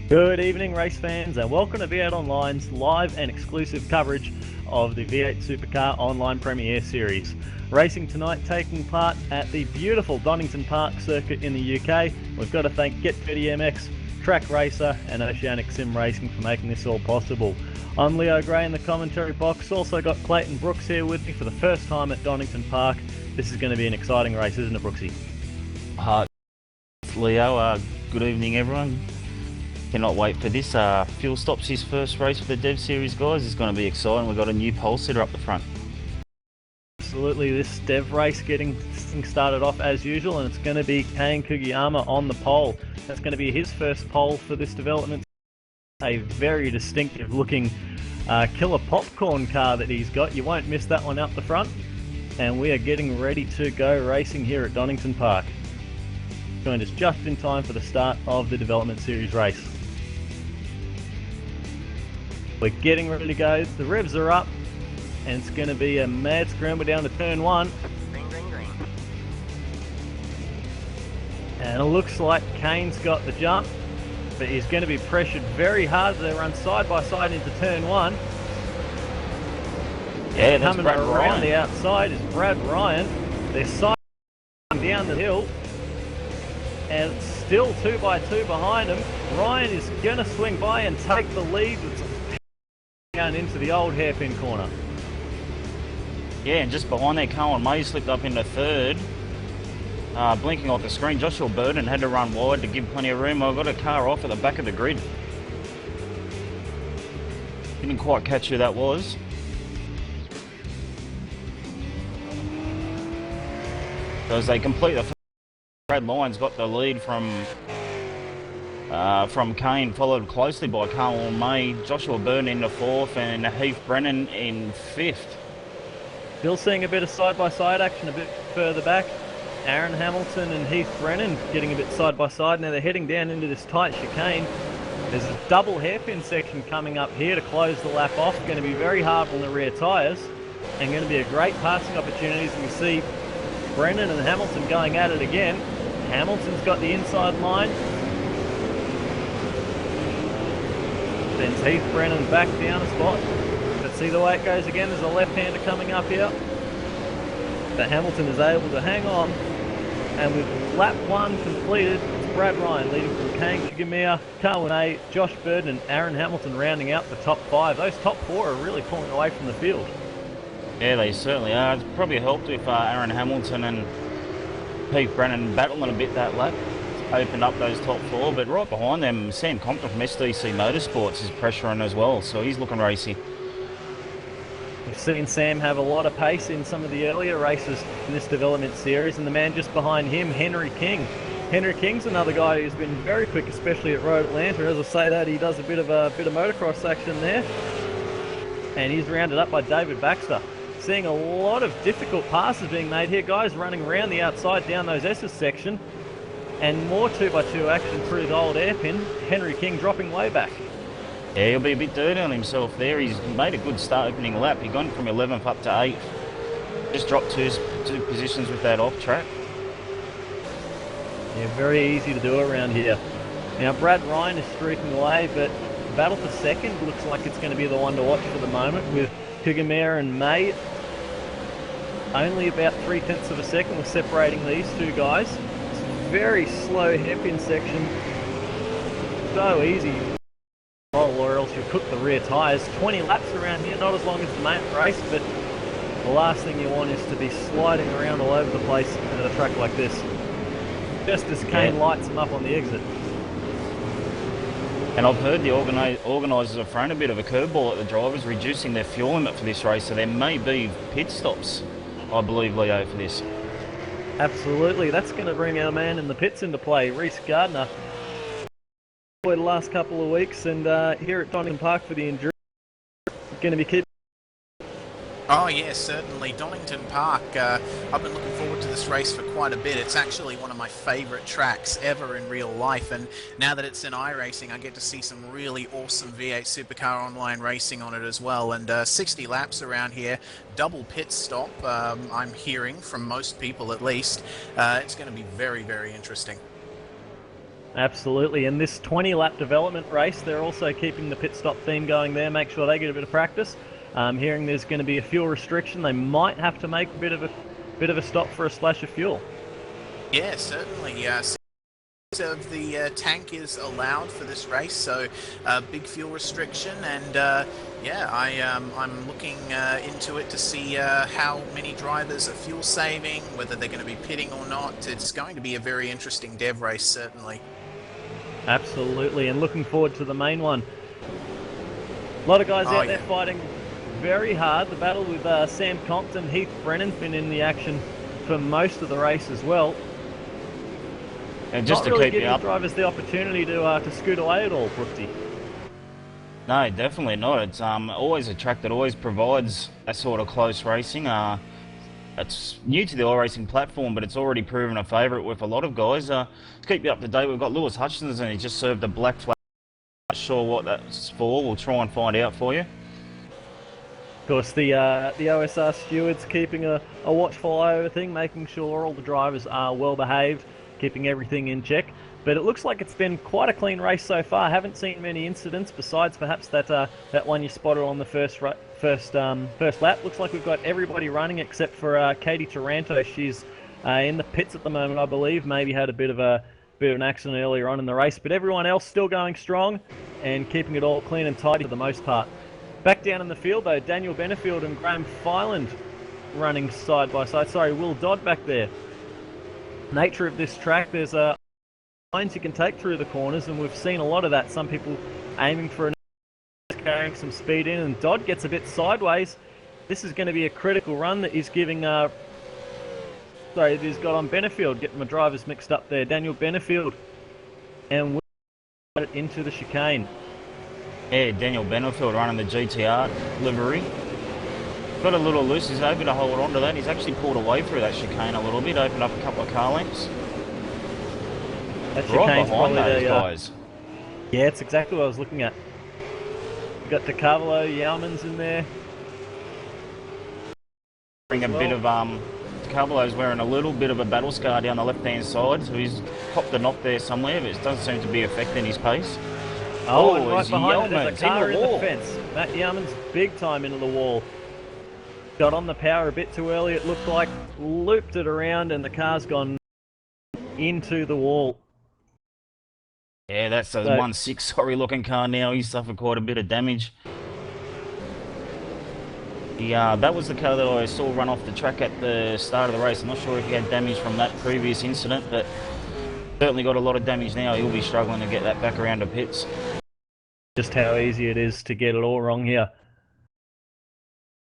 Good evening, race fans, and welcome to V8 Online's live and exclusive coverage of the V8 Supercar Online Premier Series. Racing tonight taking part at the beautiful Donington Park circuit in the UK. We've got to thank Get30MX, TrakRacer and Oceanic Sim Racing for making this all possible. I'm Leo Gray in the commentary box. Also got Clayton Brooks here with me for the first time at Donington Park. This is going to be an exciting race, isn't it, Brooksy? Leo, good evening everyone. Cannot wait for this. Fuel Stops his first race for the Dev Series, guys. It's going to be exciting. We've got a new pole sitter up the front. Absolutely, this Dev race getting started off as usual, and it's going to be Kane Kugiyama on the pole. That's going to be his first pole for this development. A very distinctive looking killer popcorn car that he's got. You won't miss that one up the front. And we are getting ready to go racing here at Donington Park. Joined us just in time for the start of the development series race. We're getting ready to go. The revs are up, and it's going to be a mad scramble down to turn one. Green, green, green. And it looks like Kane's got the jump, but he's going to be pressured very hard as they run side by side into turn one. Yeah, that's coming Brad around Ryan. the outside is Brad Ryan. They're siding down the hill, and it's still 2 by 2 behind him. Ryan is going to swing by and take the lead. It's down into the old hairpin corner. Yeah, and just behind there, Cohen May slipped up into third. Blinking off the screen, Joshua Burden had to run wide to give plenty of room. I got a car off at the back of the grid. Didn't quite catch who that was. So as they complete the Brad Lyons got the lead from Kane, followed closely by Carl May, Joshua Byrne into fourth, and Heath Brennan in fifth. Still seeing a bit of side-by-side action a bit further back. Aaron Hamilton and Heath Brennan getting a bit side-by-side. Now they're heading down into this tight chicane. There's a double hairpin section coming up here to close the lap off. Going to be very hard on the rear tyres, and going to be a great passing opportunity as we see Brennan and Hamilton going at it again. Hamilton's got the inside line. Sends Heath Brennan back down a spot. But see the way it goes again, there's a left-hander coming up here. But Hamilton is able to hang on. And with lap one completed, it's Brad Ryan leading from Kane Kugiyama, Carl May, Josh Burden and Aaron Hamilton rounding out the top five. Those top four are really pulling away from the field. Yeah, they certainly are. It's probably helped if Aaron Hamilton and Heath Brennan battling a bit that lap. Opened up those top four, but right behind them, Sam Compton from SDC Motorsports is pressuring as well, so he's looking racy. We've seen Sam have a lot of pace in some of the earlier races in this development series, and the man just behind him, Henry King. Henry King's another guy who's been very quick, especially at Road Atlanta. As I say that, he does a bit of motocross action there, and he's rounded up by David Baxter. Seeing a lot of difficult passes being made here, guys running around the outside down those S's section, and more 2x2 action through the old hairpin. Henry King dropping way back. Yeah, he'll be a bit dirty on himself there. He's made a good start opening lap. He's gone from 11th up to 8th. Just dropped two positions with that off track. Yeah, very easy to do around here. Now Brad Ryan is streaking away, but the battle for second looks like it's going to be the one to watch for the moment, with Kugiyama and May only about 0.3 of a second. We're separating these two guys. It's a very slow hairpin section. So easy. Or else you'll cook the rear tyres. 20 laps around here, not as long as the main race, but the last thing you want is to be sliding around all over the place at a track like this. Just as Kane lights them up on the exit. And I've heard the organisers have thrown a bit of a curveball at the drivers, reducing their fuel limit for this race, so there may be pit stops, I believe, Leo, for this. Absolutely, that's going to bring our man in the pits into play, Reese Gardner. The last couple of weeks, and here at Donington Park for the endurance, going to be keeping. Oh yes, certainly. Donington Park, I've been looking forward to this race for quite a bit. It's actually one of my favourite tracks ever in real life, and now that it's in iRacing, I get to see some really awesome V8 Supercar Online racing on it as well, and 60 laps around here, double pit stop, I'm hearing from most people at least. It's going to be very, very interesting. Absolutely, and this 20-lap development race, they're also keeping the pit stop theme going there, make sure they get a bit of practice. Hearing there's going to be a fuel restriction, they might have to make a bit of a stop for a splash of fuel. Yeah, certainly. Of the tank is allowed for this race, so big fuel restriction, and yeah, I'm looking into it to see how many drivers are fuel saving, whether they're going to be pitting or not. It's going to be a very interesting dev race, certainly. Absolutely, and looking forward to the main one. A lot of guys out there fighting very hard. The battle with Sam Compton, Heath Brennan's been in the action for most of the race as well. And just not to really keep giving you up, drivers the opportunity to scoot away at all, Brooksy. no, definitely not. It's always a track that always provides that sort of close racing. It's new to the iRacing platform, but it's already proven a favourite with a lot of guys. To keep you up to date, we've got Lewis Hutchins, and he just served a black flag. Not sure what that's for. We'll try and find out for you. Of course, the OSR stewards keeping a watchful eye over thing, making sure all the drivers are well behaved, keeping everything in check. But it looks like it's been quite a clean race so far. I haven't seen many incidents besides perhaps that one you spotted on the first lap. Looks like we've got everybody running except for Katie Taranto. She's in the pits at the moment, I believe. Maybe had a bit of an accident earlier on in the race, but everyone else still going strong and keeping it all clean and tidy for the most part. Back down in the field though, Daniel Benefield and Graham Filand running side by side. Sorry, Will Dodd back there. Nature of this track, there's lines you can take through the corners, and we've seen a lot of that. Some people aiming for carrying some speed in, and Dodd gets a bit sideways. This is going to be a critical run that he's giving. Sorry, he's got on Benefield, getting my drivers mixed up there. Daniel Benefield, and we'll get it into the chicane. Yeah, Daniel Benefield running the GTR livery. Got a little loose, he's able to hold on to that. He's actually pulled away through that chicane a little bit, opened up a couple of car lengths. That Right chicane's behind probably those the guys. yeah, it's exactly what I was looking at. We've got DeCarlo, Yalman's in there. Bring a bit of DeCarlo's wearing a little bit of a battle scar down the left hand side, so he's copped a knock there somewhere, but it doesn't seem to be affecting his pace. Oh, and right behind it, there's a car in in the fence. Matt Yarman's big time into the wall. Got on the power a bit too early, it looked like. Looped it around, and the car's gone into the wall. Yeah, that's a 1.6 sorry looking car now. He's suffered quite a bit of damage. That was the car that I saw run off the track at the start of the race. I'm not sure if he had damage from that previous incident, but certainly got a lot of damage now. He'll be struggling to get that back around to pits. Just how easy it is to get it all wrong here.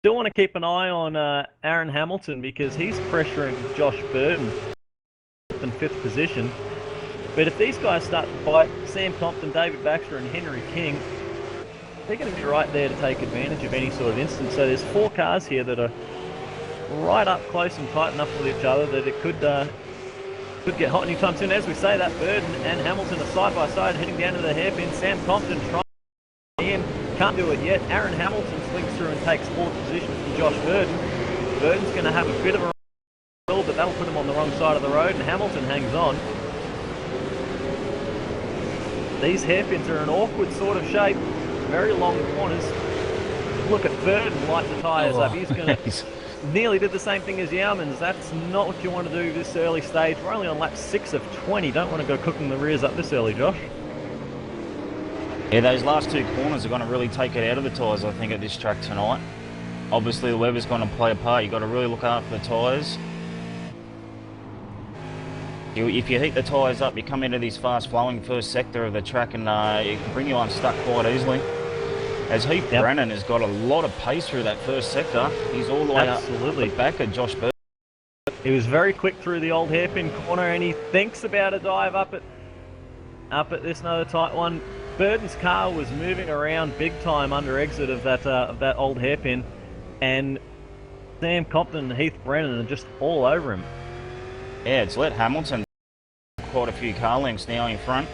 Still want to keep an eye on Aaron Hamilton, because he's pressuring Josh Burton in 5th position. But if these guys start to fight, Sam Compton, David Baxter and Henry King, they're going to be right there to take advantage of any sort of instance. So there's 4 cars here that are right up close and tight enough with each other that it could get hot anytime soon. As we say that, Burton and Hamilton are side by side heading down to the hairpin. Sam Compton trying in, can't do it yet. Aaron Hamilton swings through and takes 4th position from Josh Burton. Burton's going to have a bit of a run, but that'll put him on the wrong side of the road, and Hamilton hangs on. These hairpins are an awkward sort of shape, very long corners. Look at Burton light the tyres up. He's going to nearly did the same thing as Yarman's. That's not what you want to do this early stage. We're only on lap 6 of 20. Don't want to go cooking the rears up this early, Josh. Yeah, those last 2 corners are going to really take it out of the tyres, I think, at this track tonight. Obviously, the weather's going to play a part. You've got to really look after the tyres. If you heat the tyres up, you come into this fast-flowing first sector of the track, and it can bring you unstuck quite easily. As Heath Brennan has got a lot of pace through that first sector. He's all the way up the back of Josh Burton. He was very quick through the old hairpin corner, and he thinks about a dive up at this another tight one. Burton's car was moving around big time under exit of that old hairpin, and Sam Compton and Heath Brennan are just all over him. Yeah, it's let Hamilton quite a few car lengths now in front.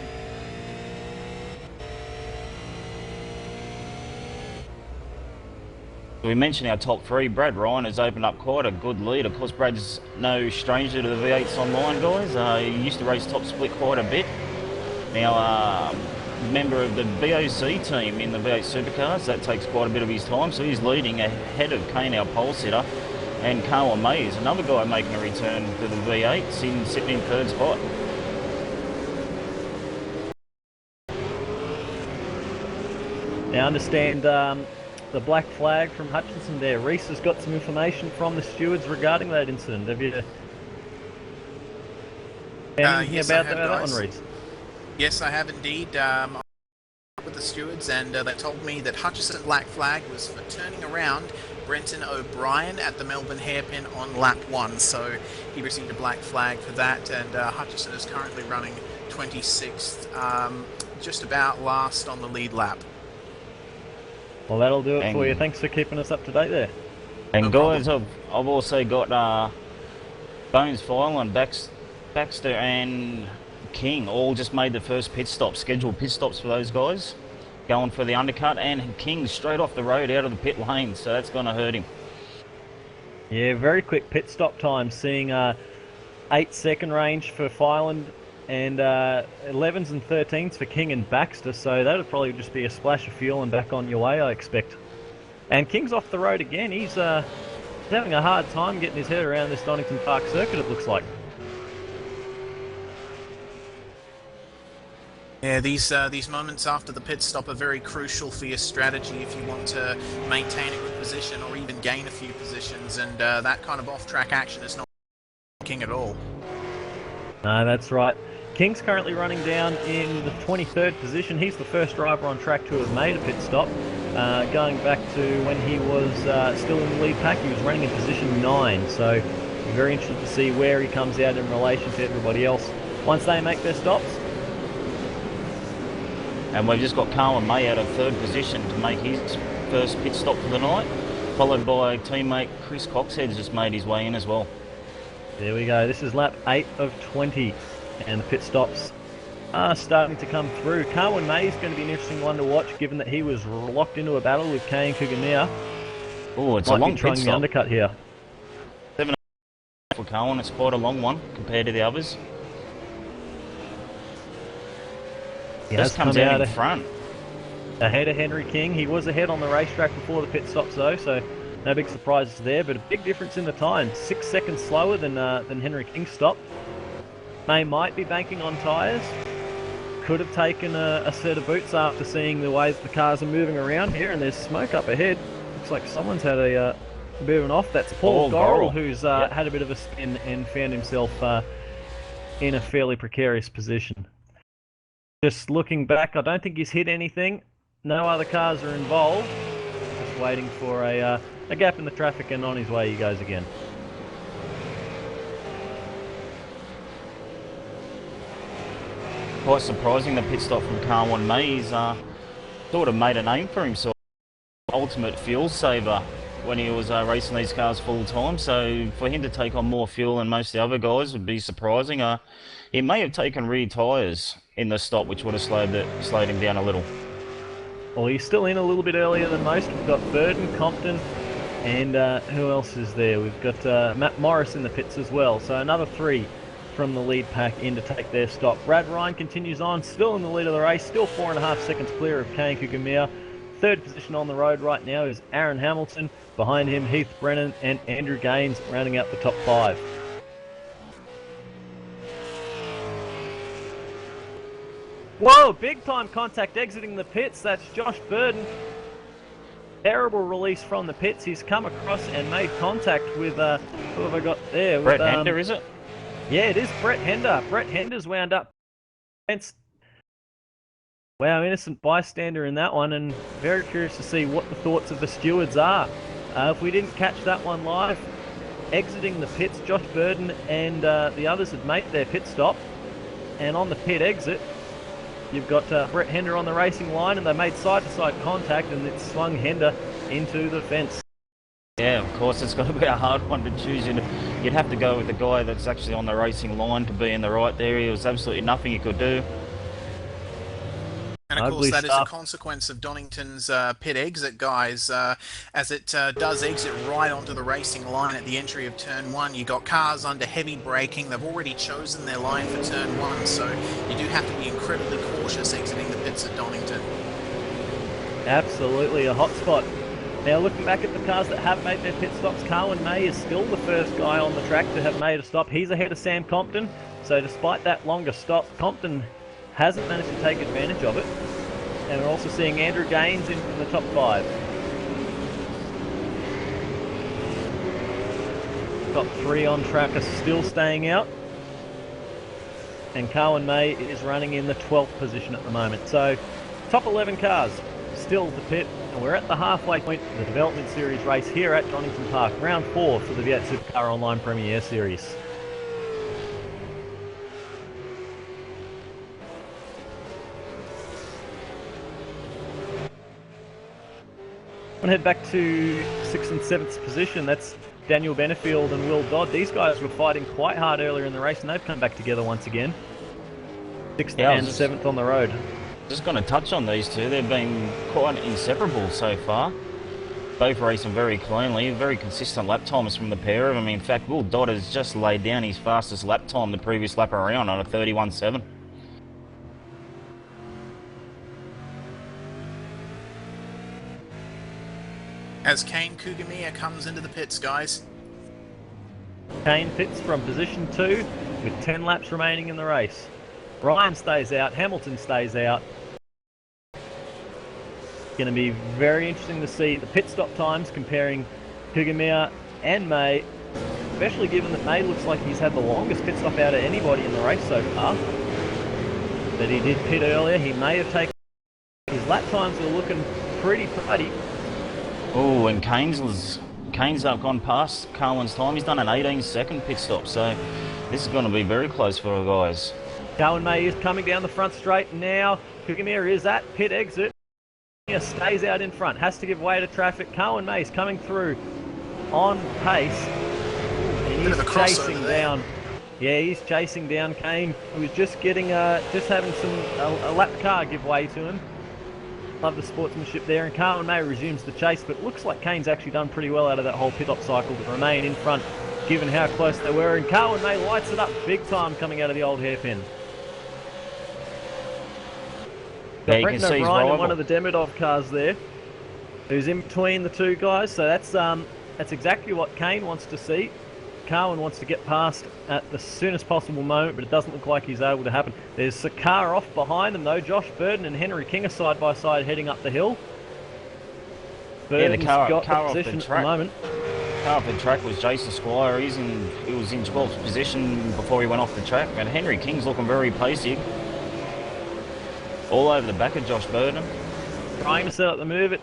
We mentioned our top 3. Brad Ryan has opened up quite a good lead. Of course, Brad's no stranger to the V8s online, guys. He used to race top split quite a bit. Now, member of the VOC team in the V8 Supercars, that takes quite a bit of his time, so he's leading ahead of Kane, our pole sitter, and Carl May is another guy making a return to the V8s, sitting in third spot. Now, I understand the black flag from Hutchinson there. Reese has got some information from the stewards regarding that incident. Have you anything yes, about I have, that guys. one, Reese? Yes, I have indeed. With the stewards, and they told me that Hutchison black flag was for turning around Brenton O'Brien at the Melbourne hairpin on lap 1, so he received a black flag for that, and Hutchison is currently running 26th, just about last on the lead lap. Well, that'll do it for you. Thanks for keeping us up to date there. And No guys, I've also got Bones Fireline, Baxter and King all just made the first pit stop, scheduled pit stops for those guys, going for the undercut, and King straight off the road out of the pit lane, so that's going to hurt him. Yeah, very quick pit stop time, seeing 8-second range for Fireland and 11s and 13s for King and Baxter, so that'll probably just be a splash of fuel and back on your way, I expect. And King's off the road again. He's having a hard time getting his head around this Donington Park circuit, it looks like. Yeah, these moments after the pit stop are very crucial for your strategy if you want to maintain a good position or even gain a few positions, and that kind of off-track action is not working at all. No, that's right. King's currently running down in the 23rd position. He's the first driver on track to have made a pit stop. Going back to when he was still in the lead pack, he was running in position 9, so we're very interested to see where he comes out in relation to everybody else once they make their stops. And we've just got Carlin May out of third position to make his first pit stop for the night, followed by teammate Chris Coxhead's just made his way in as well. There we go. This is lap 8 of 20, and the pit stops are starting to come through. Carwin May is going to be an interesting one to watch, given that he was locked into a battle with Kay and Kugamia. Oh, it's Might a long be trying pit the stop. undercut here. 7 for Carlin, it's quite a long one compared to the others. He Just has comes come out out in front. ahead of Henry King. He was ahead on the racetrack before the pit stops though, so no big surprises there, but a big difference in the time. 6 seconds slower than Henry King's stop. May might be banking on tyres. Could have taken a set of boots after seeing the way that the cars are moving around here, and there's smoke up ahead. Looks like someone's had a bit of an off. That's Paul Gorrell, who's had a bit of a spin and found himself in a fairly precarious position. Just looking back, I don't think he's hit anything. No other cars are involved. Just waiting for a gap in the traffic, and on his way he goes again. Quite surprising, the pit stop from Carwin May. He's sort of made a name for himself. Ultimate fuel saver when he was racing these cars full time, so for him to take on more fuel than most of the other guys would be surprising. He may have taken rear tyres in the stop, which would have slowed him down a little. Well, he's still in a little bit earlier than most. We've got Burden, Compton, and who else is there? We've got Matt Morris in the pits as well, so another 3 from the lead pack in to take their stop. Brad Ryan continues on, still in the lead of the race, still 4.5 seconds clear of Kane Kugamia. Third position on the road right now is Aaron Hamilton. Behind him, Heath Brennan and Andrew Gaines rounding out the top 5. Whoa, big time contact exiting the pits. That's Josh Burden. Terrible release from the pits. He's come across and made contact with, who have I got there? Brett Hender, is it? Yeah, it is Brett Hender. Brett Hender's wound up. Wow, innocent bystander in that one, and very curious to see what the thoughts of the stewards are. If we didn't catch that one live, exiting the pits, Josh Burden and the others had made their pit stop, and on the pit exit, you've got Brett Hender on the racing line, and they made side-to-side contact, and it swung Hender into the fence. Yeah, of course, it's got to be a hard one to choose. You'd have to go with the guy that's actually on the racing line to be in the right there. There was absolutely nothing he could do. And of course, Ugly that is a stuff. consequence of Donington's pit exit, guys. As it does exit right onto the racing line at the entry of turn 1, you got cars under heavy braking. They've already chosen their line for turn 1, so you do have to be incredibly cautious exiting the pits at Donington. Absolutely a hot spot. Now looking back at the cars that have made their pit stops, Carwin May is still the first guy on the track to have made a stop. He's ahead of Sam Compton, so despite that longer stop, Compton hasn't managed to take advantage of it. And we're also seeing Andrew Gaines in the top 5. Top 3 on track are still staying out. And Carwin May is running in the 12th position at the moment. So top 11 cars still to pit. And we're at the halfway point of the Development Series race here at Donington Park. Round 4 for the V8 Supercar Online Premier Series. I'm going to head back to 6th and 7th position. That's Daniel Benefield and Will Dodd. These guys were fighting quite hard earlier in the race, and they've come back together once again. 6th and 7th on the road. Just going to touch on these two. They've been quite inseparable so far. Both racing very cleanly, very consistent lap times from the pair of them. In fact, Will Dodd has just laid down his fastest lap time the previous lap around on a 31.7. As Kane Kugamiya comes into the pits, guys. Kane pits from position 2 with 10 laps remaining in the race. Ryan stays out, Hamilton stays out. Going to be very interesting to see the pit stop times comparing Kugamiya and May, especially given that May looks like he's had the longest pit stop out of anybody in the race so far. But he did pit earlier, he may have taken... His lap times are looking pretty tidy. Oh, and Kane's gone past Carwin's time. He's done an 18-second pit stop, so this is going to be very close for our guys. Carwin May is coming down the front straight now. Kugamiya is at pit exit. Stays out in front, has to give way to traffic. Carwin May is coming through on pace. And he's chasing down. Yeah, he's chasing down Kane, who was just getting, just having a lap car give way to him. Love the sportsmanship there, and Carwin May resumes the chase, but it looks like Kane's actually done pretty well out of that whole pit stop cycle to remain in front, given how close they were, and Carwin May lights it up big time coming out of the old hairpin. Got Brenton O'Brien in one of the Demidov cars there, who's in between the two guys, so that's exactly what Kane wants to see. Carwin wants to get past at the soonest possible moment, but it doesn't look like he's able to happen. There's a car off behind them though. Josh Burden and Henry King are side by side heading up the hill. Burden's got the position at the moment. Car off the track was Jason Squire. He was in 12th position before he went off the track, and Henry King's looking very pacey. All over the back of Josh Burden. Trying to set up the move. It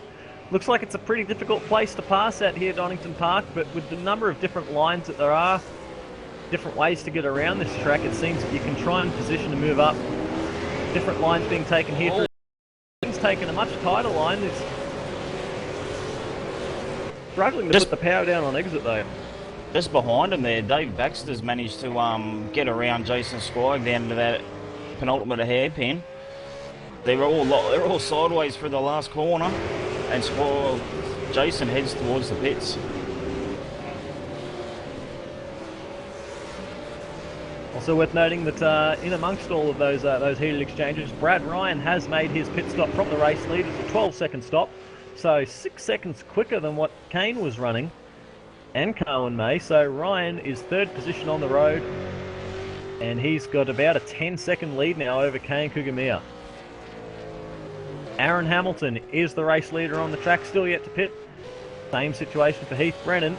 looks like it's a pretty difficult place to pass at here, Donington Park, but with the number of different lines that there are, different ways to get around this track, it seems that you can try and position to move up. Different lines being taken here. He's taken a much tighter line. It's struggling to put the power down on exit though. Just behind him there, Dave Baxter's managed to get around Jason Squire down to that penultimate hairpin. They're all sideways for the last corner, and Jason heads towards the pits. Also worth noting that in amongst all of those heated exchanges, Brad Ryan has made his pit stop from the race lead. It's a 12-second stop, so 6 seconds quicker than what Kane was running, and Carwin May. So Ryan is 3rd position on the road, and he's got about a 10-second lead now over Kane Kugamiya. Aaron Hamilton is the race leader on the track, still yet to pit. Same situation for Heath Brennan.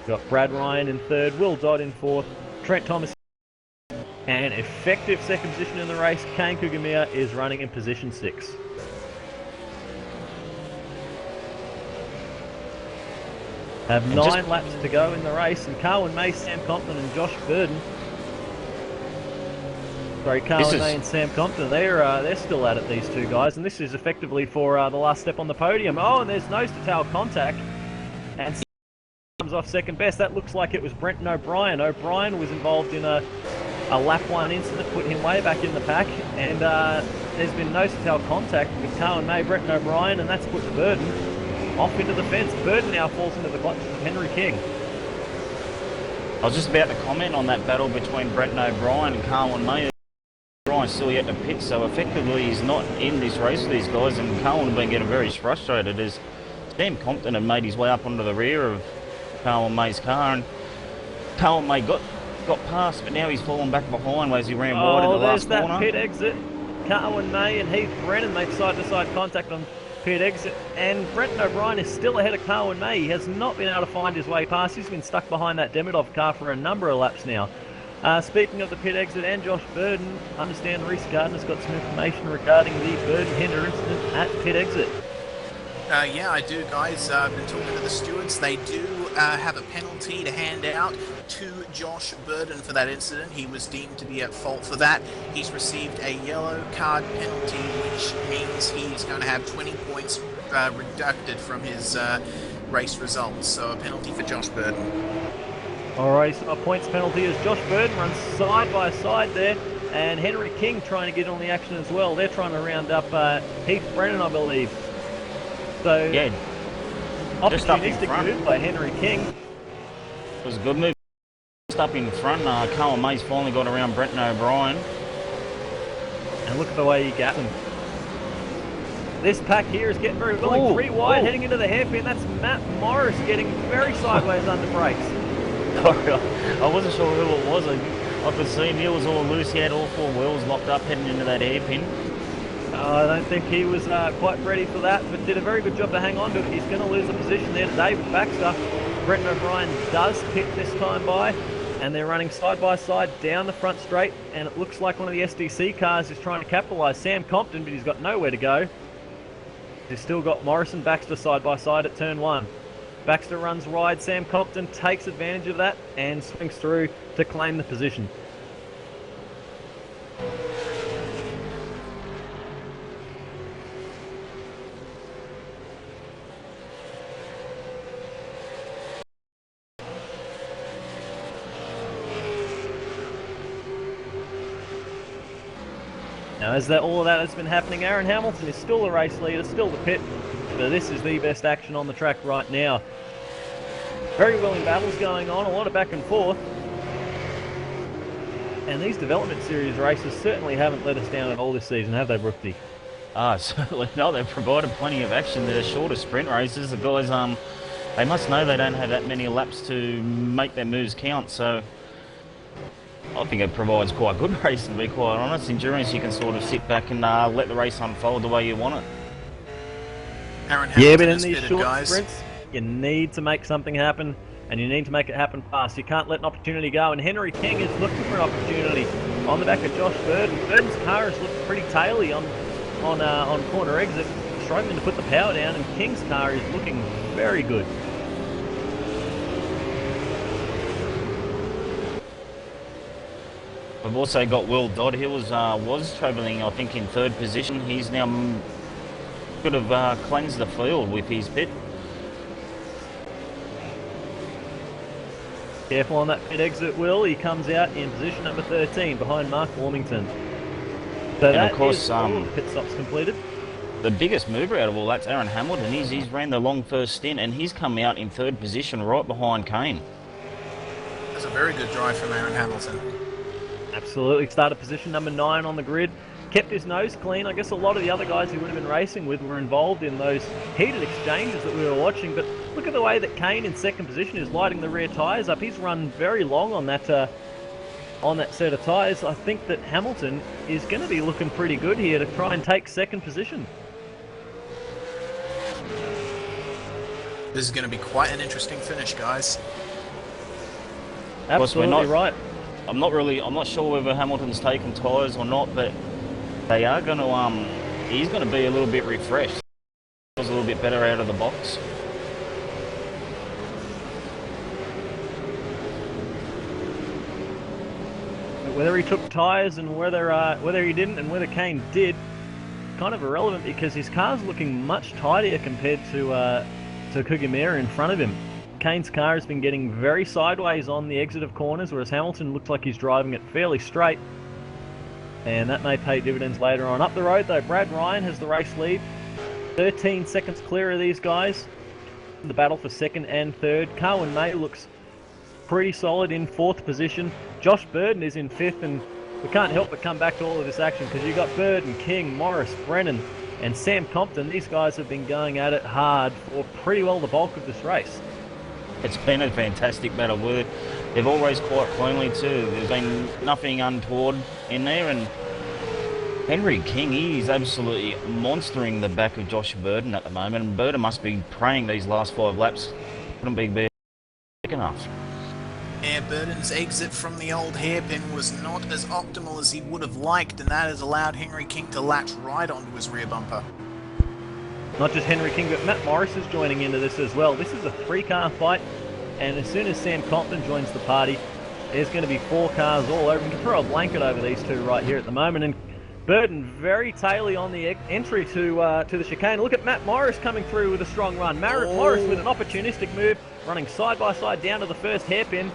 Got Brad Ryan in 3rd, Will Dodd in 4th, Trent Thomas, and effective 2nd position in the race, Kane Kugamiya is running in position 6. Have 9 laps to go in the race, and Carwin May, Sam Compton and Josh Burden. Sorry, Carwin May and Sam Compton, they're still at it, these two guys, and this is effectively for the last step on the podium. Oh, and there's nose-to-tail contact, and comes off second best. That looks like it was Brenton O'Brien. O'Brien was involved in a lap 1 incident, put him way back in the pack, and there's been nose-to-tail contact with Carl May, Brenton O'Brien, and that's put Burden off into the fence. Burden now falls into the clutches of Henry King. I was just about to comment on that battle between Brenton O'Brien and Carlin May. O'Brien's still yet to pit, so effectively he's not in this race with these guys, and Carlin has been getting very frustrated as Sam Compton had made his way up onto the rear of Carlin May's car, and Carlin May got past, but now he's fallen back behind as he ran wide in the last corner. Oh, there's that pit exit. Carlin May and Heath Brennan make side-to-side contact on pit exit, and Brenton O'Brien is still ahead of Carlin May. He has not been able to find his way past. He's been stuck behind that Demidov car for a number of laps now. Speaking of the pit exit and Josh Burden, I understand Reese Gardner's got some information regarding the Burden-Hinder incident at pit exit. Yeah, I do, guys. I've been talking to the stewards. They do have a penalty to hand out to Josh Burden for that incident. He was deemed to be at fault for that. He's received a yellow card penalty, which means he's going to have 20 points reducted from his race results. So a penalty for Josh Burden. Alright, so a points penalty as Josh Burden runs side by side there, and Henry King trying to get on the action as well. They're trying to round up Heath Brennan, I believe. So, yeah, just up in front. Move by Henry King. It was a good move. Just up in front, Carl May's finally got around Brenton O'Brien. And look at the way he got him. This pack here is getting very willing. 3 wide, heading into the hairpin. That's Matt Morris getting very sideways under brakes. I wasn't sure who it was. I could see him. He was all loose. He had all 4 wheels locked up heading into that hairpin. I don't think he was quite ready for that, but did a very good job to hang on to it. He's going to lose the position there to David Baxter. Brenton O'Brien does pit this time by, and they're running side by side down the front straight, and it looks like one of the SDC cars is trying to capitalise. Sam Compton, but he's got nowhere to go. He's still got Morrison Baxter side by side at turn 1. Baxter runs wide. Sam Compton takes advantage of that and swings through to claim the position. Now, as all of that has been happening, Aaron Hamilton is still the race leader, still the pit, but this is the best action on the track right now. Very willing battles going on, a lot of back and forth. And these development series races certainly haven't let us down at all this season, have they, Brooksy? Certainly not. They've provided plenty of action. They're shorter sprint races. The guys, they must know they don't have that many laps to make their moves count, so I think it provides quite good racing, to be quite honest. Endurance, you can sort of sit back and let the race unfold the way you want it. Aaron yeah, but in these short sprints, you need to make something happen, and you need to make it happen fast. You can't let an opportunity go, and Henry King is looking for an opportunity on the back of Josh Burden. Burden's car is looking pretty taily on corner exit, struggling to put the power down, and King's car is looking very good. We've also got Will Dodd. He was travelling, I think, in 3rd position. He's now could have cleansed the field with his pit. Careful on that pit exit, Will. He comes out in position number 13 behind Mark Warmington. So and that of course, is all the pit stops completed. The biggest mover out of all that's Aaron Hamilton. He's ran the long first stint, and he's come out in 3rd position right behind Kane. That's a very good drive from Aaron Hamilton. Absolutely. Started position number 9 on the grid. Kept his nose clean. I guess a lot of the other guys he would have been racing with were involved in those heated exchanges that we were watching. But look at the way that Kane in 2nd position is lighting the rear tyres up. He's run very long on that set of tyres. I think that Hamilton is going to be looking pretty good here to try and take 2nd position. This is going to be quite an interesting finish, guys. Absolutely right. I'm not sure whether Hamilton's taken tyres or not, but they are going to, he's going to be a little bit refreshed. He was a little bit better out of the box. Whether he took tyres and whether he didn't and whether Kane did, kind of irrelevant because his car's looking much tidier compared to Kugimura in front of him. Kane's car has been getting very sideways on the exit of corners, whereas Hamilton looks like he's driving it fairly straight. and that may pay dividends later on. Up the road though, Brad Ryan has the race lead, 13 seconds clear of these guys. The battle for second and third. Carwin May looks pretty solid in fourth position. Josh Burden is in fifth, and we can't help but come back to all of this action because you've got Burden, King, Morris, Brennan, and Sam Compton. These guys have been going at it hard for pretty well the bulk of this race. It's been a fantastic battle. They've all raced quite cleanly too. There's been nothing untoward in there, and Henry King, he's absolutely monstering the back of Josh Burden at the moment, and Burden must be praying these last 5 laps couldn't be big enough. Yeah, Burden's exit from the old hairpin was not as optimal as he would have liked, and that has allowed Henry King to latch right onto his rear bumper. Not just Henry King, but Matt Morris is joining into this as well. This is a 3-car fight, and as soon as Sam Compton joins the party, there's going to be 4 cars all over. You can throw a blanket over these two right here at the moment, and Burden very taily on the entry to the chicane. Look at Matt Morris coming through with a strong run. Morris with an opportunistic move, running side by side down to the first hairpin.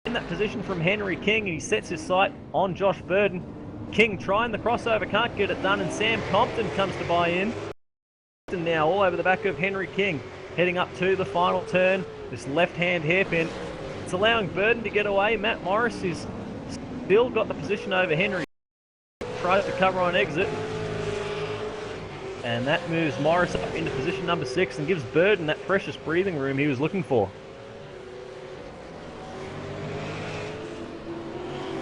In that position from Henry King, and he sets his sight on Josh Burden. King trying the crossover, can't get it done, and Sam Compton comes to buy in. Now all over the back of Henry King, heading up to the final turn. This left-hand hairpin, it's allowing Burden to get away. Matt Morris is still got the position over Henry. Tries to cover on exit, and that moves Morris up into position number 6 and gives Burden that precious breathing room he was looking for.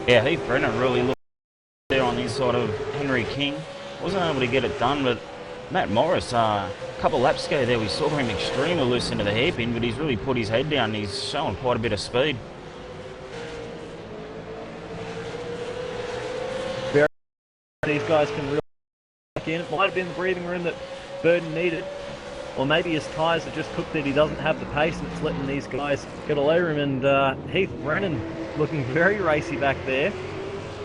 Yeah, Heath Brennan really looked there on the inside of Henry King. Wasn't able to get it done, but Matt Morris, a couple of laps ago there, we saw him extremely loose into the hairpin, but he's really put his head down and he's showing quite a bit of speed. These guys can really back in. It might have been the breathing room that Burden needed, or maybe his tyres are just cooked that he doesn't have the pace and it's letting these guys get all over him. And Heath Brennan looking very racy back there,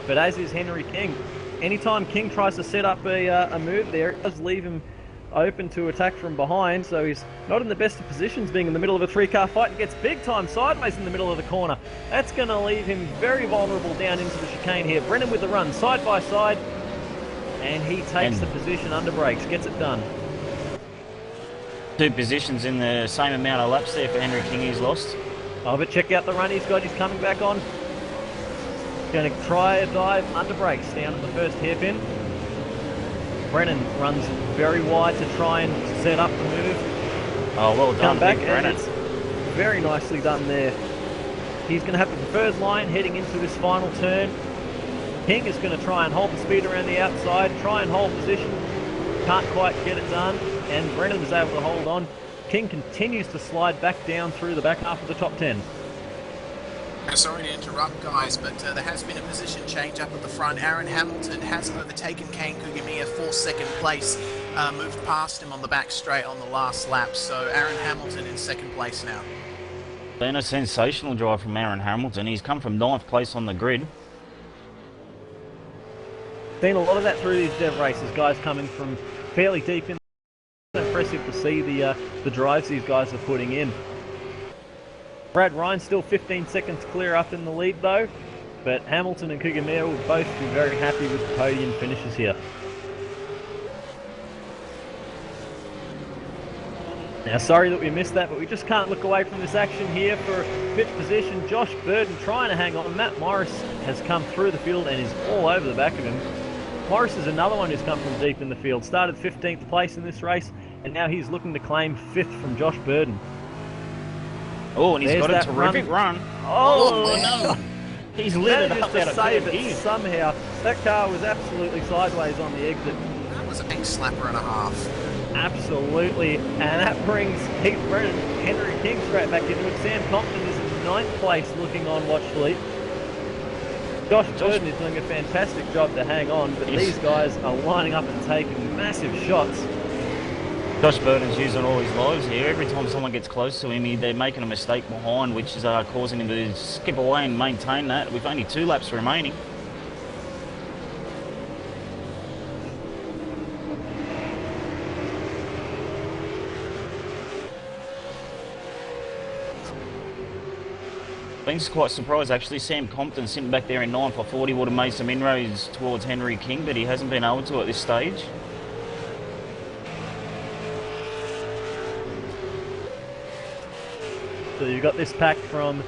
but as is Henry King. Anytime King tries to set up a move there, it does leave him open to attack from behind, so he's not in the best of positions being in the middle of a 3-car fight, and gets big time sideways in the middle of the corner. That's going to leave him very vulnerable down into the chicane here. Brennan with the run side by side, and he takes the position under brakes, gets it done. 2 positions in the same amount of laps there for Henry King he's lost. Oh, but check out the run he's got. He's coming back on. Going to try a dive under brakes down at the first hairpin. Brennan runs very wide to try and set up the move. Oh, well done, Come back, Brennan. and it's very nicely done there. He's going to have the preferred line heading into this final turn. King is going to try and hold the speed around the outside, try and hold position. Can't quite get it done, and Brennan is able to hold on. King continues to slide back down through the back half of the top 10. Sorry to interrupt, guys, but there has been a position change up at the front. Aaron Hamilton has overtaken Kane Kugamiya for second place, moved past him on the back straight on the last lap, so Aaron Hamilton in second place now. Been a sensational drive from Aaron Hamilton. He's come from 9th place on the grid. Seen a lot of that through these dev races, guys coming from fairly deep in. It's impressive to see the drives these guys are putting in. Brad Ryan still 15 seconds clear up in the lead though, but Hamilton and Kugamiya will both be very happy with the podium finishes here. Now, sorry that we missed that, but we just can't look away from this action here for fifth position. Josh Burden trying to hang on. Matt Morris has come through the field and is all over the back of him. Morris is another one who's come from deep in the field. Started 15th place in this race, and now he's looking to claim 5th from Josh Burden. Oh, and he's got a terrific run. Oh, no. He's lit it up out of save it somehow. That car was absolutely sideways on the exit. That was a big slapper and a half. Absolutely, and that brings Heath Brennan, Henry King straight back into it. Sam Compton is in 9th place looking on watchfully. Josh Burden is doing a fantastic job to hang on, but these guys are lining up and taking massive shots. Josh Burden's using all his lives here. Every time someone gets close to him, they're making a mistake behind, which is causing him to skip away and maintain that with only 2 laps remaining. Been quite surprised actually. Sam Compton sitting back there in 9 for 40 would have made some inroads towards Henry King, but he hasn't been able to at this stage. So you've got this pack from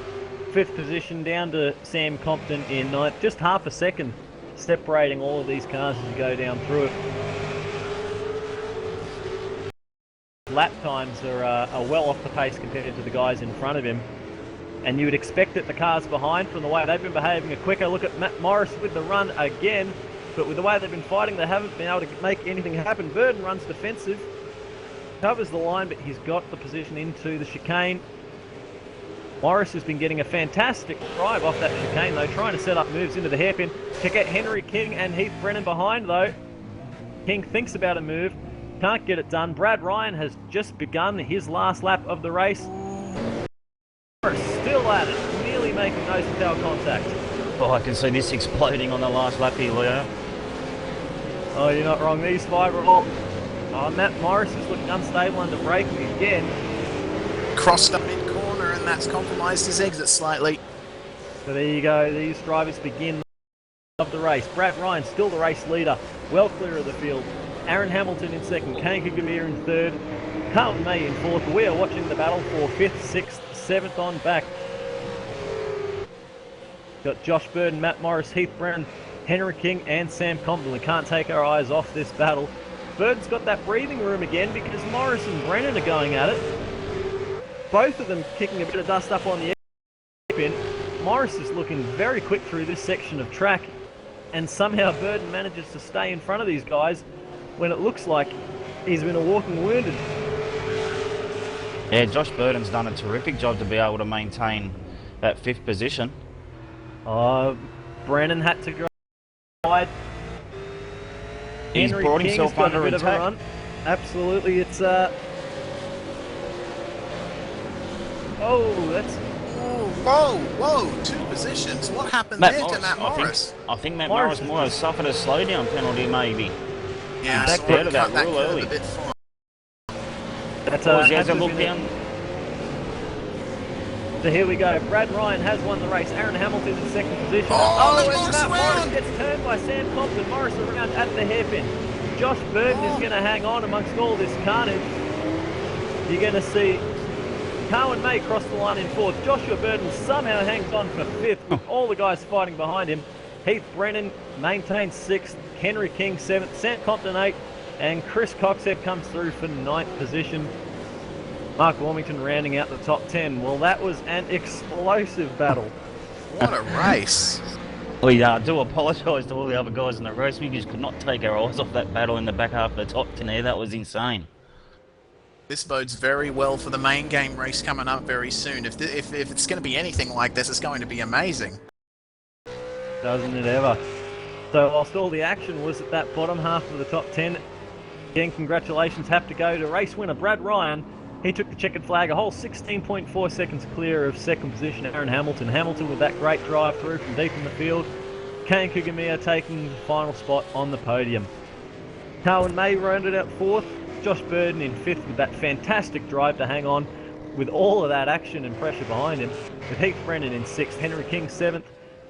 5th position down to Sam Compton in 9th, just half a second separating all of these cars as you go down through it. Lap times are well off the pace compared to the guys in front of him, and you would expect that the cars behind, from the way they've been behaving, are quicker. Look at Matt Morris with the run again, but with the way they've been fighting, they haven't been able to make anything happen. Burden runs defensive, covers the line, but he's got the position into the chicane. Morris has been getting a fantastic drive off that chicane though, trying to set up moves into the hairpin. Check out Henry King and Heath Brennan behind though. King thinks about a move, can't get it done. Brad Ryan has just begun his last lap of the race. Morris still at it, nearly making nose-to-tail contact. Oh, I can see this exploding on the last lap here, Leo. Oh, you're not wrong, these five are all... Oh, Matt Morris is looking unstable under braking again. Crossed up mid-corner, and that's compromised his exit slightly. So there you go, these drivers begin of the race. Brad Ryan still the race leader, well clear of the field. Aaron Hamilton in second, Kane Kugamir in third, Carlton May in fourth. We are watching the battle for 5th, 6th, 7th on back. Got Josh Burden, Matt Morris, Heath Brennan, Henry King and Sam Compton. We can't take our eyes off this battle. Burden's got that breathing room again because Morris and Brennan are going at it. Both of them kicking a bit of dust up on the pin. Morris is looking very quick through this section of track, and somehow Burden manages to stay in front of these guys when it looks like he's been a walking wounded. Yeah, Josh Burden's done a terrific job to be able to maintain that 5th position. Brennan had to go wide. He's Henry brought King's himself got under a bit of a attack. run. Absolutely, it's oh, that's... Whoa, 2 positions. What happened there to Matt Morris? I think Matt Morris might have suffered a slowdown penalty, maybe. Yeah, I back saw there him to cut that that real curve early. a bit far. That's He has a look down. So here we go. Brad Ryan has won the race. Aaron Hamilton in second position. Oh, and Matt Morris gets turned by Sam Compton. Morris around at the hairpin. Josh Burden is going to hang on amongst all this carnage. You're going to see Carwin May cross the line in fourth. Joshua Burden somehow hangs on for 5th with all the guys fighting behind him. Heath Brennan maintains 6th. Henry King 7th. Sam Compton 8th. And Chris Coxhead comes through for 9th position. Mark Warmington rounding out the top 10. Well, that was an explosive battle. What a race. We do apologise to all the other guys in the race. We just could not take our eyes off that battle in the back half of the top 10 there. That was insane. This bodes very well for the main game race coming up very soon. If it's going to be anything like this, it's going to be amazing. Doesn't it ever? So whilst all the action was at that bottom half of the top 10, again, congratulations have to go to race winner Brad Ryan. He took the checkered flag a whole 16.4 seconds clear of second position Aaron Hamilton. Hamilton with that great drive through from deep in the field. Kane Kugamir taking the final spot on the podium. Carwin May rounded out 4th. Josh Burden in 5th with that fantastic drive to hang on with all of that action and pressure behind him. With Heath Brennan in 6th, Henry King 7th,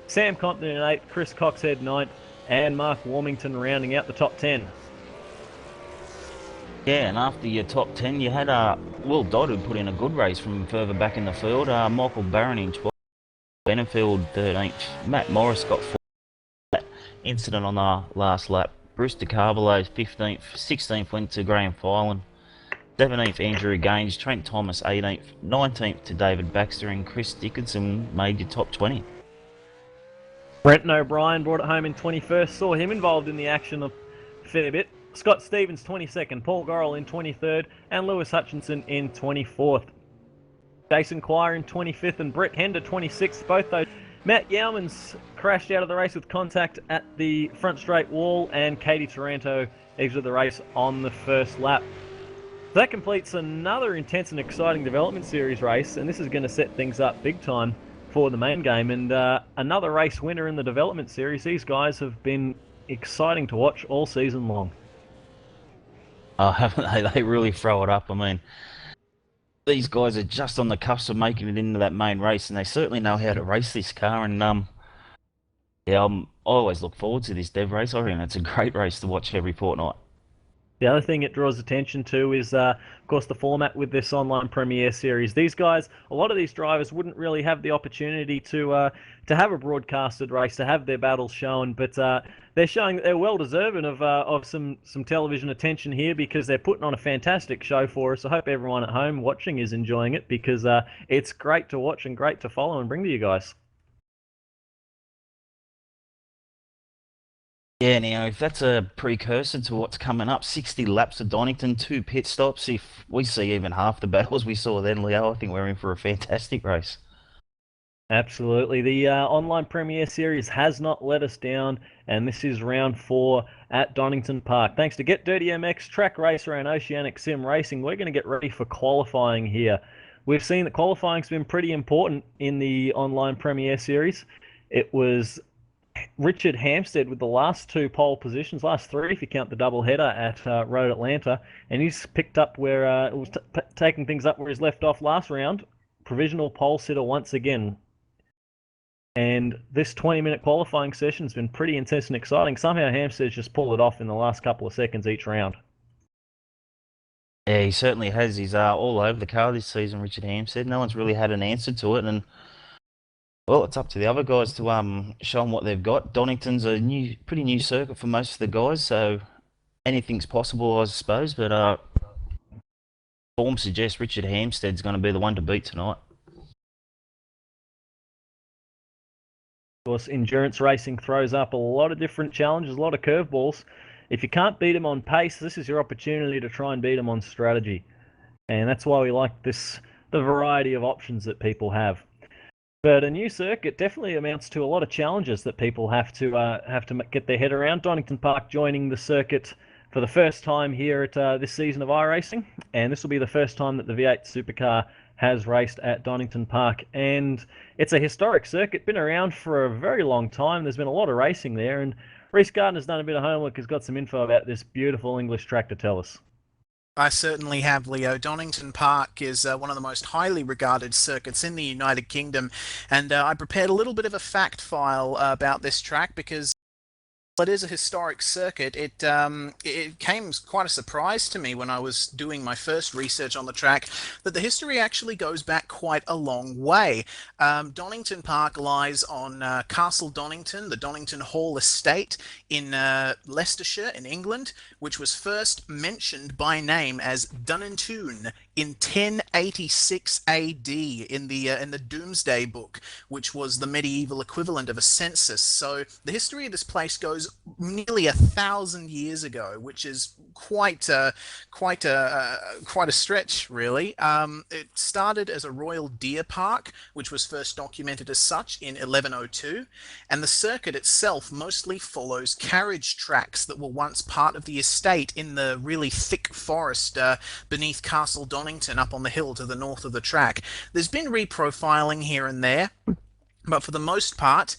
Sam Compton in 8th, Chris Coxhead 9th, and Mark Warmington rounding out the top 10. Yeah, and after your top 10, you had Will Dodd, who put in a good race from further back in the field. Michael Barron in 12th, Benefield 13th. Matt Morris got 4th. That incident on the last lap. Bruce DeCarvalho 15th, 16th went to Graham Filan. 17th Andrew Gaines, Trent Thomas 18th, 19th to David Baxter, and Chris Dickinson made your top 20. Brenton O'Brien brought it home in 21st, saw him involved in the action a fair bit. Scott Stevens 22nd, Paul Gorrell in 23rd, and Lewis Hutchinson in 24th. Jason Quire in 25th and Brett Hender 26th, both those. Matt Yowman's crashed out of the race with contact at the front straight wall, and Katie Taranto exited the race on the first lap. So that completes another intense and exciting development series race, and this is going to set things up big time for the main game, and another race winner in the development series. These guys have been exciting to watch all season long. Oh, haven't they? They really throw it up. I mean, these guys are just on the cusp of making it into that main race, and they certainly know how to race this car. And yeah, I always look forward to this dev race. I reckon it's a great race to watch every fortnight. The other thing it draws attention to is, of course, the format with this online Premier Series. These guys, a lot of these drivers wouldn't really have the opportunity to have a broadcasted race, to have their battles shown, but they're showing that they're well deserving of some television attention here because they're putting on a fantastic show for us. I hope everyone at home watching is enjoying it because it's great to watch and great to follow and bring to you guys. Yeah, now if that's a precursor to what's coming up, 60 laps of Donington, 2 pit stops. If we see even half the battles we saw then, Leo, I think we're in for a fantastic race. Absolutely. The online Premier Series has not let us down, and this is round 4 at Donington Park. Thanks to Get Dirty MX, TrakRacer, and Oceanic Sim Racing, we're going to get ready for qualifying here. We've seen that qualifying's been pretty important in the online Premier Series. It was Richard Hampstead with the last 2 pole positions, last 3 if you count the double header at Road Atlanta, and he's picked up where it was taking things up where he's left off last round. Provisional pole sitter once again. And this 20-minute qualifying session has been pretty intense and exciting. Somehow Hampstead's just pulled it off in the last couple of seconds each round. Yeah, he certainly has. He's all over the car this season, Richard Hampstead. No one's really had an answer to it, and well, it's up to the other guys to show them what they've got. Donington's a pretty new circuit for most of the guys, so anything's possible, I suppose. But form suggests Richard Hampstead's going to be the one to beat tonight. Of course, endurance racing throws up a lot of different challenges, a lot of curveballs. If you can't beat them on pace, this is your opportunity to try and beat them on strategy. And that's why we like the variety of options that people have. But a new circuit definitely amounts to a lot of challenges that people have to get their head around. Donington Park joining the circuit for the first time here at this season of iRacing, and this will be the first time that the V8 Supercar has raced at Donington Park, and it's a historic circuit, been around for a very long time. There's been a lot of racing there, and Reece Gardner's done a bit of homework, has got some info about this beautiful English track to tell us. I certainly have, Leo. Donington Park is one of the most highly regarded circuits in the United Kingdom, and I prepared a little bit of a fact file about this track because it is a historic circuit. It came as quite a surprise to me when I was doing my first research on the track that the history actually goes back quite a long way. Donington Park lies on Castle Donington, the Donington Hall estate in Leicestershire in England, which was first mentioned by name as Donnington in 1086 AD in the Domesday Book, which was the medieval equivalent of a census. So the history of this place goes nearly 1,000 years ago, which is quite a stretch, really. It started as a royal deer park, which was first documented as such in 1102, and the circuit itself mostly follows carriage tracks that were once part of the estate in the really thick forest beneath Castle Donington up on the hill to the north of the track. There's been reprofiling here and there, but for the most part,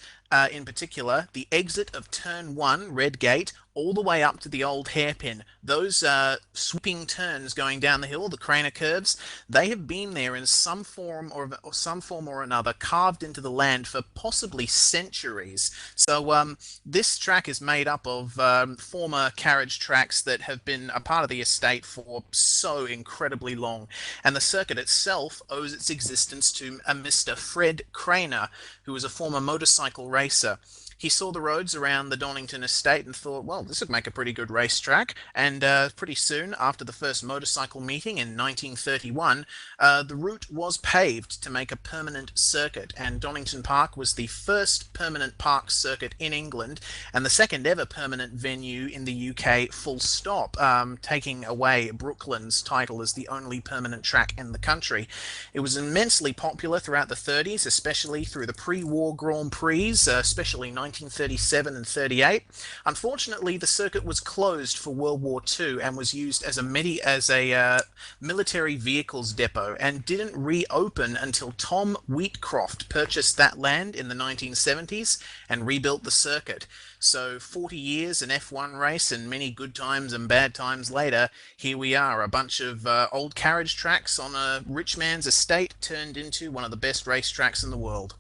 in particular, the exit of Turn 1, Red Gate, all the way up to the old hairpin. Those swooping turns going down the hill, the Craner curves, they have been there in some form or another, carved into the land for possibly centuries. So this track is made up of former carriage tracks that have been a part of the estate for so incredibly long. And the circuit itself owes its existence to a Mr. Fred Craner, who was a former motorcycle racer. He saw the roads around the Donington estate and thought, well, this would make a pretty good racetrack. And pretty soon, after the first motorcycle meeting in 1931, the route was paved to make a permanent circuit. And Donington Park was the first permanent park circuit in England and the second ever permanent venue in the UK, full stop, taking away Brooklands' title as the only permanent track in the country. It was immensely popular throughout the 30s, especially through the pre-war Grand Prix, especially 1937 and 38. Unfortunately, the circuit was closed for World War II and was used as a military vehicles depot, and didn't reopen until Tom Wheatcroft purchased that land in the 1970s and rebuilt the circuit. So 40 years, an F1 race, and many good times and bad times later, here we are, a bunch of old carriage tracks on a rich man's estate turned into one of the best racetracks in the world.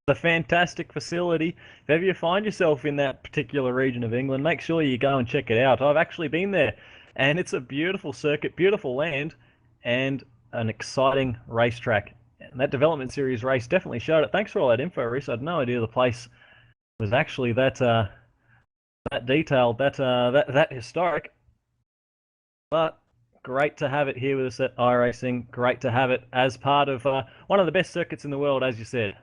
A fantastic facility. If ever you find yourself in that particular region of England, make sure you go and check it out. I've actually been there, and it's a beautiful circuit, beautiful land, and an exciting racetrack. And that development series race definitely showed it. Thanks for all that info, Reese. I had no idea the place was actually that detailed, that historic. But great to have it here with us at iRacing. Great to have it as part of one of the best circuits in the world, as you said.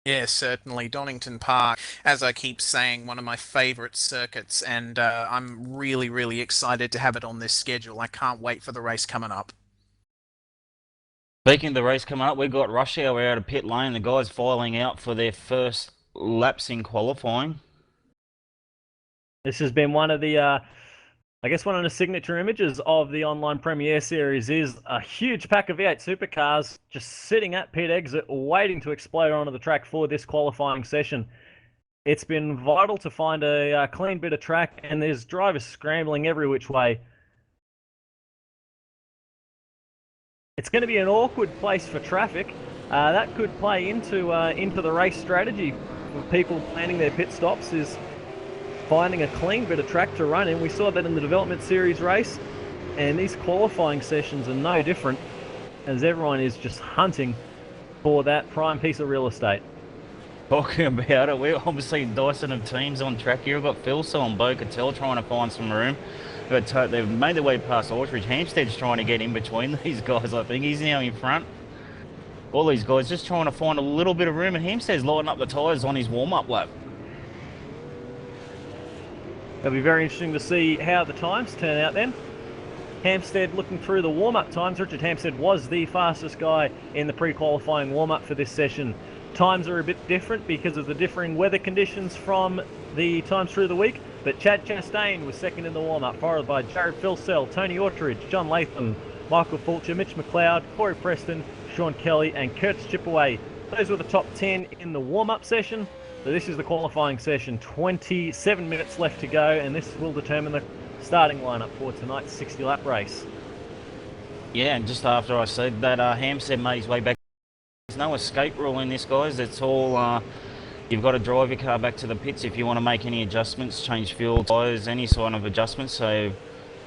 Yeah, certainly. Donington Park, as I keep saying, one of my favourite circuits, and I'm really, really excited to have it on this schedule. I can't wait for the race coming up. Speaking of the race coming up, we've got rush hour out of pit lane. The guys filing out for their first laps in qualifying. This has been one of the, I guess one of the signature images of the online Premiere Series is a huge pack of V8 Supercars just sitting at pit exit, waiting to explode onto the track for this qualifying session. It's been vital to find a clean bit of track, and there's drivers scrambling every which way. It's going to be an awkward place for traffic. That could play into the race strategy for people planning their pit stops, is finding a clean bit of track to run in. We saw that in the development series race, and these qualifying sessions are no different, as everyone is just hunting for that prime piece of real estate. Talking about it, we're obviously Dyson of teams on track here. We've got Philso and Bocatel trying to find some room. They've made their way past Aldridge. Hampstead's trying to get in between these guys, I think. He's now in front. All these guys just trying to find a little bit of room, and Hampstead's lighting up the tyres on his warm-up lap. It'll be very interesting to see how the times turn out then. Hampstead looking through the warm-up times. Richard Hampstead was the fastest guy in the pre-qualifying warm-up for this session. Times are a bit different because of the differing weather conditions from the times through the week, but Chad Chastain was second in the warm-up, followed by Jared Philsell, Tony Autridge, John Latham, Michael Fulcher, Mitch McLeod, Corey Preston, Sean Kelly and Curtis Chipaway. Those were the top 10 in the warm-up session. So this is the qualifying session, 27 minutes left to go, and this will determine the starting lineup for tonight's 60-lap race. Yeah, and just after I said that, Hampstead made his way back. There's no escape rule in this, guys. It's all, you've got to drive your car back to the pits if you want to make any adjustments, change fuel, tyres, any sort of adjustments. So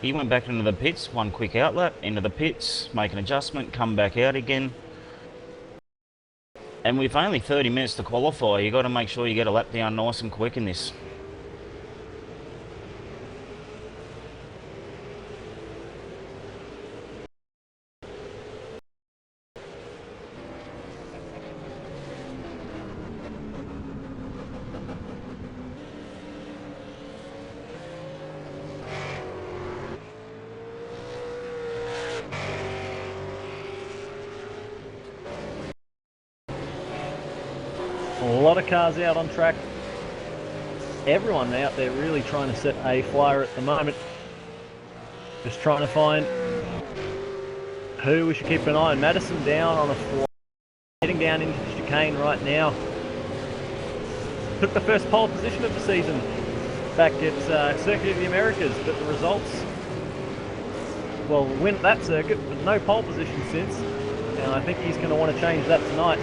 he went back into the pits, one quick outlap, into the pits, make an adjustment, come back out again. And with only 30 minutes to qualify, you've got to make sure you get a lap down nice and quick in this. A lot of cars out on track. Everyone out there really trying to set a flyer at the moment. Just trying to find who we should keep an eye on. Madison down on a fly, heading down into the chicane right now. Took the first pole position of the season back at Circuit of the Americas, but the results, well, win at that circuit, but no pole position since. And I think he's going to want to change that tonight.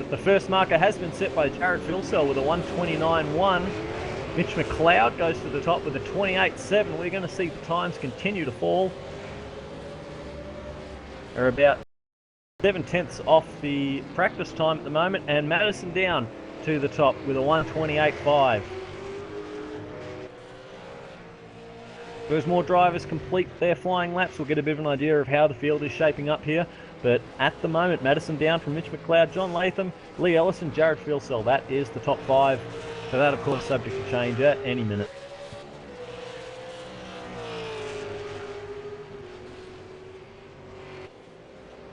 The first marker has been set by Jared Philsell with a 1:29.1. Mitch McLeod goes to the top with a 28.7. We're going to see the times continue to fall. They're about 7/10 off the practice time at the moment, and Madison down to the top with a 1:28.5. As more drivers complete their flying laps, we'll get a bit of an idea of how the field is shaping up here. But at the moment, Madison down from Mitch McLeod, John Latham, Lee Ellison, Jared Philsell. That is the top 5. So that, of course, subject to change at any minute.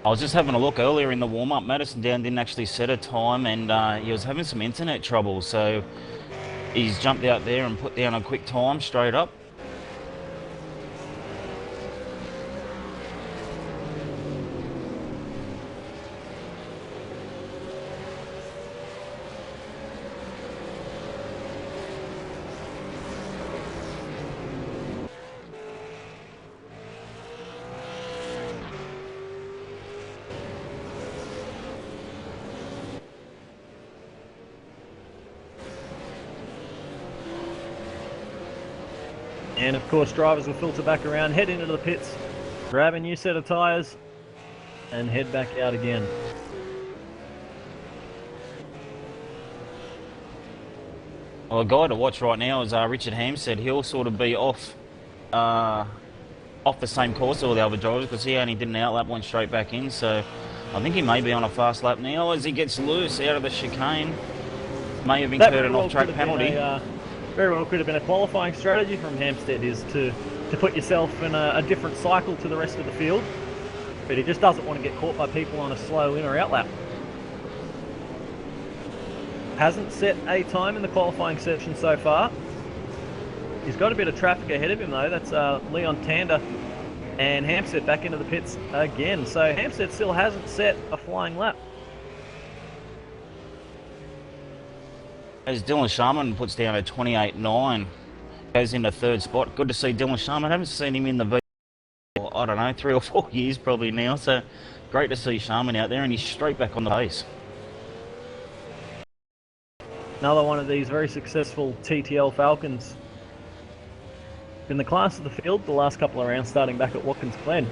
I was just having a look earlier in the warm-up. Madison Down didn't actually set a time, and he was having some internet trouble, so he's jumped out there and put down a quick time straight up. And of course drivers will filter back around, head into the pits, grab a new set of tyres and head back out again. Well, a guy to watch right now is Richard Hampstead. He'll sort of be off the same course as all the other drivers because he only did an outlap, went straight back in, so I think he may be on a fast lap now as he gets loose out of the chicane. May have incurred an off-track penalty. Very well could have been a qualifying strategy from Hampstead, is to put yourself in a different cycle to the rest of the field, but he just doesn't want to get caught by people on a slow in or out lap. Hasn't set a time in the qualifying section so far. He's got a bit of traffic ahead of him though. That's Leon Tander and Hampstead back into the pits again. So Hampstead still hasn't set a flying lap. As Dylan Sharman puts down a 28.9, goes into third spot. Good to see Dylan Sharman. I haven't seen him in the V8 for, I don't know, 3 or 4 years probably now. So great to see Sharman out there, and he's straight back on the pace. Another one of these very successful TTL Falcons in the class of the field the last couple of rounds, starting back at Watkins Glen.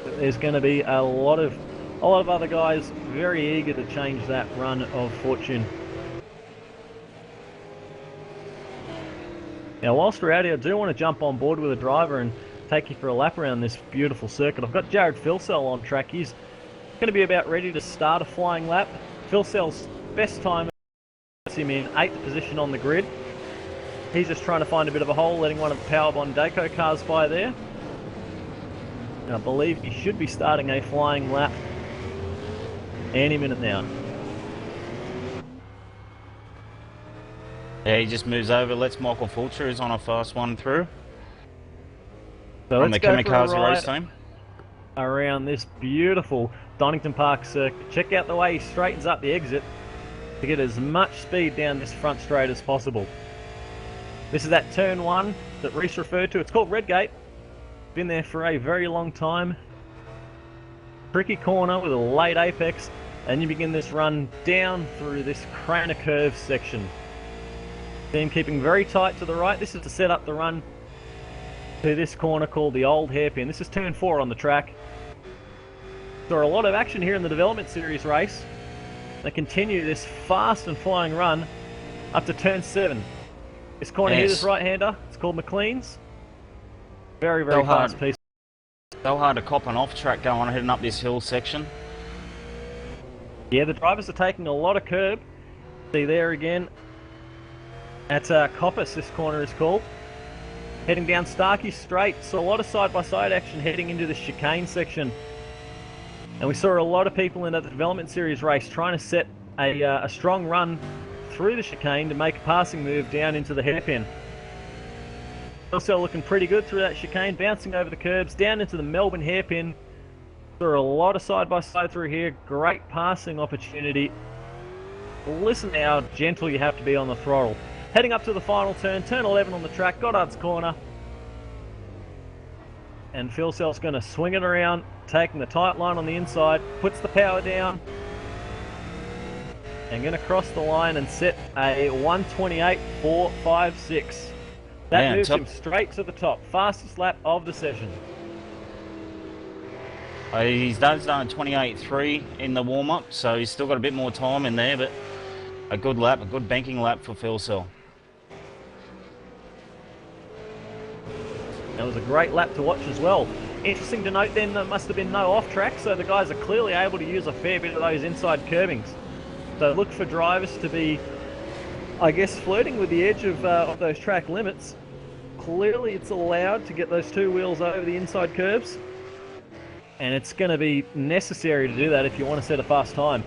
But there's going to be a lot of other guys very eager to change that run of fortune. Now whilst we're out here, I do want to jump on board with a driver and take you for a lap around this beautiful circuit. I've got Jared Filsell on track. He's going to be about ready to start a flying lap. Filsell's best time is him in 8th position on the grid. He's just trying to find a bit of a hole, letting one of the Powerbond Daco cars by there. And I believe he should be starting a flying lap any minute now. Yeah, he just moves over, lets Michael Fulcher, who's on a fast one through. So from let's the go for a Kamikaze race ride team. Around this beautiful Donington Park circuit. Check out the way he straightens up the exit to get as much speed down this front straight as possible. This is that turn 1 that Reese referred to. It's called Redgate. Been there for a very long time. Tricky corner with a late apex, and you begin this run down through this Craner curve section. Team keeping very tight to the right. This is to set up the run to this corner called the Old Hairpin. This is turn 4 on the track. There are a lot of action here in the Development Series race. They continue this fast and flying run up to turn 7. This corner here, this right-hander, it's called McLean's. Very, very fast piece. So hard to cop an off-track going heading up this hill section. Yeah, the drivers are taking a lot of curb. See there again. At Coppice, this corner is called. Heading down Starkey Straight. So a lot of side-by-side action heading into the chicane section. And we saw a lot of people in the Development Series race trying to set a strong run through the chicane to make a passing move down into the hairpin. Also looking pretty good through that chicane, bouncing over the curbs, down into the Melbourne hairpin. There are a lot of side-by-side through here, great passing opportunity. Listen to how gentle you have to be on the throttle. Heading up to the final turn, turn 11 on the track, Goddard's corner. And Filsell's going to swing it around, taking the tight line on the inside, puts the power down. And going to cross the line and set a 1:28.456. That moves him straight to the top. Fastest lap of the session. He's done 28.3 in the warm-up, so he's still got a bit more time in there, but a good lap, a good banking lap for Filsell. That was a great lap to watch as well. Interesting to note then, there must have been no off-track, so the guys are clearly able to use a fair bit of those inside curbings. So look for drivers to be, I guess, flirting with the edge of those track limits. Clearly it's allowed to get those two wheels over the inside curbs. And it's going to be necessary to do that if you want to set a fast time.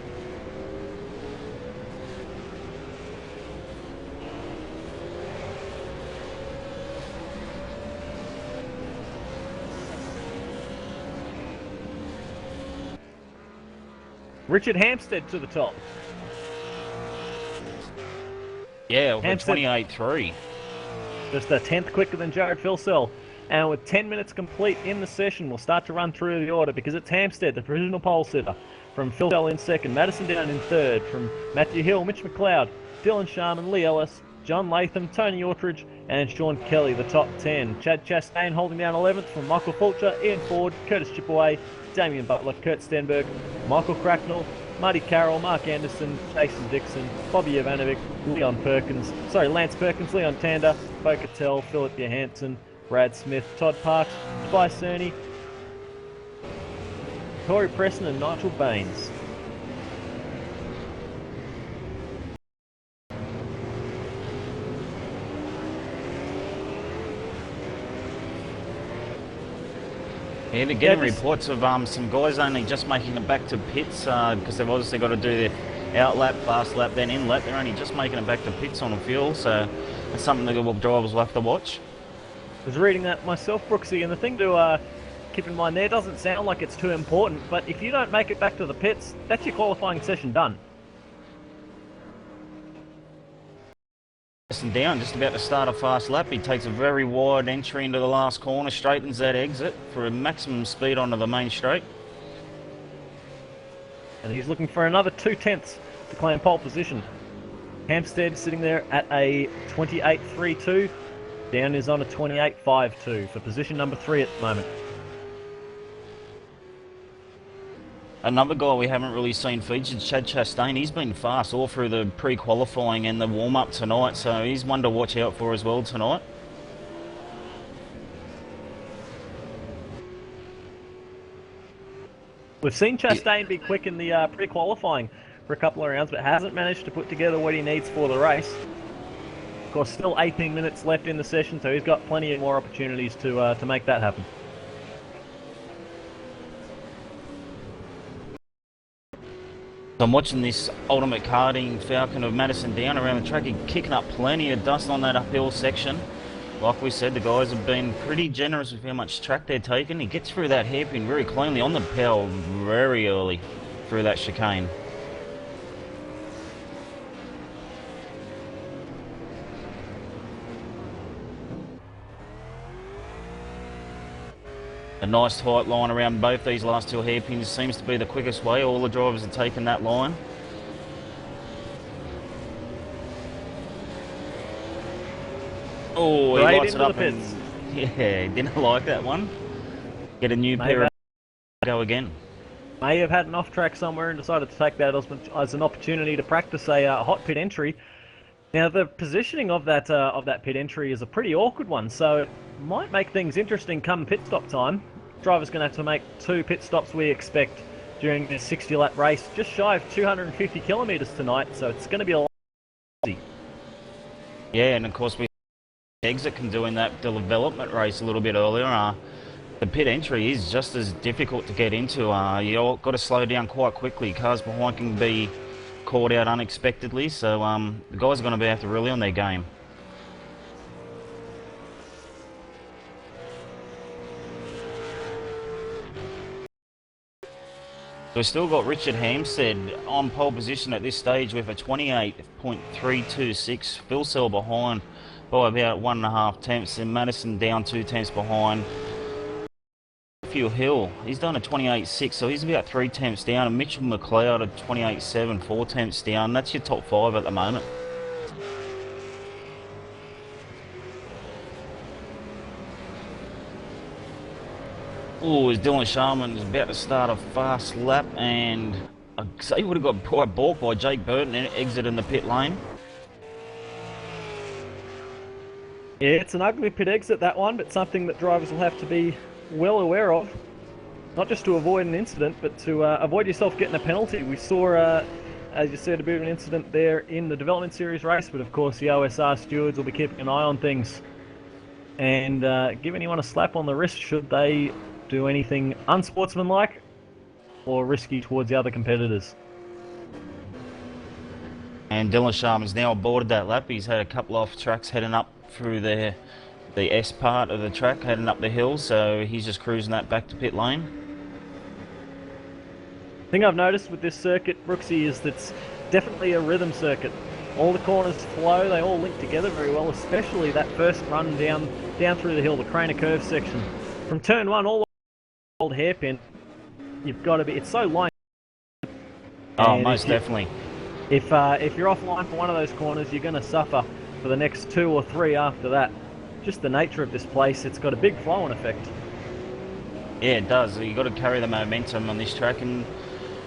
Richard Hampstead to the top. Yeah, with 28.3. Just a tenth quicker than Jared Filsell. And with 10 minutes complete in the session, we'll start to run through the order because it's Hampstead, the provisional pole sitter. From Filsell in second, Madison Down in third. From Matthew Hill, Mitch McLeod, Dylan Sharman, Lee Ellis, John Latham, Tony Autridge, and Sean Kelly, the top 10. Chad Chastain holding down 11th from Michael Fulcher, Ian Ford, Curtis Chipaway, Damien Butler, Kurt Stenberg, Michael Cracknell, Marty Carroll, Mark Anderson, Jason Dixon, Bobby Ivanovic, Lance Perkins, Leon Tander, Bo Cattell, Philip Johansson, Brad Smith, Todd Parks, Tobias Cerny, Corey Preston, and Nigel Baines. Yeah, they're getting reports of some guys only just making it back to pits because they've obviously got to do their out lap, fast lap, then in lap. They're only just making it back to pits on the fuel, so that's something the drivers will have to watch. I was reading that myself, Brooksy, and the thing to keep in mind there, doesn't sound like it's too important, but if you don't make it back to the pits, that's your qualifying session done. And down, just about to start a fast lap. He takes a very wide entry into the last corner, straightens that exit for a maximum speed onto the main straight. And he's looking for another 2/10 to claim pole position. Hampstead sitting there at a 28.32. Down is on a 28.52 for position number 3 at the moment. Another guy we haven't really seen featured, Chad Chastain. He's been fast all through the pre-qualifying and the warm-up tonight, so he's one to watch out for as well tonight. We've seen Chastain be quick in the pre-qualifying for a couple of rounds, but hasn't managed to put together what he needs for the race. Of course, still 18 minutes left in the session, so he's got plenty of more opportunities to make that happen. I'm watching this ultimate karting Falcon of Madison Down around the track. He's kicking up plenty of dust on that uphill section. Like we said, the guys have been pretty generous with how much track they're taking. He gets through that hairpin very cleanly on the power very early through that chicane. A nice tight line around both these last two hairpins seems to be the quickest way. All the drivers are taking that line. Oh, he lights it up and yeah, didn't like that one. Get a new pair of go again. May have had an off track somewhere and decided to take that as an opportunity to practice a hot pit entry. Now the positioning of that pit entry is a pretty awkward one, so it might make things interesting come pit stop time. Driver's going to have to make 2 pit stops, we expect, during this 60-lap race, just shy of 250 kilometres tonight, so it's going to be a lot easy. Yeah, and of course we exit can do in that development race a little bit earlier. The pit entry is just as difficult to get into. You've got to slow down quite quickly. Cars behind can be caught out unexpectedly, so the guys are going to have to rely on their game. So we've still got Richard Hampstead on pole position at this stage with a 28.326. Filsell behind by about 1.5 tenths, and Madison down 2 tenths behind. Matthew Hill, he's done a 28.6, so he's about 3 tenths down, and Mitchell McLeod at 28.7, 4 tenths down. That's your top 5 at the moment. Oh, as Dylan Sharman is about to start a fast lap, and I'd say he would have got quite balked by Jake Burton exiting the pit lane. Yeah, it's an ugly pit exit, that one, but something that drivers will have to be well aware of. Not just to avoid an incident, but to avoid yourself getting a penalty. We saw, as you said, a bit of an incident there in the Development Series race, but of course the OSR stewards will be keeping an eye on things and give anyone a slap on the wrist should they do anything unsportsmanlike or risky towards the other competitors. And Dylan Sharman's now aboarded that lap. He's had a couple off tracks heading up through the S part of the track, heading up the hill, so he's just cruising that back to pit lane. The thing I've noticed with this circuit, Brooksy, is that it's definitely a rhythm circuit. All the corners flow, they all link together very well, especially that first run down through the hill, the Craner Curve section. From turn 1 all the way to the old hairpin, you've got to be, it's so line. Oh, most definitely. If you're offline for one of those corners, you're going to suffer for the next 2 or 3 after that. Just the nature of this place, it's got a big flow-on effect. Yeah, it does. You've got to carry the momentum on this track, and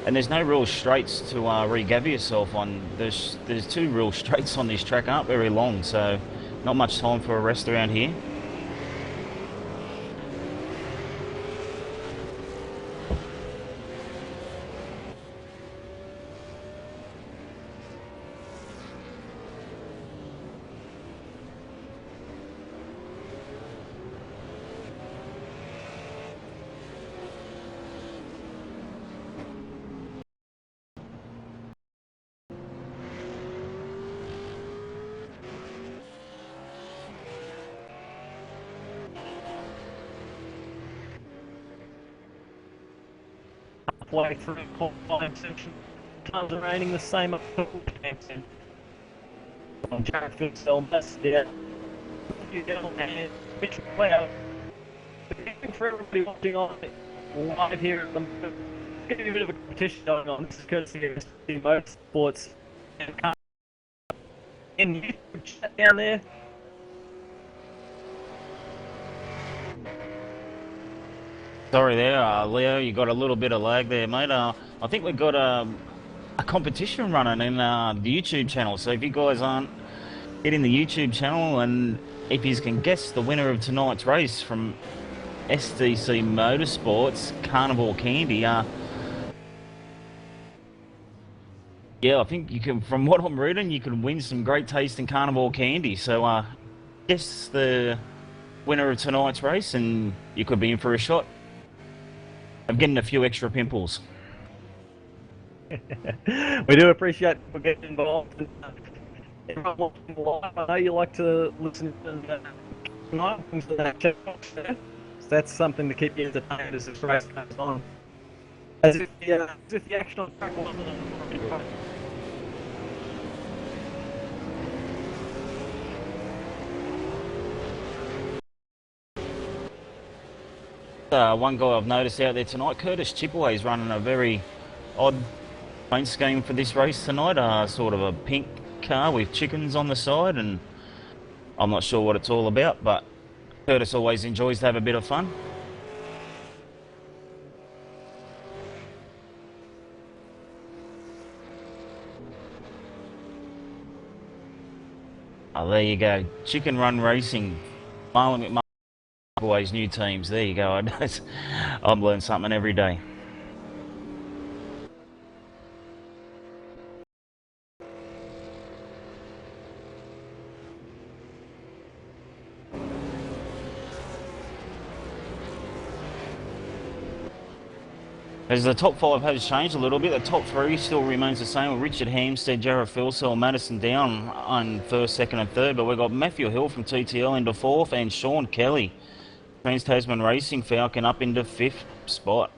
there's no real straights to regather yourself on. There's 2 real straights on this track, aren't very long, so not much time for a rest around here. Way through the qualifying section, tons of raining the same up to Jared Fitzell, that's there. And Mitch Cloud. For everybody watching on live here at the moment, getting a bit of a competition going on. This is courtesy of SC Motorsports and YouTube chat down there. Sorry there, Leo, you got a little bit of lag there, mate. I think we've got a competition running in the YouTube channel, so if you guys aren't hitting the YouTube channel, and if you can guess the winner of tonight's race from SDC Motorsports, Carnival Candy, yeah, I think you can, from what I'm reading, you can win some great tasting Carnival Candy, so guess the winner of tonight's race and you could be in for a shot. I'm getting a few extra pimples. We do appreciate people getting involved. Everyone watching live, I know you like to listen to that chat box there. So that's something to keep you entertained as this race goes on. As if the action on track wasn't one guy I've noticed out there tonight, Curtis Chipaway, is running a very odd paint scheme for this race tonight. Sort of a pink car with chickens on the side, and I'm not sure what it's all about, but Curtis always enjoys to have a bit of fun. Oh, there you go. Chicken Run Racing. Marlon McMahon. Always new teams. There you go. I've learned something every day. As the top 5 has changed a little bit, the top 3 still remains the same with Richard Hampstead, Jarrett Philsell, Madison Down on 1st, 2nd and 3rd, but we've got Matthew Hill from TTL into 4th and Sean Kelly, Trans-Tasman Racing Falcon, up into 5th spot.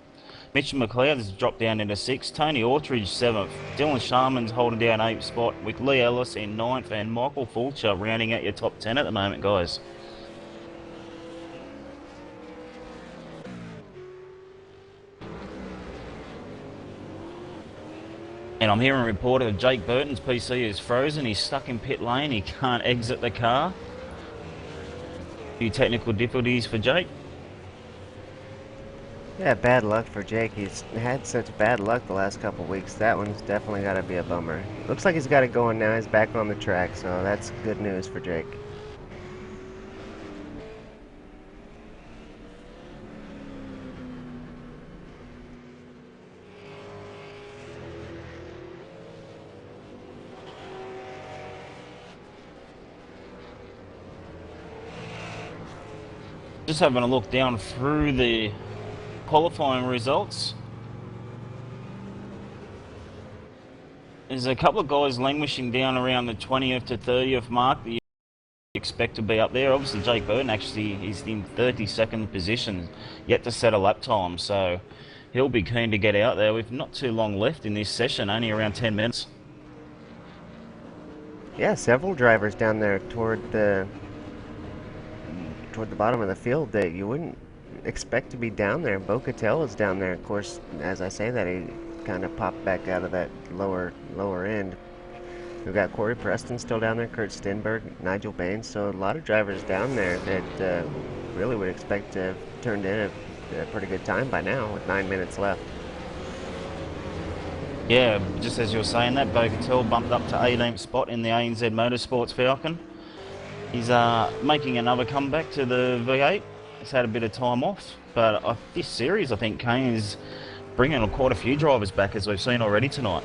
Mitchell McLeod has dropped down into 6th, Tony Autridge 7th, Dylan Sharman's holding down 8th spot with Lee Ellis in 9th and Michael Fulcher rounding out your top 10 at the moment, guys. And I'm hearing a report of Jake Burton's PC is frozen. He's stuck in pit lane. He can't exit the car. A few technical difficulties for Jake. Yeah, bad luck for Jake. He's had such bad luck the last couple of weeks. That one's definitely got to be a bummer. Looks like he's got it going now. He's back on the track, so that's good news for Jake. Just having a look down through the qualifying results. There's a couple of guys languishing down around the 20th to 30th mark that you expect to be up there. Obviously, Jake Burton actually is in 32nd position, yet to set a lap time, so he'll be keen to get out there with not too long left in this session, only around 10 minutes. Yeah, several drivers down there toward the bottom of the field that you wouldn't expect to be down there. Bo Cattell is down there. Of course, as I say that, he kind of popped back out of that lower end. We've got Corey Preston still down there, Kurt Stenberg, Nigel Baines. So a lot of drivers down there that really would expect to have turned in a pretty good time by now with 9 minutes left. Yeah, just as you were saying that, Bo Cattell bumped up to 18th spot in the ANZ Motorsports Falcon. He's making another comeback to the V8. He's had a bit of time off, but this series, I think, Kane is bringing quite a few drivers back, as we've seen already tonight.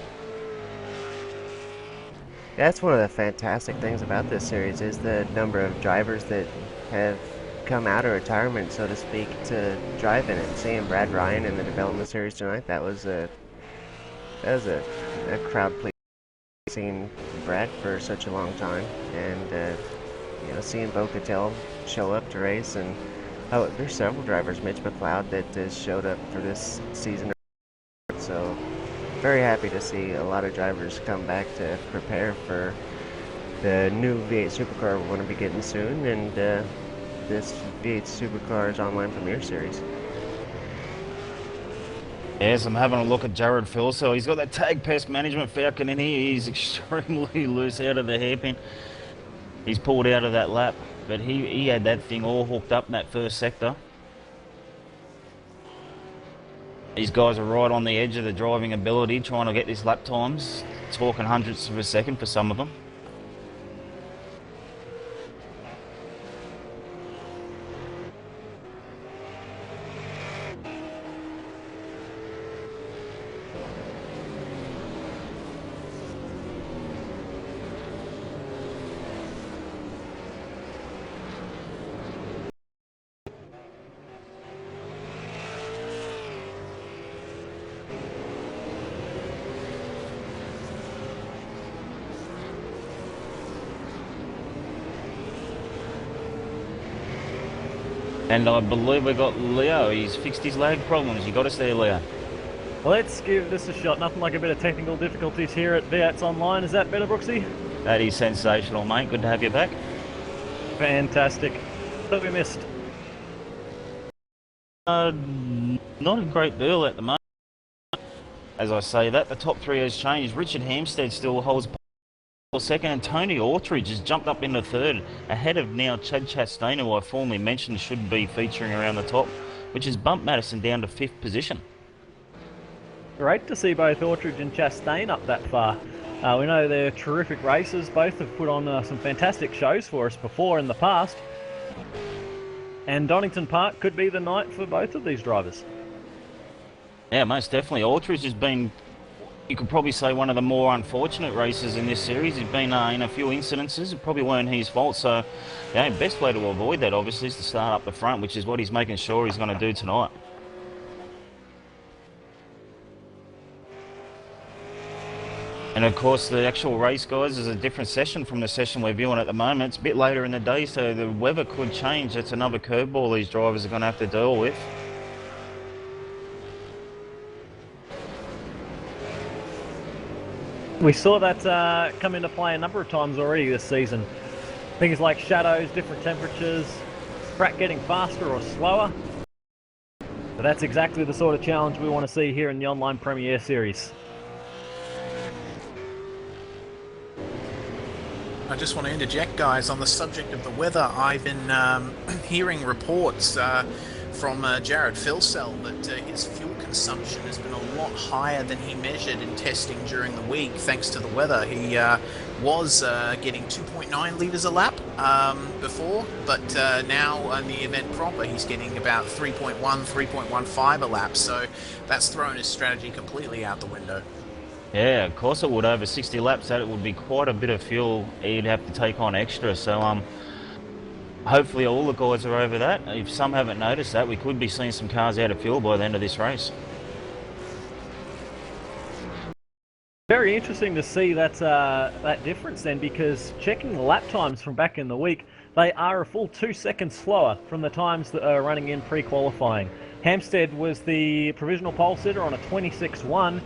That's one of the fantastic things about this series is the number of drivers that have come out of retirement, so to speak, to drive in it. And seeing Brad Ryan in the development series tonight, that was a crowd pleaser. Seeing Brad for such a long time, and you know, seeing Bo Cattell show up to race, and there's several drivers, Mitch McLeod, that has showed up for this season. So very happy to see a lot of drivers come back to prepare for the new V8 Supercar we're going to be getting soon, and this V8 Supercar's online premiere series. Yes, I'm having a look at Jared Phil. So he's got that tag pest management Falcon in here. He's extremely loose out of the hairpin. He's pulled out of that lap, but he had that thing all hooked up in that first sector. These guys are right on the edge of the driving ability, trying to get these lap times, talking hundredths of a second for some of them. And I believe we got Leo. He's fixed his lag problems. You got us there, Leo. Let's give this a shot. Nothing like a bit of technical difficulties here at V8's Online. Is that better, Brooksy? That is sensational, mate. Good to have you back. Fantastic. What we missed? Not a great deal at the moment. As I say that, the top three has changed. Richard Hampstead still holds second, and Tony Autridge has jumped up into third, ahead of now Chad Chastain, who I formerly mentioned should be featuring around the top, which has bumped Madison down to 5th position. Great to see both Autridge and Chastain up that far. We know they're terrific racers. Both have put on some fantastic shows for us before in the past. And Donington Park could be the night for both of these drivers. Yeah, most definitely. Autridge has been, you could probably say, one of the more unfortunate racers in this series. He's been in a few incidences. It probably weren't his fault. So, yeah, best way to avoid that, obviously, is to start up the front, which is what he's making sure he's going to do tonight. And of course, the actual race, guys, is a different session from the session we're viewing at the moment. It's a bit later in the day, so the weather could change. That's another curveball these drivers are going to have to deal with. We saw that come into play a number of times already this season. Things like shadows, different temperatures, track getting faster or slower. But that's exactly the sort of challenge we want to see here in the Online Premiere Series. I just want to interject, guys, on the subject of the weather. I've been hearing reports from Jared Filsell that his fuel consumption has been a lot higher than he measured in testing during the week, thanks to the weather. He was getting 2.9 litres a lap before, but now in the event proper, he's getting about 3.1, 3.15 a lap, so that's thrown his strategy completely out the window. Yeah, of course it would. Over 60 laps, that it would be quite a bit of fuel he'd have to take on extra. So Hopefully all the guys are over that. If some haven't noticed that, we could be seeing some cars out of fuel by the end of this race. Very interesting to see that difference then, because checking the lap times from back in the week, they are a full 2 seconds slower from the times that are running in pre-qualifying. Hampstead was the provisional pole sitter on a 26.1.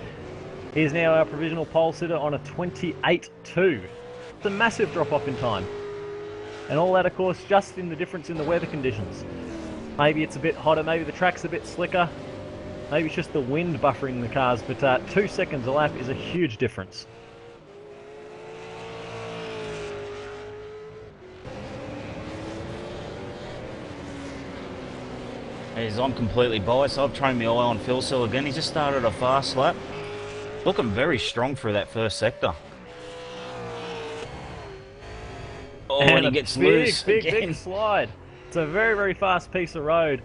He is now our provisional pole sitter on a 28.2. It's a massive drop off in time. And all that, of course, just in the difference in the weather conditions. Maybe it's a bit hotter, maybe the track's a bit slicker, maybe it's just the wind buffering the cars, but 2 seconds a lap is a huge difference. As I'm completely biased, I've trained my eye on Phil Cell again. He just started a fast lap. Looking very strong through that first sector. Oh, and he gets loose again. Big slide. It's a very, very fast piece of road.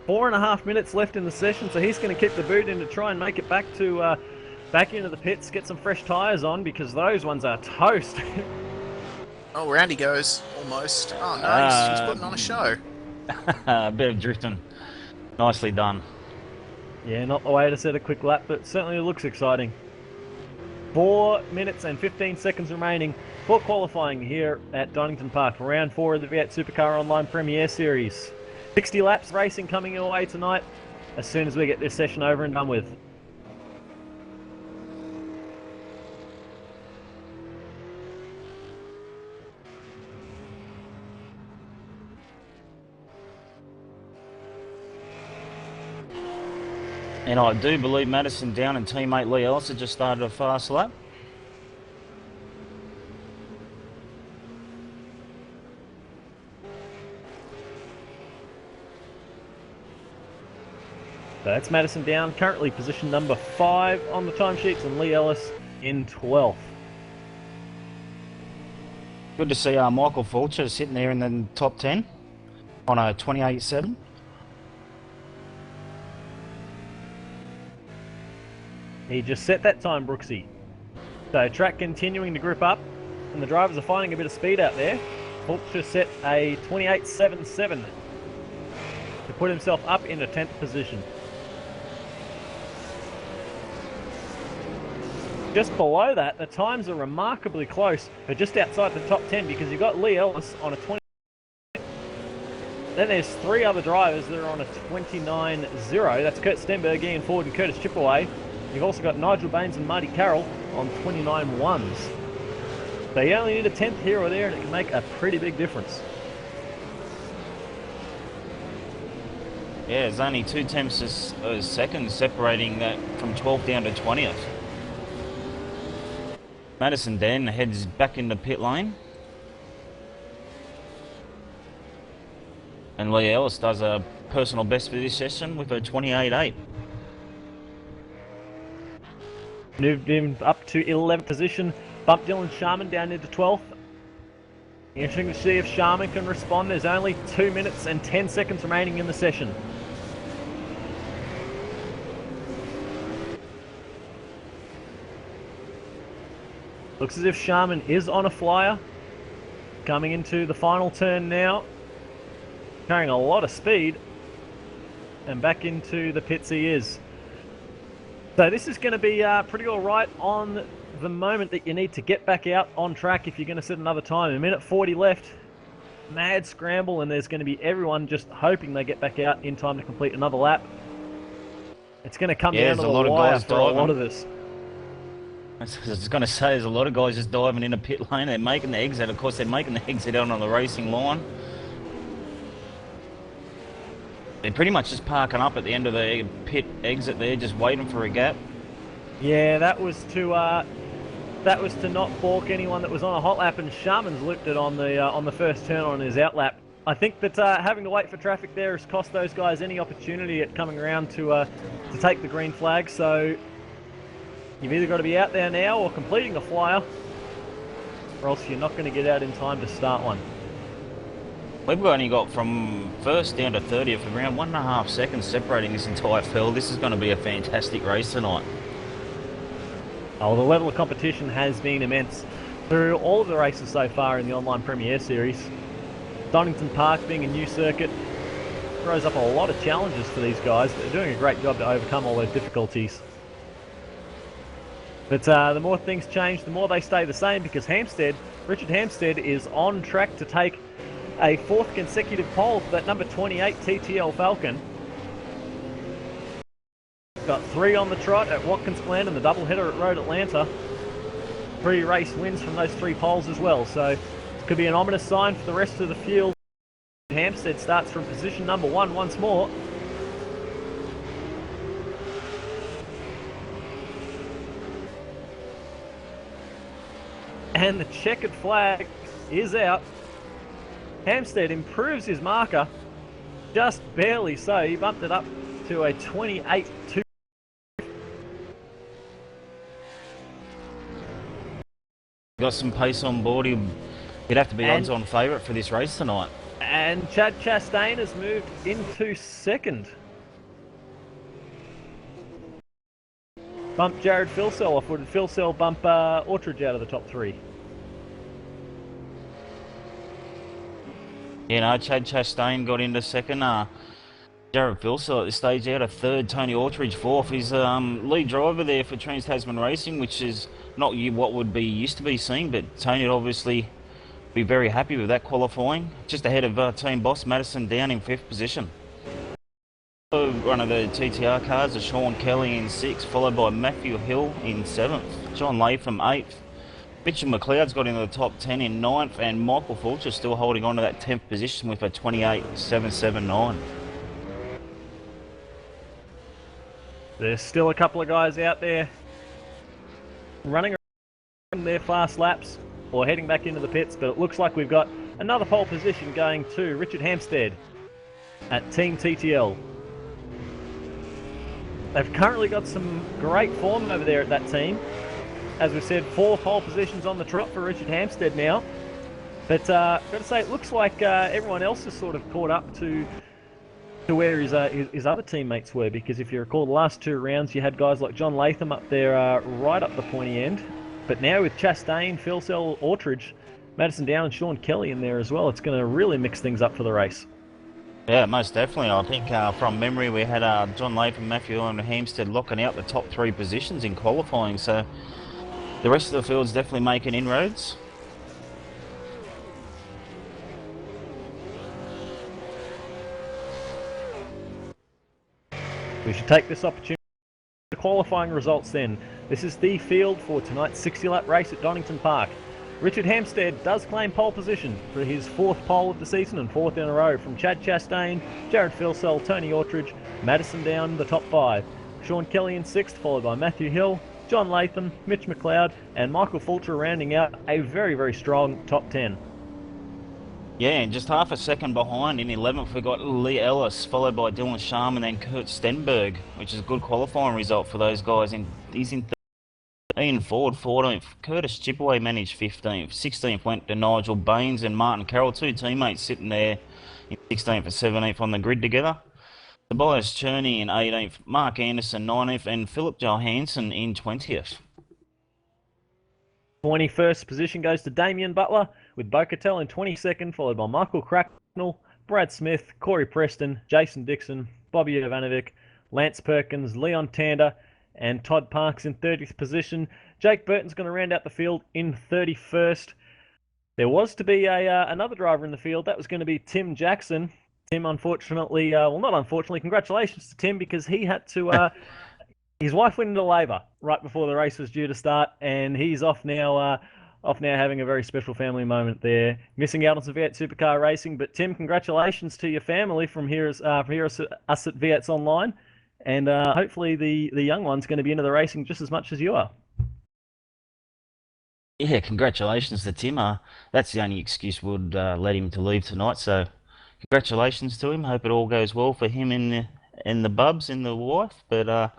4.5 minutes left in the session, so he's going to keep the boot in to try and make it back to back into the pits, get some fresh tyres on, because those ones are toast. Oh, round he goes, almost. Oh no, he's putting on a show. A bit of drifting. Nicely done. Yeah, not the way to set a quick lap, but certainly it looks exciting. 4 minutes and 15 seconds remaining for qualifying here at Donington Park for round 4 of the V8 Supercar Online Premier Series. 60 laps racing coming your way tonight as soon as we get this session over and done with. And I do believe Madison Down and teammate Lee Ellis have just started a fast lap. So that's Madison Down, currently position number 5 on the timesheets, and Lee Ellis in 12th. Good to see Michael Fulcher sitting there in the top 10 on a 28.7. He just set that time, Brooksy. So track continuing to grip up, and the drivers are finding a bit of speed out there. Fulcher set a 28.77 to put himself up in a 10th position. Just below that, the times are remarkably close, but just outside the top 10, because you've got Lee Ellis on a 20. Then there's 3 other drivers that are on a 29.0. That's Kurt Stenberg, Ian Ford, and Curtis Chipaway. You've also got Nigel Baines and Marty Carroll on 29.1s. So you only need a 10th here or there, and it can make a pretty big difference. Yeah, there's only 2 tenths of seconds separating that from 12th down to 20th. Madison Den heads back into pit lane. And Lee Ellis does a personal best for this session with a 28.8. Moved him up to 11th position. Bumped Dylan Sharman down into 12th. Interesting to see if Sharman can respond. There's only 2 minutes and 10 seconds remaining in the session. Looks as if Sharman is on a flyer. Coming into the final turn now. Carrying a lot of speed. And back into the pits he is. So this is going to be pretty alright on the moment that you need to get back out on track if you're going to set another time. A minute 40 left. Mad scramble, and there's going to be everyone just hoping they get back out in time to complete another lap. It's going to come down to the wire for a lot of this. I was going to say, there's a lot of guys just diving in a pit lane. They're making the exit. Of course, they're making the exit out on the racing line. They're pretty much just parking up at the end of the pit exit there, just waiting for a gap. Yeah, that was to not balk anyone that was on a hot lap, and Sharman's looped it on the first turn on his out lap. I think that having to wait for traffic there has cost those guys any opportunity at coming around to take the green flag. So you've either got to be out there now or completing a flyer, or else you're not going to get out in time to start one. We've only got from first down to 30th, around 1.5 seconds separating this entire field. This is going to be a fantastic race tonight. Oh, the level of competition has been immense through all of the races so far in the Online Premier Series. Donington Park being a new circuit throws up a lot of challenges for these guys. They're doing a great job to overcome all those difficulties. But the more things change, the more they stay the same, because Richard Hampstead is on track to take a 4th consecutive pole for that number 28 TTL Falcon. Got 3 on the trot at Watkins Glen and the doubleheader at Road Atlanta. 3 race wins from those 3 poles as well, so it could be an ominous sign for the rest of the field. Hampstead starts from position number 1 once more. And the checkered flag is out. Hampstead improves his marker, just barely so. He bumped it up to a 28.2. Got some pace on board. He'd have to be odds-on favourite for this race tonight. And Chad Chastain has moved into 2nd. Bumped Jared Filsell off. Or did Filsell bump Ortridge out of the top 3? You know, Chad Chastain got into 2nd. Jared Filsell at this stage out of 3rd. Tony Ortridge 4th. He's lead driver there for Trans-Tasman Racing, which is not what would be used to be seen, but Tony would obviously be very happy with that qualifying. Just ahead of team boss Madison Down in 5th position. One of the TTR cars is Sean Kelly in 6th, followed by Matthew Hill in 7th. John Latham 8th. Mitchell McLeod's got into the top 10 in 9th, and Michael Fulcher still holding on to that 10th position with a 28.779. There's still a couple of guys out there running around their fast laps or heading back into the pits, but it looks like we've got another pole position going to Richard Hampstead at Team TTL. They've currently got some great form over there at that team. As we said, 4 pole positions on the trot for Richard Hampstead now. But got to say, it looks like everyone else has sort of caught up to where his other teammates were, because if you recall the last 2 rounds, you had guys like John Latham up there right up the pointy end. But now with Chastain, Filsell, Ortridge, Madison Down and Sean Kelly in there as well, it's going to really mix things up for the race. Yeah, most definitely. I think from memory we had John Latham, Matthew and Hampstead locking out the top 3 positions in qualifying, so the rest of the field's definitely making inroads. We should take this opportunity. The qualifying results then. This is the field for tonight's 60-lap race at Donington Park. Richard Hampstead does claim pole position for his 4th pole of the season and 4th in a row from Chad Chastain, Jared Filsell, Tony Ortridge, Madison Down the top 5. Sean Kelly in 6th, followed by Matthew Hill, John Latham, Mitch McLeod and Michael Fulcher rounding out a very, very strong top 10. Yeah, and just half a second behind in 11th we got Lee Ellis, followed by Dylan Sharman and Kurt Stenberg, which is a good qualifying result for those guys. He's in Ian Ford 14th, Curtis Chipaway managed 15th, 16th went to Nigel Baines and Martin Carroll, 2 teammates sitting there in 16th and 17th on the grid together. Tobias Cherney in 18th, Mark Anderson 19th and Philip Johansson in 20th. 21st position goes to Damien Butler, with Bocatel in 22nd, followed by Michael Cracknell, Brad Smith, Corey Preston, Jason Dixon, Bobby Ivanovic, Lance Perkins, Leon Tander, and Todd Parks in 30th position. Jake Burton's going to round out the field in 31st. There was to be another driver in the field. That was going to be Tim Jackson. Tim, unfortunately, well, not unfortunately, congratulations to Tim, because he had to... his wife went into labour right before the race was due to start, and he's off now having a very special family moment there. Missing out on some V8 Supercar racing, but Tim, congratulations to your family from us at V8s Online, and hopefully the young one's going to be into the racing just as much as you are. Yeah, congratulations to Tim. That's the only excuse would let him to leave tonight, so congratulations to him. Hope it all goes well for him and the bubs and the wife, but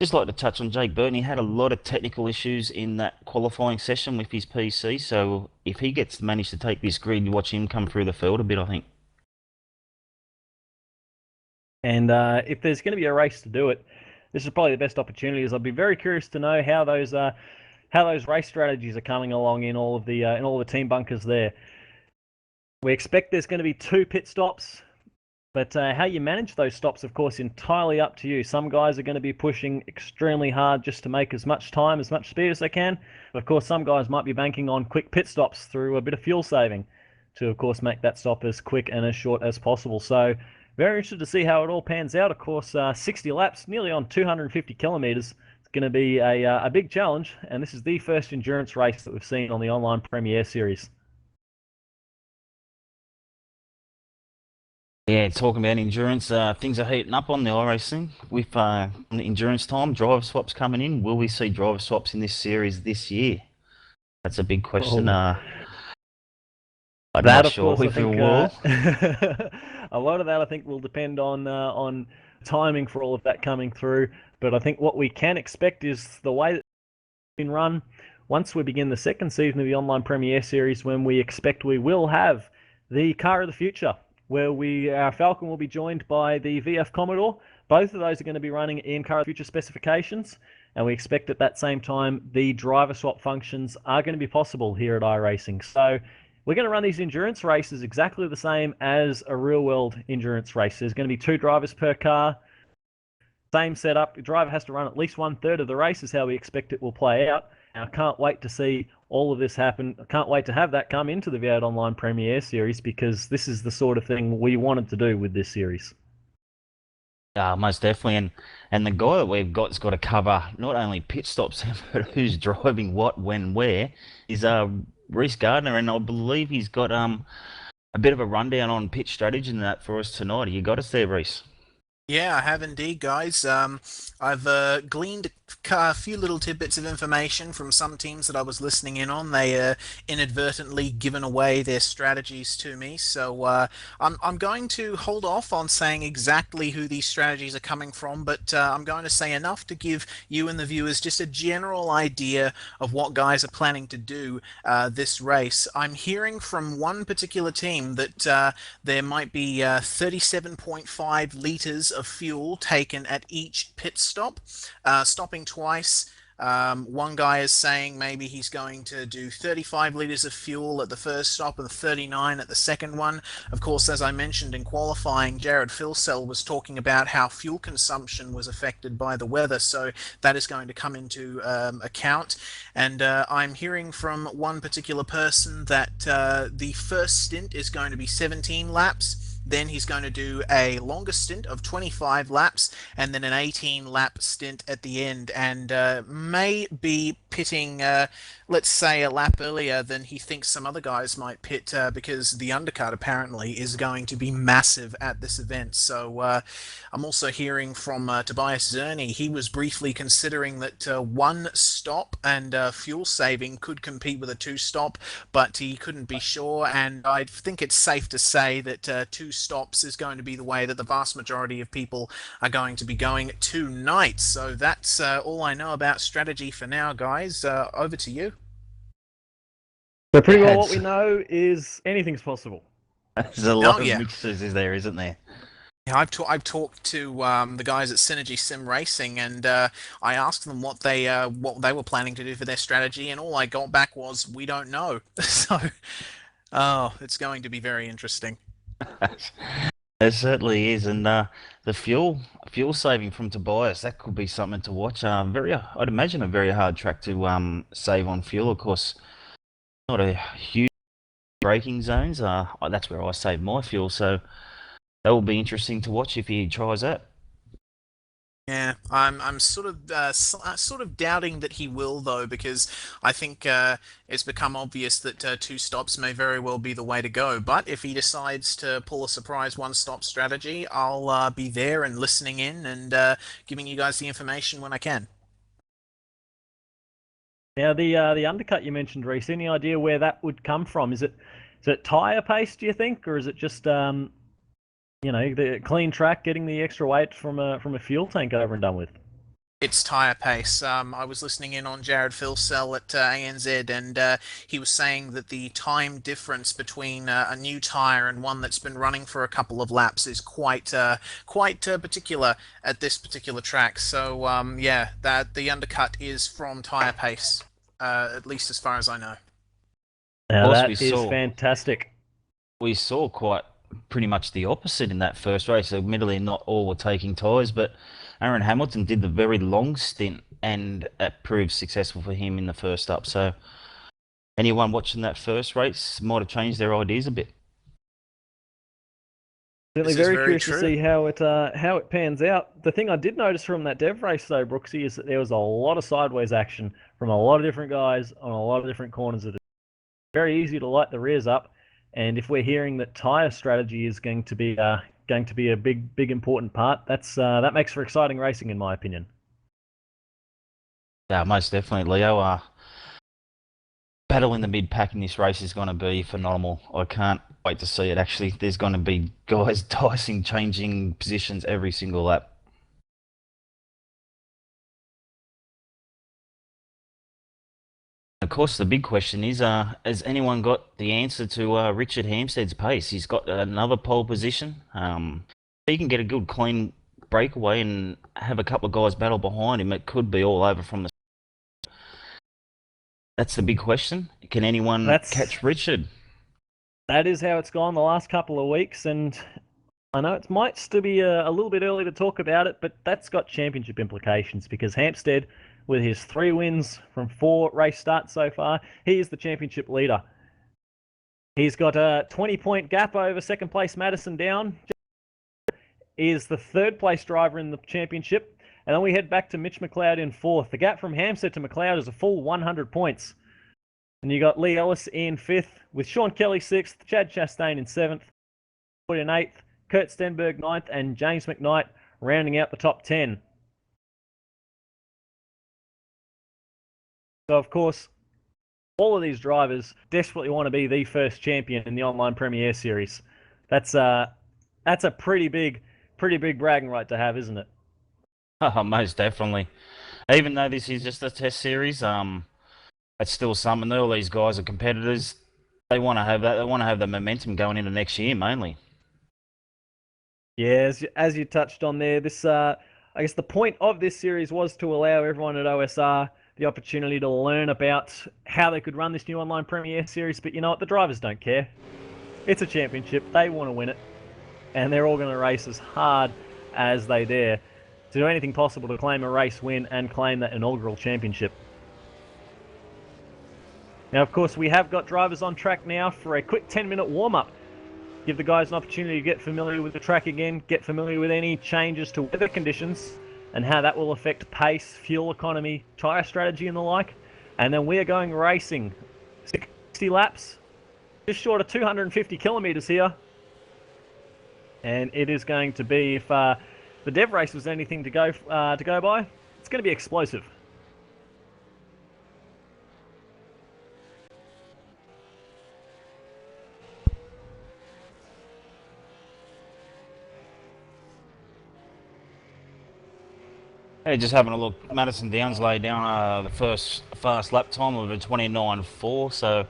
just like to touch on Jake Burton. He had a lot of technical issues in that qualifying session with his PC, so if he gets managed to take this grid, you watch him come through the field a bit, I think. And if there's going to be a race to do it, this is probably the best opportunity. As I'd be very curious to know how those race strategies are coming along in all of the team bunkers there. We expect there's going to be 2 pit stops, but how you manage those stops, of course, entirely up to you. Some guys are going to be pushing extremely hard just to make as much time, as much speed as they can. But of course, some guys might be banking on quick pit stops through a bit of fuel saving to, of course, make that stop as quick and as short as possible. So very interested to see how it all pans out. Of course, 60 laps, nearly on 250 kilometres. It's going to be a big challenge, and this is the first endurance race that we've seen on the online Premier Series. Yeah, talking about endurance, things are heating up on the iRacing with endurance time, driver swaps coming in. Will we see driver swaps in this series this year? That's a big question. I'm not sure if we will. A lot of that, I think, will depend on timing for all of that coming through. But I think what we can expect is the way that it's been run. Once we begin the second season of the online Premier Series, when we expect we will have the car of the future, where our Falcon will be joined by the VF Commodore. Both of those are going to be running in car of the future specifications, and we expect at that same time the driver swap functions are going to be possible here at iRacing. So we're going to run these endurance races exactly the same as a real-world endurance race. There's going to be 2 drivers per car. Same setup. The driver has to run at least 1/3 of the race is how we expect it will play out. And I can't wait to see all of this happen. I can't wait to have that come into the V8 Online Premier Series, because this is the sort of thing we wanted to do with this series. Most definitely. And the guy that we've got's got to cover not only pit stops, but who's driving what, when, where, is Reese Gardner. And I believe he's got a bit of a rundown on pit strategy and that for us tonight. You got us there, Reese? Yeah, I have indeed, guys. I've gleaned a few little tidbits of information from some teams that I was listening in on. They inadvertently given away their strategies to me, so I'm going to hold off on saying exactly who these strategies are coming from, but I'm going to say enough to give you and the viewers just a general idea of what guys are planning to do this race. I'm hearing from one particular team that there might be 37.5 litres of fuel taken at each pit stop, stopping twice. One guy is saying maybe he's going to do 35 litres of fuel at the first stop and 39 at the second one. Of course, as I mentioned in qualifying, Jared Filsell was talking about how fuel consumption was affected by the weather, so that is going to come into account. And I'm hearing from one particular person that the first stint is going to be 17 laps. Then he's going to do a longer stint of 25 laps and then an 18-lap stint at the end, and may be pitting, let's say, a lap earlier than he thinks some other guys might pit, because the undercut apparently is going to be massive at this event. So I'm also hearing from Tobias Zerny. He was briefly considering that 1 stop and fuel saving could compete with a 2-stop, but he couldn't be sure, and I think it's safe to say that 2 stops is going to be the way that the vast majority of people are going to be going tonight. So that's all I know about strategy for now, guys. Over to you. So pretty well what we know is anything's possible. There's a lot of mixes, is there, isn't there? Yeah, I've talked to the guys at Synergy Sim Racing, and I asked them what they were planning to do for their strategy, and all I got back was, we don't know. So, it's going to be very interesting. It certainly is, and the fuel saving from Tobias, that could be something to watch. I'd imagine a very hard track to save on fuel. Of course, not a huge braking zones. That's where I save my fuel, so that will be interesting to watch if he tries that. Yeah, I'm sort of doubting that he will, though, because I think it's become obvious that 2 stops may very well be the way to go. But if he decides to pull a surprise 1-stop strategy, I'll be there and listening in and giving you guys the information when I can. Now, the undercut you mentioned, Reese, any idea where that would come from? Is it tyre pace, do you think, or is it just the clean track, getting the extra weight from a fuel tank over and done with? It's tyre pace. I was listening in on Jared Filsell at ANZ, and he was saying that the time difference between a new tyre and one that's been running for a couple of laps is quite particular at this particular track. So yeah, that the undercut is from tyre pace, at least as far as I know. Now that is fantastic. We saw quite pretty much the opposite in that first race. Admittedly, not all were taking tyres, but Aaron Hamilton did the very long stint, and it proved successful for him in the first up. So anyone watching that first race might have changed their ideas a bit. Certainly This is very very curious to true. see how it pans out. The thing I did notice from that dev race though, Brooksy, is that there was a lot of sideways action from a lot of different guys on a lot of different corners of the. Very easy to light the rears up, and if we're hearing that tyre strategy is going to be a big important part, that makes for exciting racing in my opinion. Yeah, most definitely, Leo. Battle in the mid pack in this race is going to be phenomenal. I can't wait to see it. Actually, there's going to be guys dicing, changing positions every single lap. Of course, the big question is, has anyone got the answer to Richard Hampstead's pace? He's got another pole position. He can get a good clean breakaway and have a couple of guys battle behind him. It could be all over from the. That's the big question. Can anyone catch Richard? That is how it's gone the last couple of weeks, and I know it might still be a little bit early to talk about it, but that's got championship implications because Hampstead, with his 3 wins from 4 race starts so far, he is the championship leader. He's got a 20-point gap over second place Madison Down. He is the 3rd place driver in the championship. And then we head back to Mitch McLeod in 4th. The gap from Hampstead to McLeod is a full 100 points. And you got Lee Ellis in 5th, with Sean Kelly 6th, Chad Chastain in 7th, in 8th, Kurt Stenberg 9th, and James McKnight rounding out the top 10. So, of course, all of these drivers desperately want to be the first champion in the Online Premier Series. That's a pretty big bragging right to have, isn't it? Oh, most definitely. Even though this is just a test series, it's still something. All these guys are competitors. They want to have that. They want to have the momentum going into next year, mainly. Yeah, as you touched on there, this I guess the point of this series was to allow everyone at OSR the opportunity to learn about how they could run this new Online Premier Series. But you know what? The drivers don't care. It's a championship. They want to win it. And they're all going to race as hard as they dare to do anything possible to claim a race win and claim that inaugural championship. Now, of course, we have got drivers on track now for a quick 10-minute warm-up. Give the guys an opportunity to get familiar with the track again, get familiar with any changes to weather conditions and how that will affect pace, fuel economy, tyre strategy and the like. And then we are going racing. 60 laps, just short of 250 kilometres here. And it is going to be, if the dev race was anything to go by, it's going to be explosive. Hey, just having a look. Madison Downs laid down the first fast lap time of a 29.4, so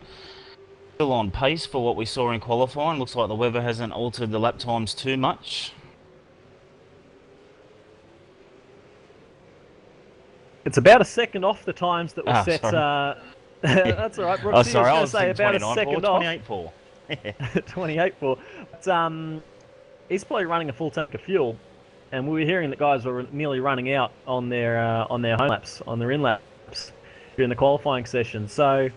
still on pace for what we saw in qualifying. Looks like the weather hasn't altered the lap times too much. It's about a second off the times that were set. That's all right, Brooks. Oh, sorry, I was say about a second off. 28.4. 28.4. But he's probably running a full tank of fuel. And we were hearing that guys were nearly running out on their home laps, on their in laps during the qualifying session. So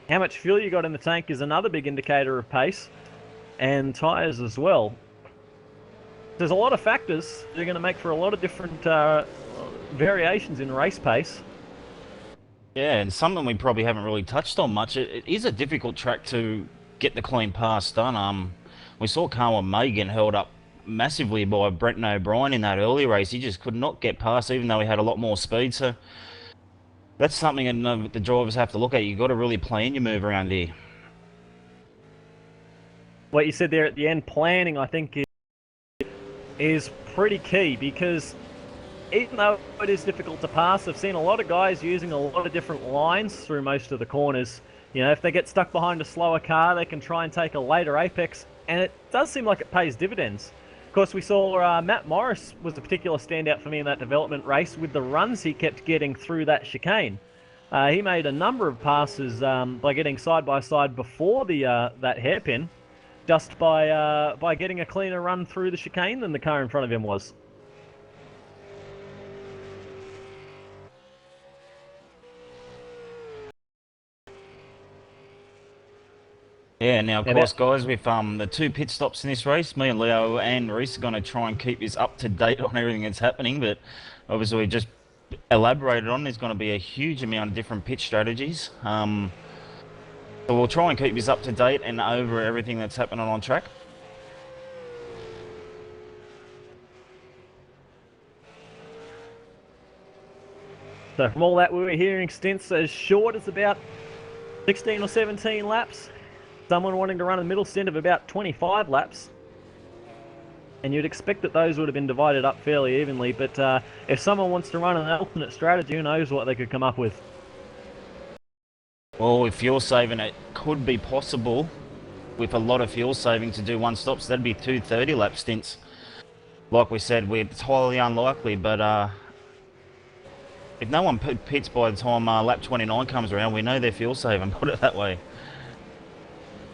how much fuel you got in the tank is another big indicator of pace, and tyres as well. There's a lot of factors that are going to make for a lot of different variations in race pace. Yeah, and something we probably haven't really touched on much. It is a difficult track to get the clean pass done. We saw Carwyn Magan held up massively by Brenton O'Brien in that early race. He just could not get past, even though he had a lot more speed. So that's something that the drivers have to look at. You've got to really plan your move around here. What you said there at the end, planning, I think, is pretty key, because even though it is difficult to pass, I've seen a lot of guys using a lot of different lines through most of the corners. You know, if they get stuck behind a slower car, they can try and take a later apex, and it does seem like it pays dividends. Of course, we saw Matt Morris was a particular standout for me in that development race with the runs he kept getting through that chicane. He made a number of passes by getting side by side before the that hairpin, just by getting a cleaner run through the chicane than the car in front of him was. Yeah, now of course, guys, with the 2 pit stops in this race, me and Leo and Reese are going to try and keep this up to date on everything that's happening. But obviously, we just elaborated on there's going to be a huge amount of different pit strategies. So we'll try and keep this up to date and over everything that's happening on track. So from all that, we were hearing stints as short as about 16 or 17 laps. Someone wanting to run a middle stint of about 25 laps. And you'd expect that those would have been divided up fairly evenly, but if someone wants to run an alternate strategy, who knows what they could come up with. Well, with fuel saving, it could be possible with a lot of fuel saving to do 1 stop, so that'd be 2 30-lap stints. Like we said, it's highly unlikely, but if no one pits by the time lap 29 comes around, we know they're fuel saving, put it that way.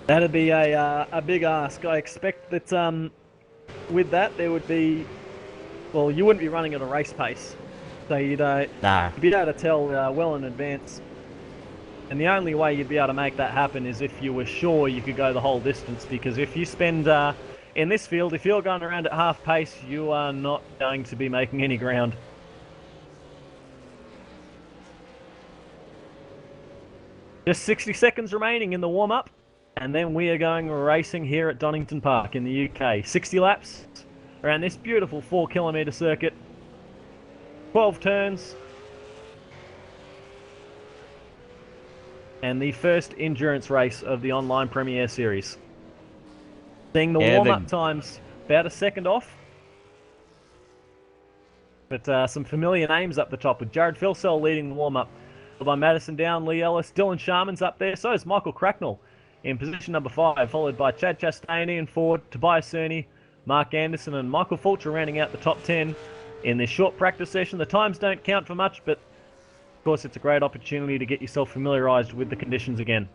That'd be a big ask. I expect that with that there would be, well, you wouldn't be running at a race pace, so you'd be able to tell well in advance. And the only way you'd be able to make that happen is if you were sure you could go the whole distance, because if you spend, in this field, if you're going around at half pace, you are not going to be making any ground. Just 60 seconds remaining in the warm-up, and then we are going racing here at Donington Park in the UK. 60 laps around this beautiful 4-kilometre circuit, 12 turns, and the first endurance race of the online Premier Series. Seeing the warm-up times about a second off, but some familiar names up the top, with Jared Filsell leading the warm-up, followed by Madison Down, Lee Ellis, Dylan Sharman's up there, so is Michael Cracknell in position number 5, followed by Chad Chastain, Ian Ford, Tobias Cerny, Mark Anderson and Michael Fulcher rounding out the top 10 in this short practice session. The times don't count for much, but of course it's a great opportunity to get yourself familiarised with the conditions again.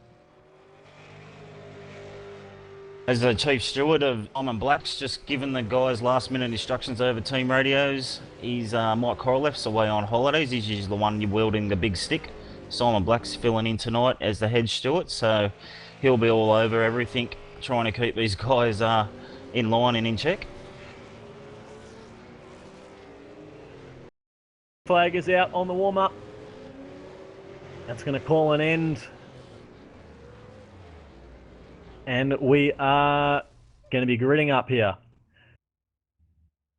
As the Chief Steward of Diamond Blacks, just given the guys last minute instructions over team radios. He's Mike Korolev's away on holidays. He's usually the one wielding the big stick. Simon Black's filling in tonight as the head steward, so he'll be all over everything, trying to keep these guys in line and in check. Flag is out on the warm-up. That's going to call an end. And we are going to be gridding up here.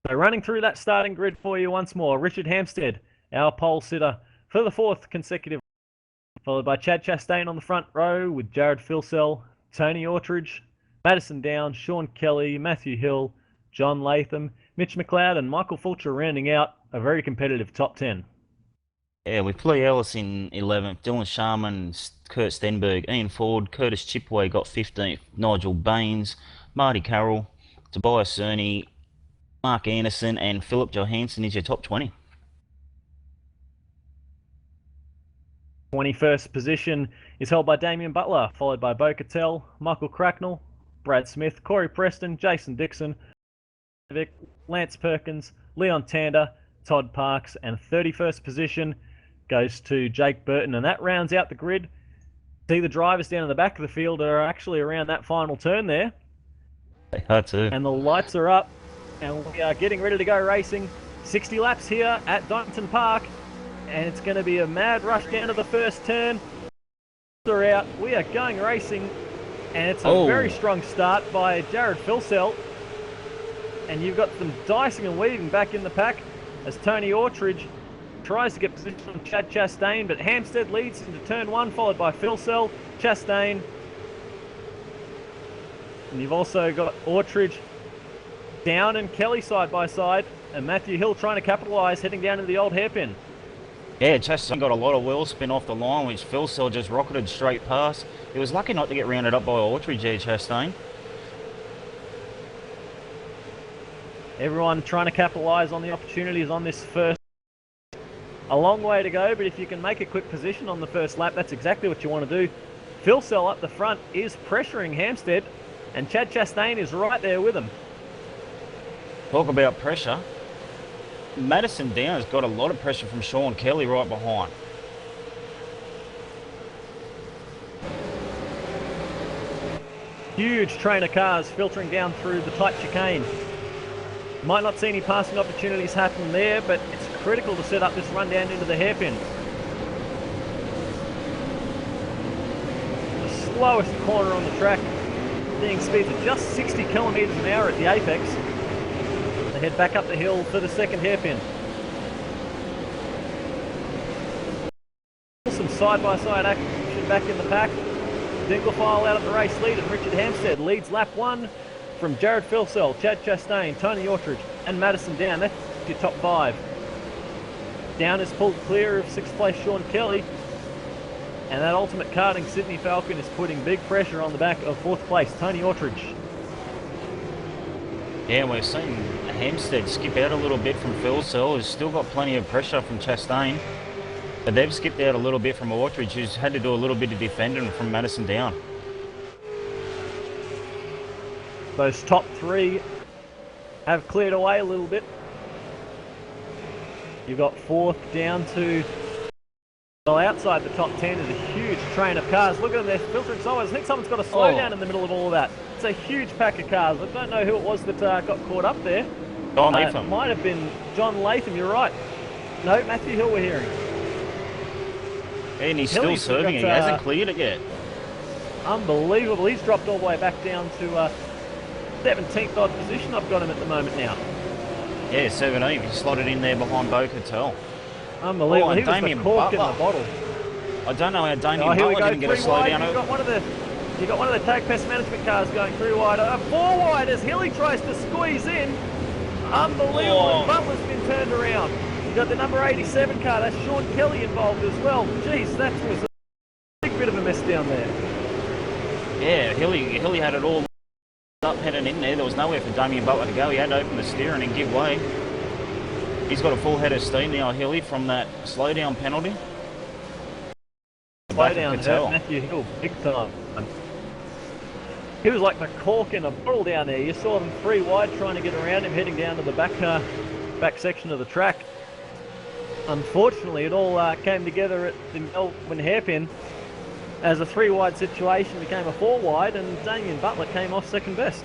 So running through that starting grid for you once more. Richard Hampstead, our pole sitter for the 4th consecutive, followed by Chad Chastain on the front row with Jared Filsell, Tony Autridge, Madison Down, Sean Kelly, Matthew Hill, John Latham, Mitch McLeod and Michael Fulcher rounding out a very competitive top 10. Yeah, with Lee Ellis in 11th, Dylan Sharman, Kurt Stenberg, Ian Ford, Curtis Chipway got 15th, Nigel Baines, Marty Carroll, Tobias Cerny, Mark Anderson and Philip Johansson is your top 20. 21st position is held by Damien Butler, followed by Bo Cattell, Michael Cracknell, Brad Smith, Corey Preston, Jason Dixon, Lance Perkins, Leon Tander, Todd Parks, and 31st position goes to Jake Burton, and that rounds out the grid. See, the drivers down in the back of the field are actually around that final turn there. They are too. And the lights are up, and we are getting ready to go racing. 60 laps here at Donington Park, and it's going to be a mad rush down to the first turn. They're out. We are going racing, and it's a very strong start by Jared Filsell. And you've got some dicing and weaving back in the pack as Tony Autridge tries to get position on Chad Chastain, but Hampstead leads into turn 1, followed by Filsell, Chastain. And you've also got Autridge, Down and Kelly side by side, and Matthew Hill trying to capitalise, heading down to the old hairpin. Yeah, Chastain got a lot of wheel spin off the line, which Filsell just rocketed straight past. He was lucky not to get rounded up by Autridge there, Chastain. Everyone trying to capitalise on the opportunities on this first. A long way to go, but if you can make a quick position on the first lap, that's exactly what you want to do. Filsell up the front is pressuring Hampstead, And Chad Chastain is right there with him. Talk about pressure. Madison Down's got a lot of pressure from Sean Kelly right behind. Huge train of cars filtering down through the tight chicane. Might not see any passing opportunities happen there, but it's critical to set up this run down into the hairpin. The slowest corner on the track, seeing speeds of just 60 kilometres an hour at the apex. They head back up the hill for the second hairpin. Some side-by-side action back in the pack. Dinglefile out at the race lead, and Richard Hampstead leads lap 1 from Jared Filsell, Chad Chastain, Tony Autridge and Madison Down. That's your top 5. Down is pulled clear of 6th place Sean Kelly, and that Ultimate Karting Sydney Falcon is putting big pressure on the back of 4th place Tony Autridge. Yeah, we're seeing Hampstead skip out a little bit from Filsell, who's still got plenty of pressure from Chastain. But they've skipped out a little bit from Autridge, who's had to do a little bit of defending from Madison Down. Those top 3 have cleared away a little bit. You've got 4th down to, well, outside the top 10 is a huge train of cars. Look at them, they're filtering sideways. I think someone's got a slowdown in the middle of all of that. It's a huge pack of cars. I don't know who it was that got caught up there. John Latham. Might have been John Latham, you're right. No, Matthew Hill we're hearing. And he's still serving it. He hasn't cleared it yet. Unbelievable. He's dropped all the way back down to 17th odd position. I've got him at the moment now. Yeah, 17th. He slotted in there behind Bo Cattell. Unbelievable. Oh, he was the cork in the bottle. I don't know how Damien Butler didn't get a slowdown. You got one of the Tag Pest Management cars going 3 wide. 4 wide as Hilly tries to squeeze in. Unbelievable. Oh. Butler's been turned around. You got the number 87 car. That's Sean Kelly involved as well. Jeez, that was a big bit of a mess down there. Yeah, Hilly had it all up heading in there. There was nowhere for Damien Butler to go. He had to open the steering and give way. He's got a full head of steam now, Hilly, from that slowdown penalty. Slowdown hurt Matthew Hill big time. He was like the cork in a bottle down there. You saw them 3 wide trying to get around him, heading down to the back section of the track. Unfortunately, it all came together at the Melbourne hairpin as a 3 wide situation became a 4 wide, and Damien Butler came off second best.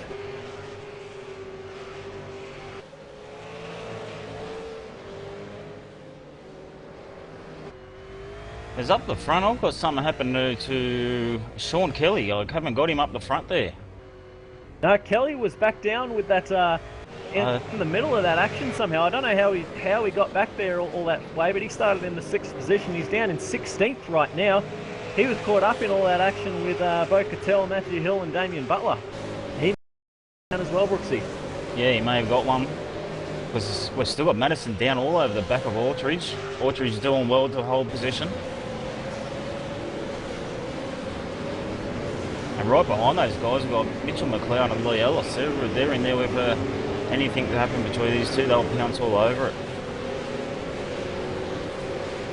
As up the front, I've got something happen to Sean Kelly. I haven't got him up the front there. No, Kelly was back down with that in the middle of that action somehow. I don't know how he got back there all that way, but he started in the 6th position. He's down in 16th right now. He was caught up in all that action with Bo Cattell, Matthew Hill and Damien Butler. He down as well, Brooksy. Yeah, he may have got one. Because we've still got Madison Down all over the back of Autridge. Autridge doing well to hold position. And right behind those guys, we've got Mitchell McLeod and Lee Ellis. They're in there with anything to happen between these two. They'll pounce all over it.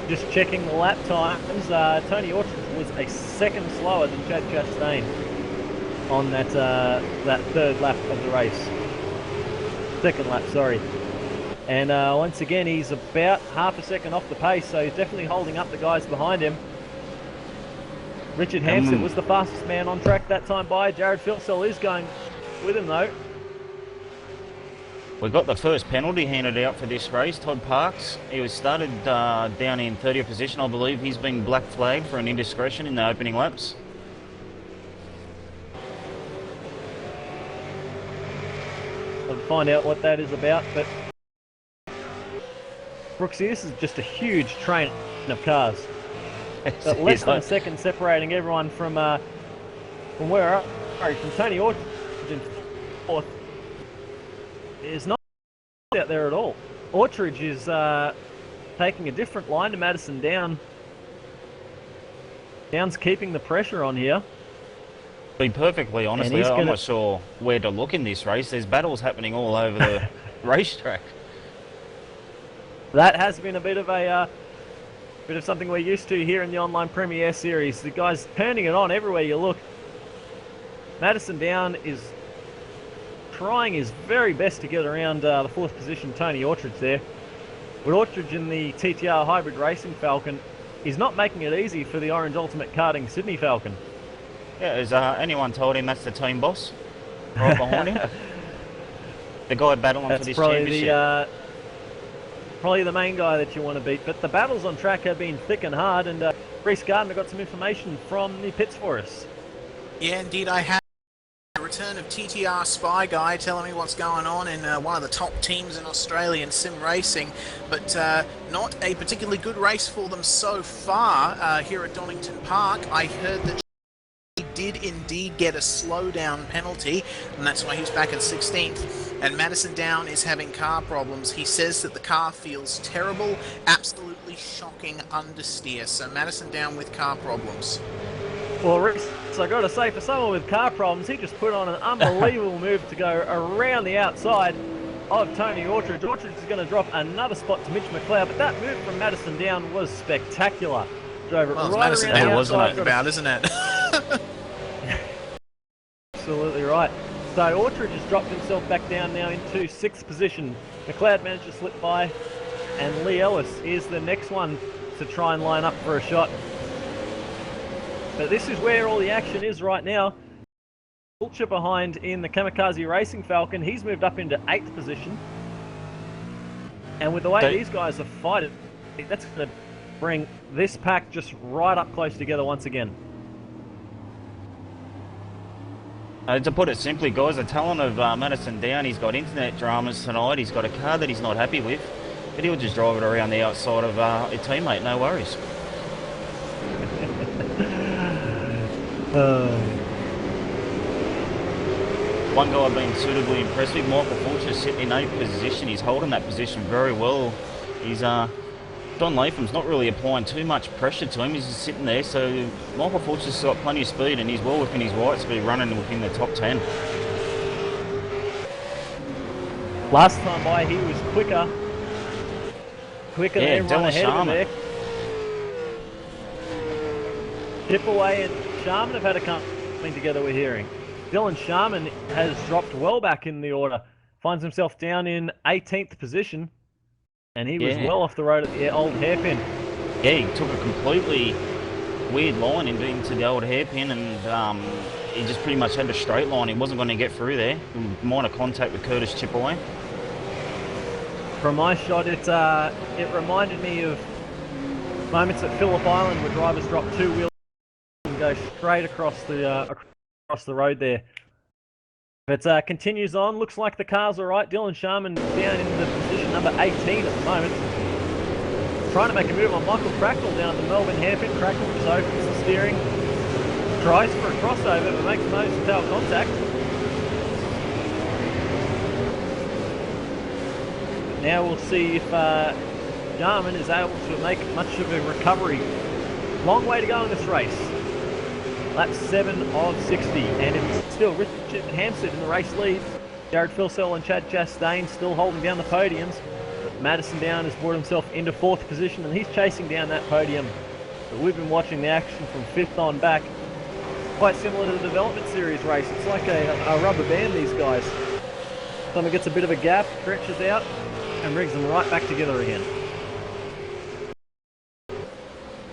Just checking the lap times, Tony Autridge was a second slower than Chad Chastain on that 3rd lap of the race. 2nd lap, sorry. And once again, he's about half a second off the pace, so he's definitely holding up the guys behind him. Richard Hampstead was the fastest man on track that time by. Jared Filsell is going with him though. We got the first penalty handed out for this race. Todd Parks, he was started down in 30th position. I believe he's been black flagged for an indiscretion in the opening laps. I'll find out what that is about, but Brooksy, this is just a huge train of cars. But less than a second separating everyone from where from Tony Autridge in 4th. Is not out there at all. Autridge is taking a different line to Madison Down. Down's keeping the pressure on here. To be perfectly honest, I'm not sure where to look in this race. There's battles happening all over the racetrack. That has been a bit of something we're used to here in the online Premier Series. The guys turning it on everywhere you look. Madison Down is trying his very best to get around the 4th position Tony Orchard's there. But Orchard in the TTR Hybrid Racing Falcon is not making it easy for the Orange Ultimate Karting Sydney Falcon. Yeah, has anyone told him that's the team boss right behind him? The guy battling for this championship. Probably the main guy that you want to beat. But the battles on track have been thick and hard, and Reece Gardner got some information from the pits for us. Yeah, indeed I have. A return of TTR Spy Guy telling me what's going on in one of the top teams in Australian sim racing, but not a particularly good race for them so far here at Donington Park. I heard that he did indeed get a slowdown penalty, and that's why he was back at 16th. And Madison Down is having car problems. He says that the car feels terrible, absolutely shocking understeer. So Madison Down with car problems. Well, Reece, I got to say, for someone with car problems, he just put on an unbelievable move to go around the outside of Tony Orchard. Orchard is going to drop another spot to Mitch McLeod, but that move from Madison Down was spectacular. Drove it right Madison around Down the was outside. about, isn't it? Absolutely right. So Orchard has dropped himself back down now into 6th position. McLeod managed to slip by, and Lee Ellis is the next one to try and line up for a shot. But this is where all the action is right now. Fulcher behind in the Kamikaze Racing Falcon. He's moved up into 8th position. And with the way these guys are fighting, that's going to bring this pack just right up close together once again. To put it simply, guys, the talent of Madison Down, he's got internet dramas tonight. He's got a car that he's not happy with, but he'll just drive it around the outside of a teammate, no worries. One guy I've been suitably impressed with, Michael Fulcher, sitting in 8th position. He's holding that position very well. He's Don Latham's not really applying too much pressure to him. He's just sitting there, so Michael Fulcher's got plenty of speed, and he's well within his right speed, running within the top 10. Last time by, he was quicker than everyone ahead of him there. Chipaway and Sharman have had a coming together, we're hearing. Dylan Sharman has dropped well back in the order, finds himself down in 18th position, and he was well off the road at the old hairpin. Yeah, he took a completely weird line into the old hairpin, and he just pretty much had a straight line. He wasn't going to get through there. Minor contact with Curtis Chipaway. From my shot, it reminded me of moments at Phillip Island where drivers drop 2 wheels and go straight across the road there. But continues on. Looks like the car's all right. Dylan Sharman down in the position number 18 at the moment. Trying to make a move on Michael Cracknell down at the Melbourne hairpin. Cracknell just opens the steering. Tries for a crossover but makes nose to tail contact. Now we'll see if Sharman is able to make much of a recovery. Long way to go in this race. Lap 7 of 60, and it's still Richard Hampstead in the race lead. Jared Filsell and Chad Chastain still holding down the podiums. But Madison Down has brought himself into 4th position, and he's chasing down that podium. But we've been watching the action from 5th on back. Quite similar to the development series race. It's like a rubber band, these guys. Someone gets a bit of a gap, stretches out, and brings them right back together again.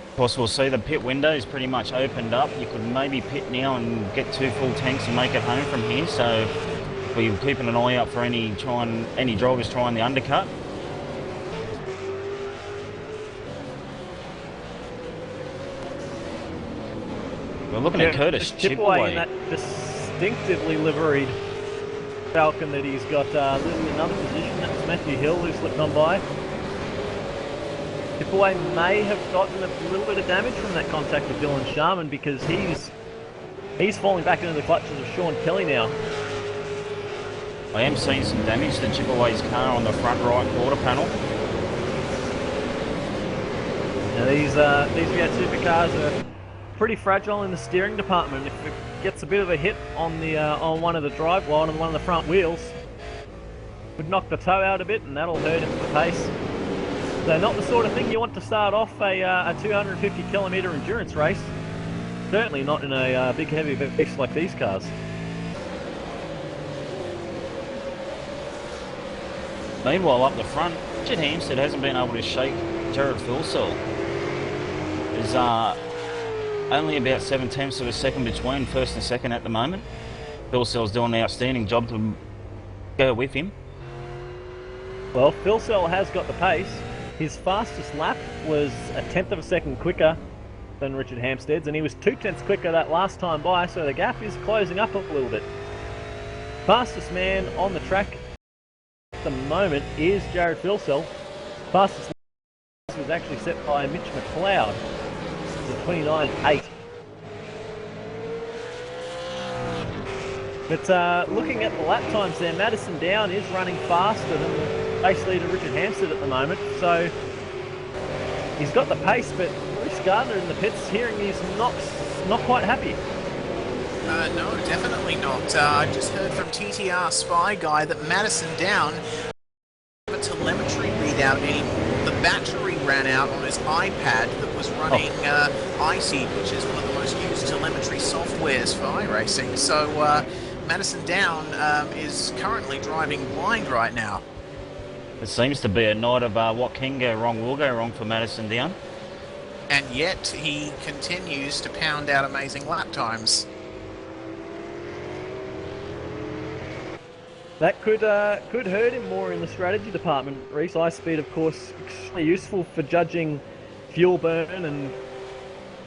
Of course, we'll see the pit window is pretty much opened up. You could maybe pit now and get 2 full tanks and make it home from here. So we're keeping an eye out for any drivers trying the undercut. We're looking at Curtis Chipaway in that distinctively liveried Falcon that he's got losing another position. That's Matthew Hill who slipped on by. Chipaway may have gotten a little bit of damage from that contact with Dylan Sharman because he's falling back into the clutches of Sean Kelly now. I am seeing some damage to Chipaway's car on the front right quarter panel. Now these V8 Supercars are pretty fragile in the steering department. If it gets a bit of a hit on the on one of the drive line and one of the front wheels, would knock the toe out a bit, and that'll hurt him for the pace. So not the sort of thing you want to start off a 250 kilometre endurance race. Certainly not in a big heavy beast like these cars. Meanwhile, up the front, Richard Hampstead hasn't been able to shake Jared Philsell. There's only about 7/10 of a second between first and second at the moment. Philsell's doing an outstanding job to go with him. Well, Philsell has got the pace. His fastest lap was a 1/10 of a second quicker than Richard Hampstead's, and he was 2/10 quicker that last time by, so the gap is closing up a little bit. Fastest man on the track at the moment is Jared Philsell. Fastest lap was actually set by Mitch McLeod. It's a 29.8. But looking at the lap times there, Madison Down is running faster than the pace leader Richard Hampstead at the moment. So he's got the pace, but Bruce Gardner in the pits hearing he's not quite happy. No, definitely not. I just heard from TTR Spy Guy that Madison Down a telemetry readout anymore. The battery ran out on his iPad that was running iSeed, which is one of the most used telemetry softwares for iRacing. So Madison Down is currently driving blind right now. It seems to be a night of what can go wrong will go wrong for Madison Down. And yet he continues to pound out amazing lap times. That could hurt him more in the strategy department. Reese, ice speed, of course, extremely useful for judging fuel burn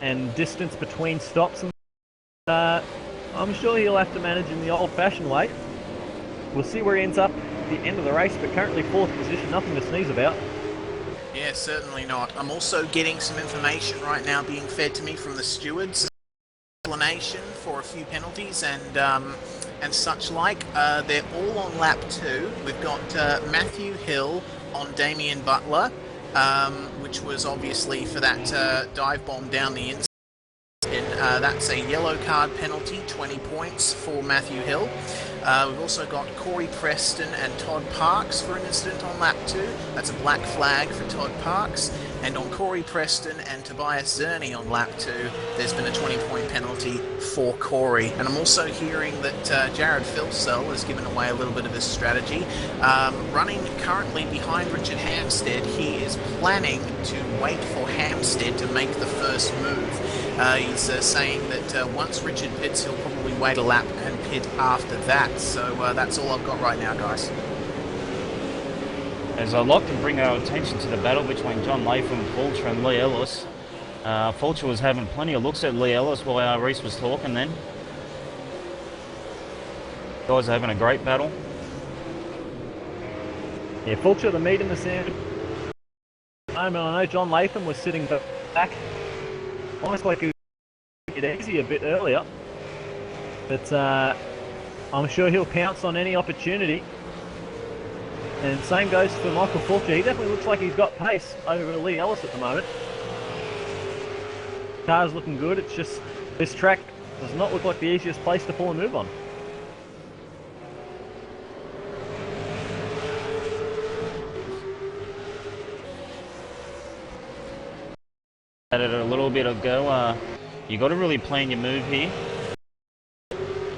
and distance between stops. And I'm sure he'll have to manage in the old-fashioned way. We'll see where he ends up at the end of the race, but currently 4th position, nothing to sneeze about. Yeah, certainly not. I'm also getting some information right now being fed to me from the stewards. Explanation for a few penalties and such like. They're all on lap 2. We've got Matthew Hill on Damien Butler, which was obviously for that dive bomb down the inside. And that's a yellow card penalty, 20 points for Matthew Hill. We've also got Corey Preston and Todd Parks for an incident on lap 2. That's a black flag for Todd Parks. And on Corey Preston and Tobias Zerny on lap 2, there's been a 20-point penalty for Corey. And I'm also hearing that Jared Philsell has given away a little bit of his strategy. Running currently behind Richard Hampstead, he is planning to wait for Hampstead to make the first move. He's saying that once Richard pits, he'll probably wait a lap and pit after that. So that's all I've got right now, guys. As I'd like to bring our attention to the battle between John Latham, Fulcher and Lee Ellis. Fulcher was having plenty of looks at Lee Ellis while Reese was talking then. Guys are having a great battle. Yeah, Fulcher the meat in the sand. I know John Latham was sitting back, almost like he was it easy a bit earlier. But I'm sure he'll pounce on any opportunity. And same goes for Michael Fulcher. He definitely looks like he's got pace over Lee Ellis at the moment. Car's looking good. It's just this track does not look like the easiest place to pull a move on. At it a little bit ago, you got to really plan your move here.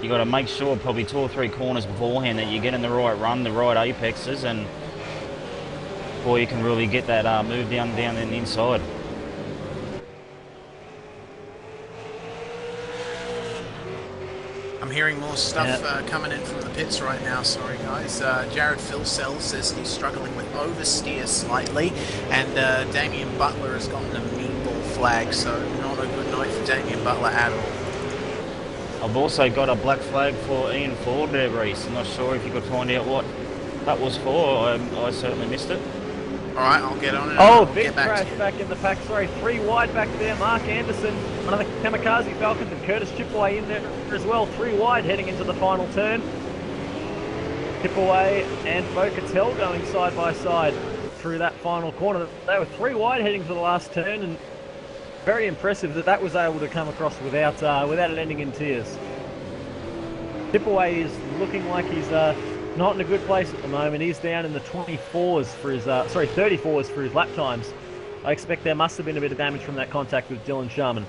You got to make sure probably 2 or 3 corners beforehand that you're getting the right run, the right apexes, and before you can really get that move down in the inside. I'm hearing more stuff coming in from the pits right now. Sorry, guys. Jared Philsell says he's struggling with oversteer slightly, and Damien Butler has gotten a meatball flag, so not a good night for Damien Butler at all. I've also got a black flag for Ian Ford there, Reese. I'm not sure if you could find out what that was for. I certainly missed it. Alright, I'll get on it. Oh, big crash back in the pack. Sorry, 3 wide back there. Mark Anderson, one of the Kamikaze Falcons, and Curtis Chipaway in there as well. 3 wide heading into the final turn. Chipaway and Bocatel going side by side through that final corner. They were 3 wide heading for the last turn, and very impressive that was able to come across without it ending in tears. Chipaway is looking like he's not in a good place at the moment. He's down in the 24s for his 34s for his lap times. I expect there must have been a bit of damage from that contact with Dylan Sharman.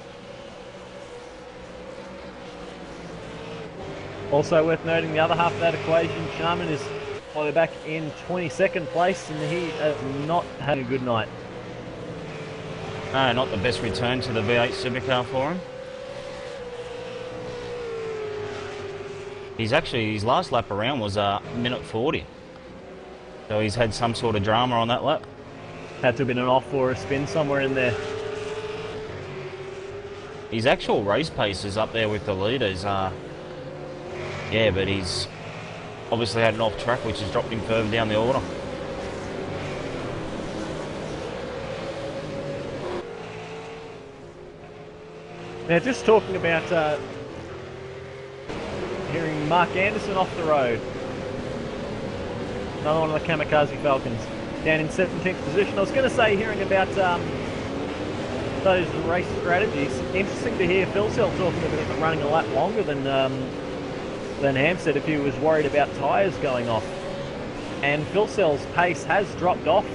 Also worth noting the other half of that equation, Sharman is Well, they're back in 22nd place, and he has not had a good night. No, not the best return to the V8 Supercar for him. His last lap around was minute 40. So he's had some sort of drama on that lap. Had to have been an off or a spin somewhere in there. His actual race pace is up there with the leaders. Yeah, but he's obviously had an off track, which has dropped him further down the order. Now, just talking about hearing Mark Anderson off the road. Another one of the Kamikaze Falcons. Down in 17th position. I was going to say, hearing about those race strategies, interesting to hear Phil Sell talking about running a lap longer than Hampstead if he was worried about tyres going off. And Phil Sell's pace has dropped off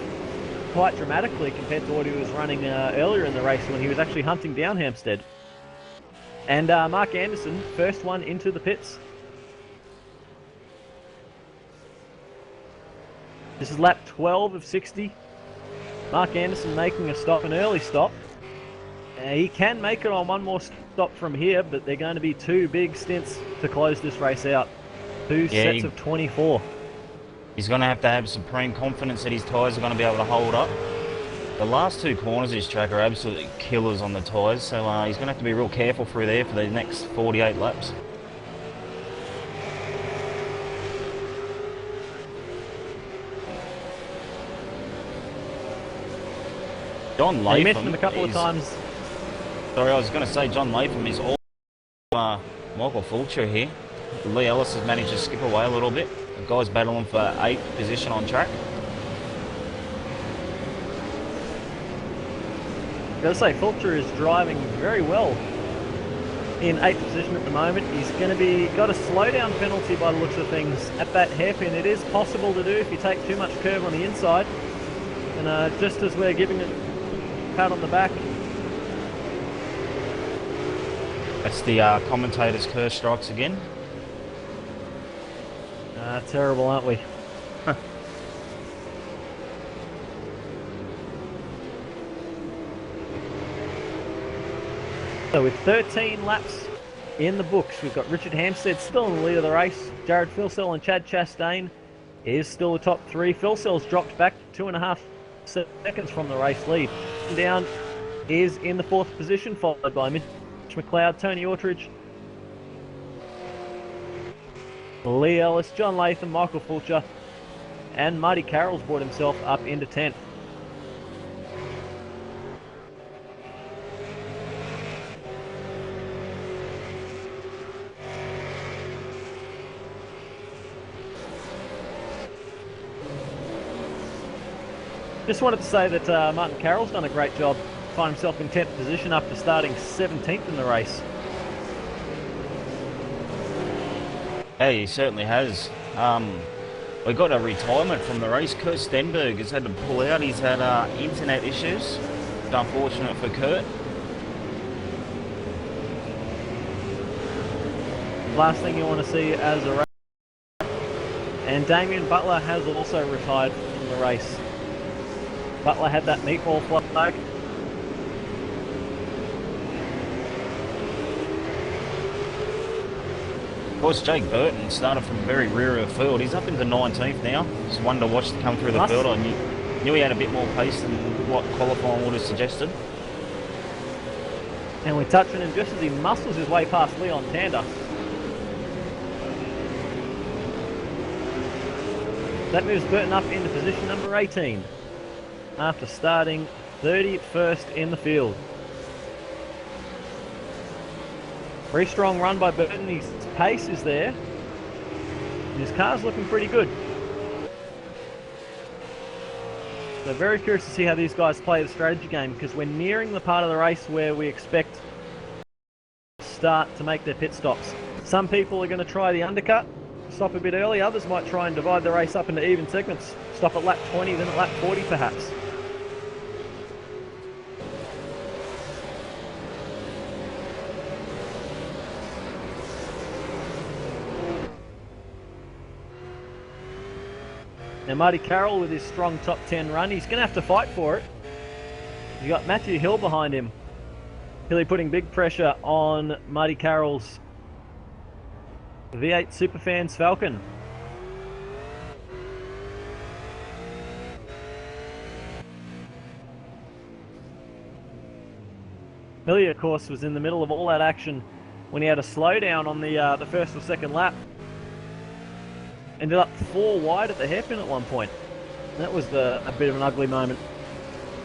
quite dramatically compared to what he was running earlier in the race when he was actually hunting down Hampstead. And Mark Anderson, first one into the pits. This is lap 12 of 60. Mark Anderson making a stop, an early stop. He can make it on one more stop from here, but they're going to be two big stints to close this race out. Two sets of 24. He's going to have supreme confidence that his tyres are going to be able to hold up. The last two corners of this track are absolutely killers on the tyres, so he's going to have to be real careful through there for the next 48 laps. John Latham. You mentioned him a couple of times. Sorry, I was going to say John Latham is all Michael Fulcher here. Lee Ellis has managed to skip away a little bit. The guy's battling for 8th position on track. I've got to say, Fulcher is driving very well in 8th position at the moment. He's going to got a slowdown penalty by the looks of things at that hairpin. It is possible to do if you take too much curve on the inside. And just as we're giving it a pat on the back. That's the commentator's curse strikes again. Terrible, aren't we? So with 13 laps in the books, we've got Richard Hampstead still in the lead of the race. Jared Philsell and Chad Chastain is still the top three. Philsell's dropped back 2.5 seconds from the race lead. Down is in the 4th position, followed by Mitch McLeod, Tony Autridge, Lee Ellis, John Latham, Michael Fulcher, and Marty Carroll's brought himself up into 10th. Just wanted to say that Martin Carroll's done a great job, find himself in 10th position after starting 17th in the race. Yeah, he certainly has. We got a retirement from the race. Kurt Stenberg has had to pull out. He's had internet issues. It's unfortunate for Kurt. Last thing you want to see as a race. And Damien Butler has also retired from the race. Butler had that meatball flag. Of course, Jake Burton started from very rear of the field. He's up into 19th now. Just one to watch to come through the field. I knew he had a bit more pace than what qualifying would have suggested. And we're touching him just as he muscles his way past Leon Tander. That moves Burton up into position number 18 after starting 31st in the field. Very strong run by Burton. His pace is there. His car's looking pretty good. So very curious to see how these guys play the strategy game, because we're nearing the part of the race where we expect to start to make their pit stops. Some people are going to try the undercut, stop a bit early. Others might try and divide the race up into even segments. Stop at lap 20, then at lap 40 perhaps. Now Marty Carroll with his strong top 10 run, he's going to have to fight for it. You got Matthew Hill behind him. Hilly putting big pressure on Marty Carroll's V8 Superfans Falcon. Hilly, of course, was in the middle of all that action when he had a slowdown on the first or second lap. Ended up 4 wide at the hairpin at one point. That was a bit of an ugly moment.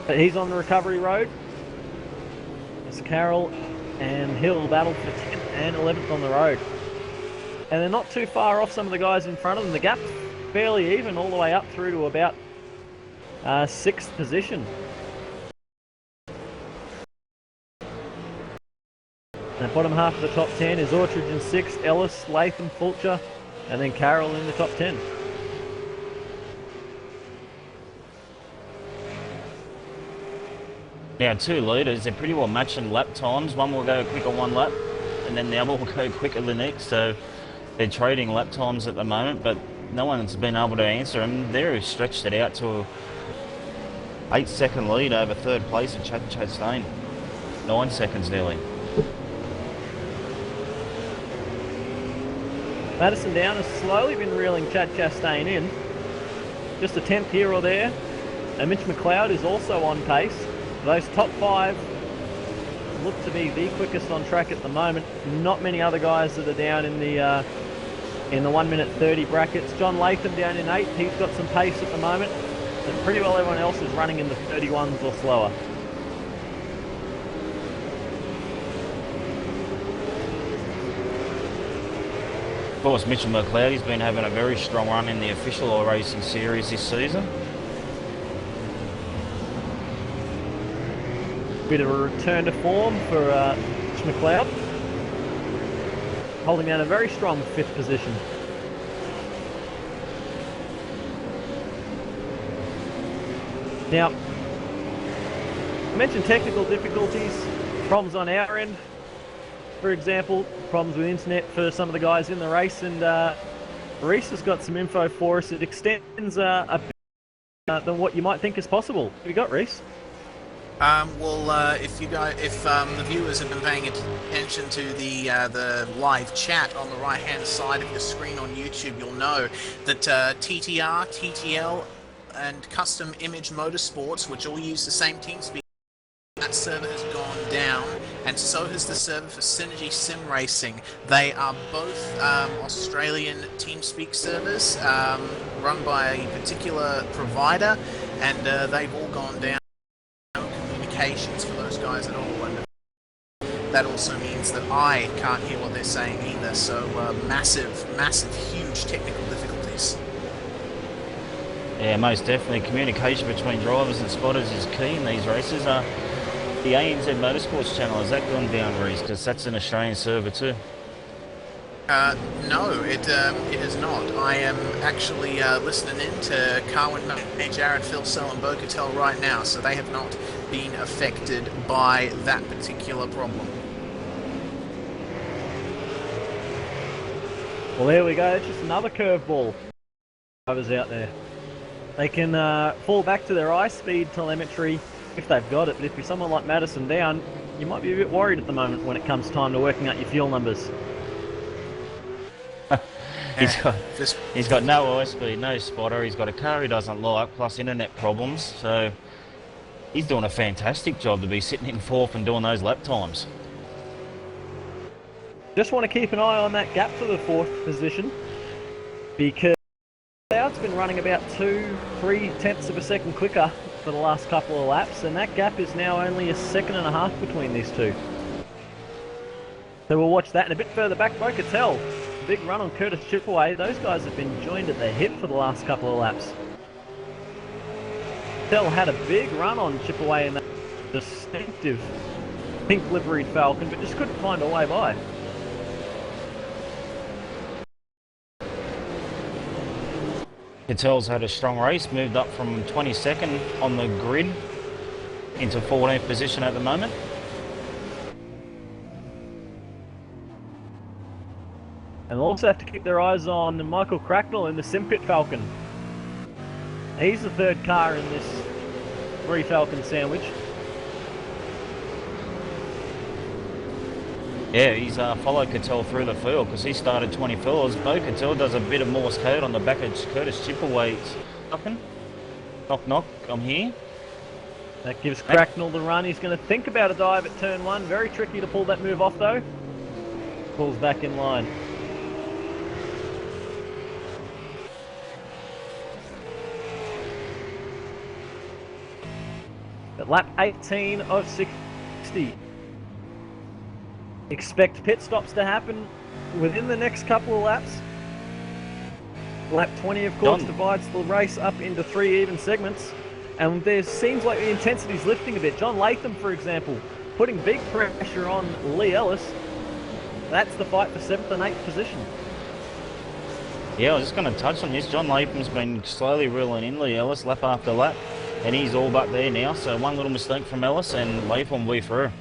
But he's on the recovery road. As Carroll and Hill battle for 10th and 11th on the road. And they're not too far off some of the guys in front of them. The gap's fairly even all the way up through to about 6th position. And the bottom half of the top 10 is Orchard in 6th, Ellis, Latham, Fulcher, and then Carroll in the top 10. Now, 2 leaders, they're pretty well matching lap times. One will go quicker one lap, and then the other will go quicker the next. So they're trading lap times at the moment, but no one's been able to answer them. They've stretched it out to a 8-second lead over 3rd place at Chad Chastain. 9 seconds nearly. Madison Down has slowly been reeling Chad Chastain in. Just a 10th here or there. And Mitch McLeod is also on pace. Those top 5 look to be the quickest on track at the moment. Not many other guys that are down in the 1 minute 30 brackets. John Latham down in 8th. He's got some pace at the moment. But pretty well everyone else is running in the 31s or slower. Of course, Mitchell McLeod, he's been having a very strong run in the official racing series this season. Bit of a return to form for Mitch McLeod. Holding down a very strong 5th position. Now, I mentioned technical difficulties, problems on our end. For example, problems with internet for some of the guys in the race, and Reese has got some info for us. It extends a bit than what you might think is possible. What have you got, Reese? If the viewers have been paying attention to the live chat on the right-hand side of the screen on YouTube, you'll know that TTR, TTL, and Custom Image Motorsports, which all use the same TeamSpeak, that server has gone down, and so has the server for Synergy Sim Racing. They are both Australian TeamSpeak servers run by a particular provider, and they've all gone down. No communications for those guys at all, and that also means that I can't hear what they're saying either. So massive, huge technical difficulties. Yeah, most definitely. Communication between drivers and spotters is key in these races. The ANZ Motorsports channel, has that gone down, Reese? Because that's an Australian server too. No, it is not. I am actually listening in to Carwin, May, Jared, Phil, Sell, and Bo-Catel right now, so they have not been affected by that particular problem. Well, there we go. It's just another curveball. Drivers out there. They can fall back to their iSpeed telemetry if they've got it, but if you're someone like Madison Down, you might be a bit worried at the moment when it comes time to working out your fuel numbers. He's got no iSpeed, no spotter, he's got a car he doesn't like, plus internet problems, so he's doing a fantastic job to be sitting in 4th and doing those lap times. Just want to keep an eye on that gap to the 4th position, because it's been running about 2-3 tenths of a second quicker for the last couple of laps, and that gap is now only 1.5 seconds between these two. So we'll watch that, and a bit further back, Bo-Catel. Big run on Curtis Chipaway. Those guys have been joined at the hip for the last couple of laps. Catel had a big run on Chipaway in that distinctive pink liveried Falcon, but just couldn't find a way by. Catel's had a strong race, moved up from 22nd on the grid into 14th position at the moment. And they'll also have to keep their eyes on Michael Cracknell in the Simpit Falcon. He's the third car in this Three Falcon sandwich. Yeah, he's followed Cattell through the field because he started 24s. Bo Cattell does a bit of Morse code on the back of Curtis Chipperwaite's knocking. Knock, knock, I'm here. That gives Cracknell the run. He's going to think about a dive at turn 1. Very tricky to pull that move off though. Pulls back in line. At lap 18 of 60. Expect pit stops to happen within the next couple of laps. Lap 20, of course, divides the race up into 3 even segments. And there seems like the intensity's lifting a bit. John Latham, for example, putting big pressure on Lee Ellis. That's the fight for 7th and 8th position. Yeah, I was just going to touch on this. John Latham's been slowly reeling in Lee Ellis lap after lap. And he's all but there now. So one little mistake from Ellis and Latham will be through.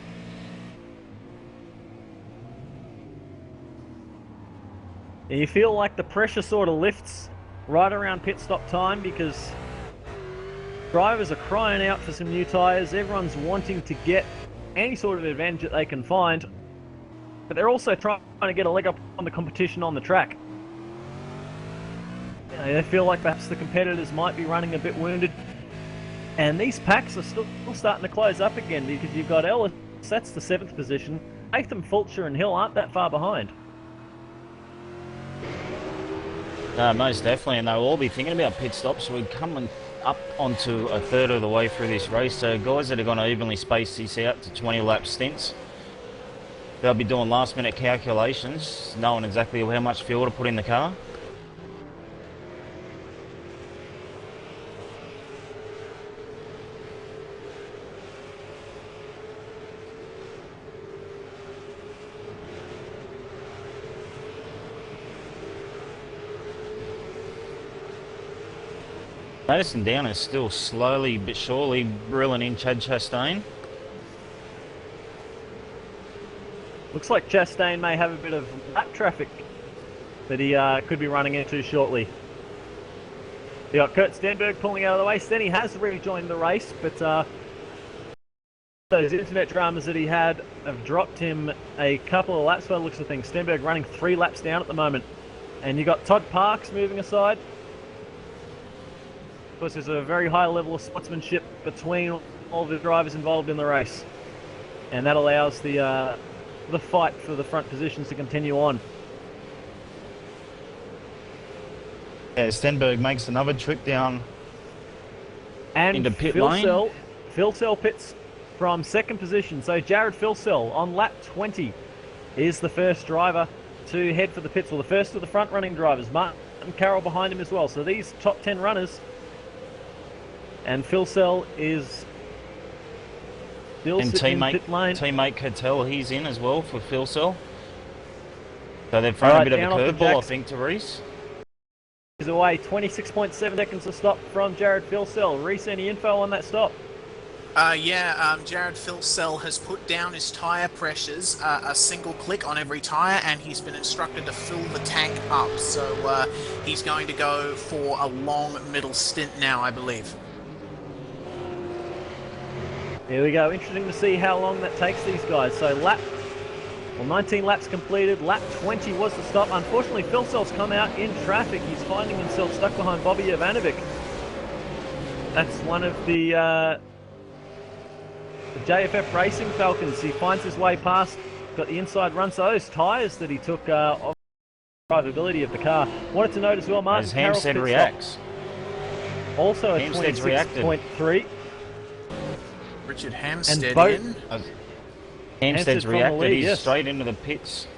You feel like the pressure sort of lifts right around pit stop time because drivers are crying out for some new tyres. Everyone's wanting to get any sort of advantage that they can find, but they're also trying to get a leg up on the competition on the track. You know, they feel like perhaps the competitors might be running a bit wounded, and these packs are still starting to close up again because you've got Ellis, that's the 7th position. Latham, Fulcher and Hill aren't that far behind. Most definitely, and they'll all be thinking about pit stops. We're coming up onto a third of the way through this race, so guys that are going to evenly space this out to 20 lap stints, they'll be doing last minute calculations, knowing exactly how much fuel to put in the car. Madison Down is still slowly but surely reeling in Chad Chastain. Looks like Chastain may have a bit of lap traffic that he could be running into shortly. You got Kurt Stenberg pulling out of the way. Stenny has rejoined the race, but those internet dramas that he had have dropped him a couple of laps by the looks of things. Stenberg running 3 laps down at the moment. And you got Todd Parks moving aside. Of course, there's a very high level of sportsmanship between all the drivers involved in the race, and that allows the fight for the front positions to continue on. Yeah, Stenberg makes another trip down and into pit lane. Philsell pits from 2nd position, so Jared Philsell on lap 20 is the first driver to head for the pits, well, the first of the front running drivers. Martin Carroll behind him as well, so these top 10 runners. And Philsell is still sitting in pit lane. Teammate Cattell, he's in as well for Philsell. So they've thrown a bit of a curveball, I think, to Reese. He's away, 26.7 seconds to stop from Jared Philsell. Reese, any info on that stop? Jared Philsell has put down his tyre pressures, a single click on every tyre, and he's been instructed to fill the tank up. So he's going to go for a long middle stint now, I believe. Here we go. Interesting to see how long that takes these guys. So 19 laps completed. Lap 20 was the stop. Unfortunately, Philsell's come out in traffic. He's finding himself stuck behind Bobby Ivanovic. That's one of the JFF Racing Falcons. He finds his way past, got the inside run. So those tyres that he took off the drivability of the car. Wanted to note as well, Martin Carroll's Hampstead reacts. Also a 26.3. Richard Hampstead in. Hampstead's reacted. He's straight into the pits.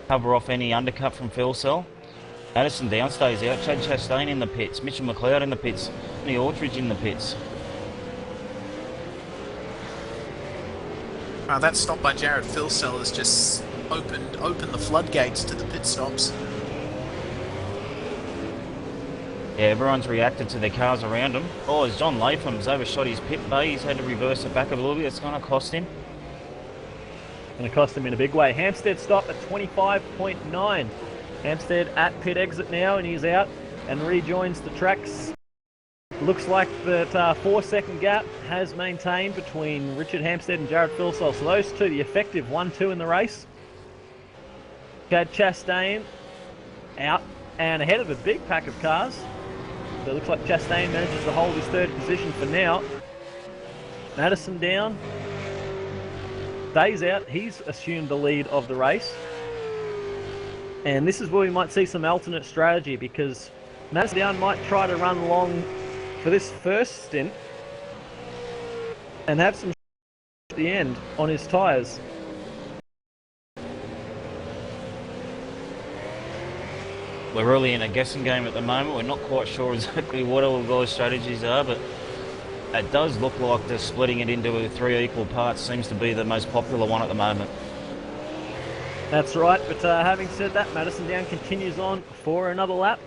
Cover off any undercut from Philsell. Addison Down stays out. Chad Chastain in the pits. Mitchell McLeod in the pits. Anthony Aldridge in the pits. That stop by Jared Philsell has just opened the floodgates to the pit stops. Yeah, everyone's reacted to their cars around him. Oh, as John Latham's overshot his pit bay, he's had to reverse it back a little bit. It's going to cost him. Going to cost him in a big way. Hampstead stopped at 25.9. Hampstead at pit exit now, and he's out. and rejoins the tracks. Looks like that 4-second gap has maintained between Richard Hampstead and Jared Philsell. So those two, the effective 1-2 in the race. Chad Chastain out and ahead of a big pack of cars. So it looks like Chastain manages to hold his third position for now. Madison down. Stays out. He's assumed the lead of the race. And this is where we might see some alternate strategy, because Madison down might try to run long for this first stint and have some at the end on his tyres. We're really in a guessing game at the moment. We're not quite sure exactly what all the guys' strategies are, but it does look like the splitting it into 3 equal parts seems to be the most popular one at the moment. That's right, but having said that, Madison Down continues on for another lap.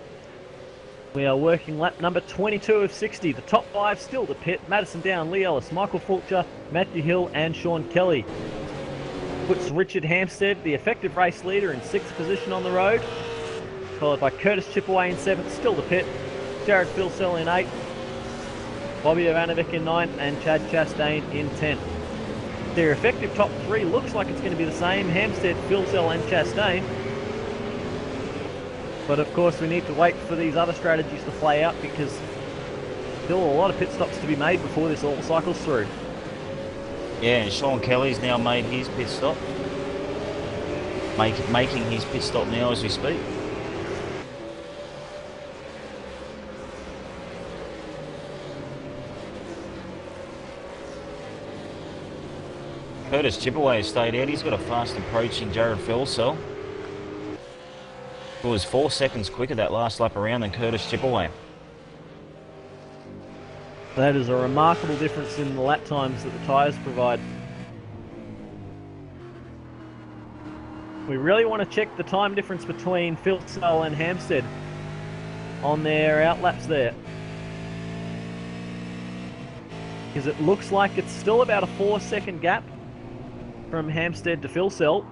We are working lap number 22 of 60. The top 5 still to pit. Madison Down, Lee Ellis, Michael Fulcher, Matthew Hill and Sean Kelly. Puts Richard Hampstead, the effective race leader, in 6th position on the road. Followed by Curtis Chipaway in 7th, still to pit. Jared Philsell in 8th. Bobby Ivanovic in 9th and Chad Chastain in 10th. Their effective top 3 looks like it's going to be the same. Hampstead, Philsell and Chastain. But of course we need to wait for these other strategies to play out, because still a lot of pit stops to be made before this all cycles through. Yeah, and Sean Kelly's now made his pit stop. Making his pit stop now as we speak. Curtis Chipaway has stayed out. He's got a fast approaching Jared Philsell. It was 4 seconds quicker that last lap around than Curtis Chipaway. That is a remarkable difference in the lap times that the tyres provide. We really want to check the time difference between Philsell and Hampstead on their outlaps there, because it looks like it's still about a 4-second gap from Hampstead to Philsell.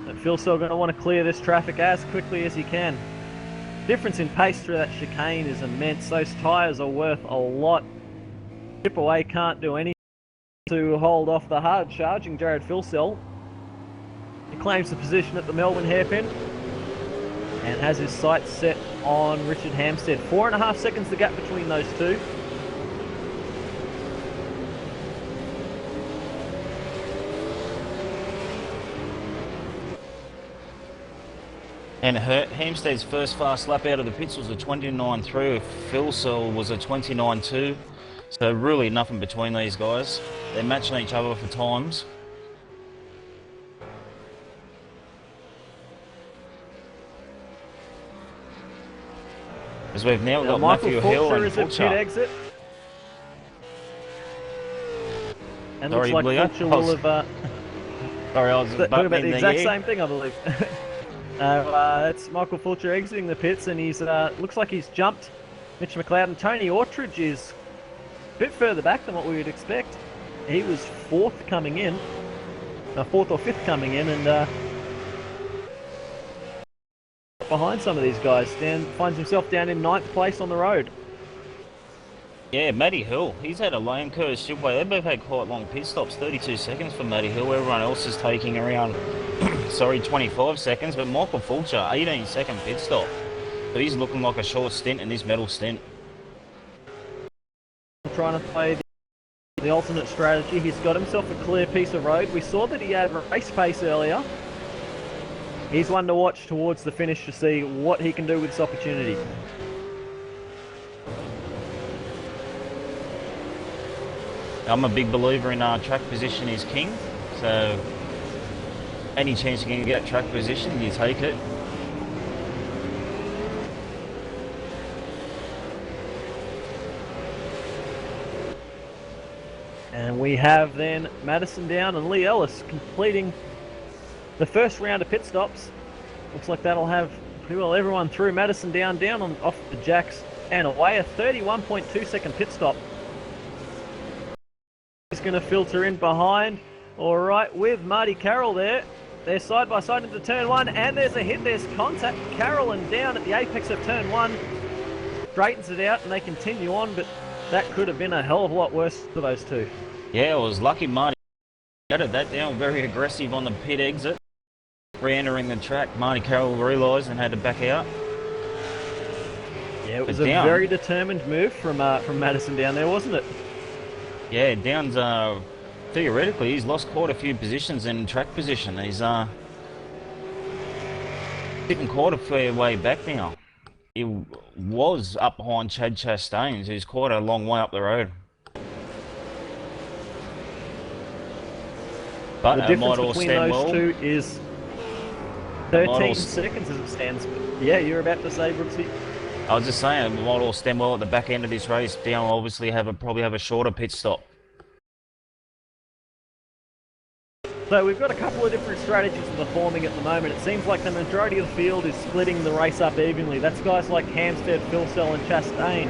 But Philsell going to want to clear this traffic as quickly as he can. Difference in pace through that chicane is immense. Those tyres are worth a lot. Chipaway can't do anything to hold off the hard charging Jared Philsell. He claims the position at the Melbourne hairpin and has his sights set on Richard Hampstead. 4.5 seconds the gap between those two. And Hampstead's first fast lap out of the pits was a 29.3. Philsell was a 29.2. So really nothing between these guys. They're matching each other for times. As we've now got Matthew Hill and Fulcher. Exit. And Sorry, looks like Leo. Fulcher will have... Sorry, I was talking about the exact same thing, I believe. It's Michael Fulcher exiting the pits, and he's looks like he's jumped Mitch McLeod, and Tony Autridge is a bit further back than what we would expect. He was 4th coming in, 4th or 5th coming in, and behind some of these guys. Finds himself down in 9th place on the road. Yeah, Matty Hill, he's had a lane. Curtis Chipaway, they've both had quite long pit stops. 32 seconds for Matty Hill. Everyone else is taking around 25 seconds, but Michael Fulcher, 18-second pit stop. But he's looking like a short stint in this medal stint. Trying to play the alternate strategy. He's got himself a clear piece of road. We saw that he had race pace earlier. He's one to watch towards the finish to see what he can do with this opportunity. I'm a big believer in track position is king, so any chance you can get track position, you take it. And we have then Madison Down and Lee Ellis completing the first round of pit stops. Looks like that'll have pretty well everyone through. Madison Down on off the jacks and away, a 31.2 second pit stop. He's going to filter in behind. All right, with Marty Carroll there. they're side by side into turn 1, and there's a hit, there's contact. Carolyn down at the apex of turn 1, straightens it out and they continue on, but that could have been a hell of a lot worse for those two. Yeah, it was lucky Marty gutted that down, very aggressive on the pit exit. Re-entering the track, Marty Carroll realised and had to back out. Yeah, it was a very determined move from Madison down there, wasn't it? Yeah, Downs, theoretically, he's lost quite a few positions in track position. He's sitting quite a fair way back now. He was up behind Chad Chastain, who's quite a long way up the road. But the difference between those two is 13 seconds as it stands. Yeah, you're about to say, Brooksy. I was just saying, it might all stem well at the back end of this race. Down will obviously probably have a shorter pit stop. So we've got a couple of different strategies in the forming at the moment. It seems like the majority of the field is splitting the race up evenly. That's guys like Hampstead, Philsell and Chastain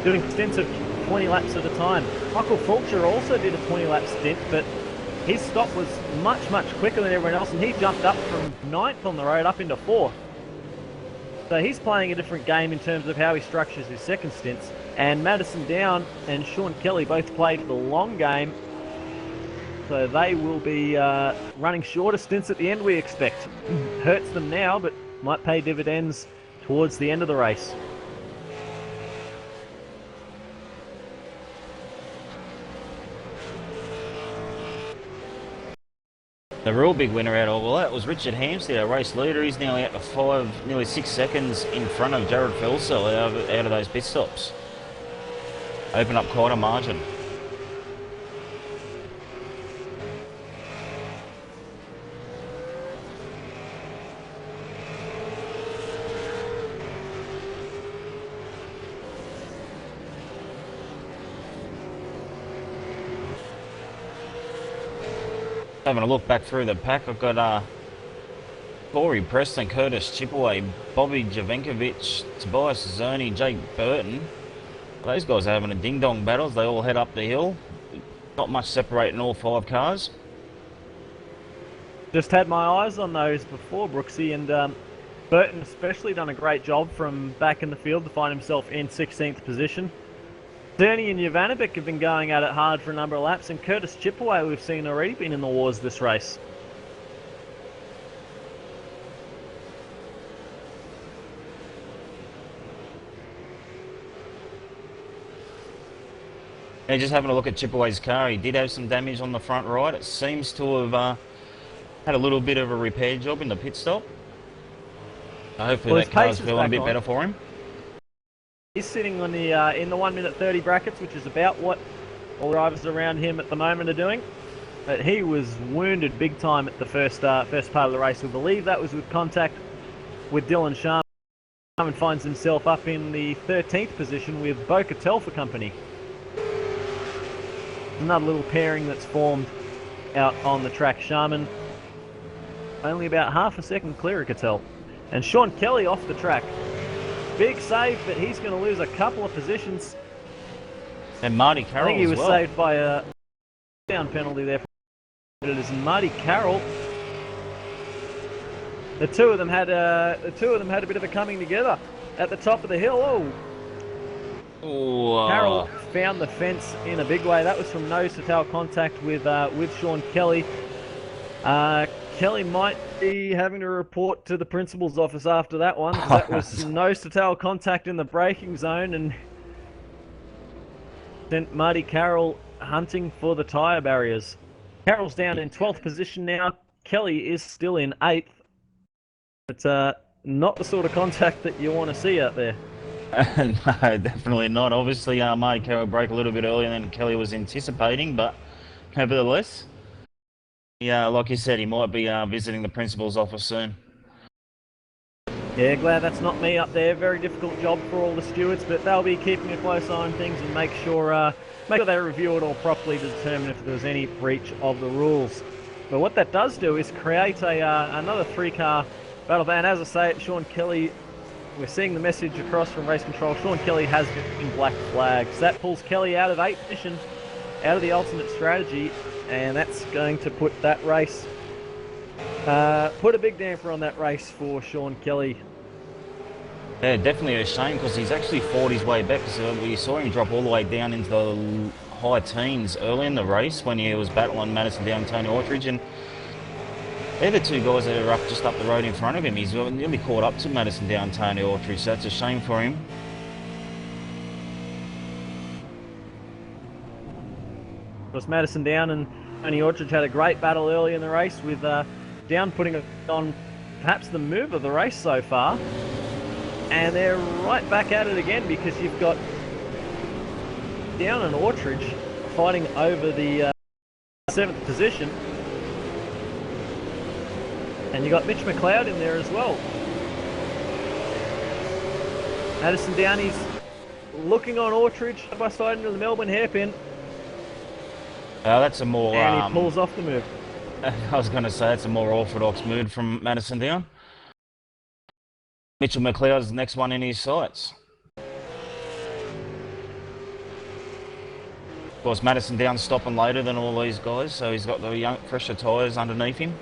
doing stints of 20 laps at a time. Michael Fulcher also did a 20-lap stint, but his stop was much quicker than everyone else, and he jumped up from 9th on the road up into 4th. So he's playing a different game in terms of how he structures his second stints. And Madison Down and Sean Kelly both played the long game, so they will be running shorter stints at the end, we expect. Hurts them now, but might pay dividends towards the end of the race. The real big winner out of all that was Richard Hampstead, our race leader. He's now out to nearly 6 seconds in front of Jared Philsell out of those pit stops. Open up quite a margin. Having a look back through the pack, I've got Corey Preston, Curtis Chipaway, Bobby Javenkovic, Tobias Zerny, Jake Burton. Those guys are having a ding-dong battles. They all head up the hill. Not much separating all 5 cars. Just had my eyes on those before, Brooksy, and Burton especially done a great job from back in the field to find himself in 16th position. Zerny and Jovanovic have been going at it hard for a number of laps, and Curtis Chipaway we've seen already been in the wars this race. And just having a look at Chipaway's car, he did have some damage on the front right. It seems to have had a little bit of a repair job in the pit stop. Hopefully that car's feeling a bit better for him. He's sitting on the in the 1 minute 30 brackets, which is about what all drivers around him at the moment are doing. But he was wounded big time at the first part of the race. We believe that was with contact with Dylan Sharman. Sharman finds himself up in the 13th position with Bo Cattell for company. Another little pairing that's formed out on the track. Sharman only about half a second clear of Cattell. And Sean Kelly off the track. Big save, but he's going to lose a couple of positions. And Marty Carroll, I think he was saved by a down penalty there. It is Marty Carroll. The two of them had a bit of a coming together at the top of the hill. Oh, Carroll found the fence in a big way. That was from nose to tail contact with Sean Kelly. Kelly might be having to report to the principal's office after that one. That was nose to tail contact in the braking zone and sent Marty Carroll hunting for the tyre barriers. Carroll's down in 12th position now. Kelly is still in 8th. It's not the sort of contact that you want to see out there. No, definitely not. Obviously, Marty Carroll broke a little bit earlier than Kelly was anticipating, but nevertheless, yeah, like you said, he might be visiting the principal's office soon. Yeah, glad that's not me up there. Very difficult job for all the stewards, but they'll be keeping a close eye on things and make sure they review it all properly to determine if there was any breach of the rules. But what that does do is create another 3-car battle. And as I say, Sean Kelly, we're seeing the message across from race control. Sean Kelly has been black flags. That pulls Kelly out of 8th position, out of the alternate strategy, and that's going to put that race Put a big damper on that race for Sean Kelly. Yeah, definitely a shame because he's actually fought his way back. So we saw him drop all the way down into the high teens early in the race when he was battling Madison down Tony Autridge, and they're the two guys that are up just up the road in front of him. He's nearly caught up to Madison down Tony Autridge, so that's a shame for him. Of course, Madison Down and Tony Autridge had a great battle early in the race, with Down putting on perhaps the move of the race so far. And they're right back at it again, because you've got Down and Autridge fighting over the 7th position. And you got Mitch McLeod in there as well. Madison Down, he's looking on Autridge by side into the Melbourne hairpin. That's a more... And he pulls off the move. I was going to say, it's a more orthodox move from Madison Down. Mitchell McLeod's the next one in his sights. Of course, Madison Down stopping later than all these guys, so he's got the fresher tyres underneath him.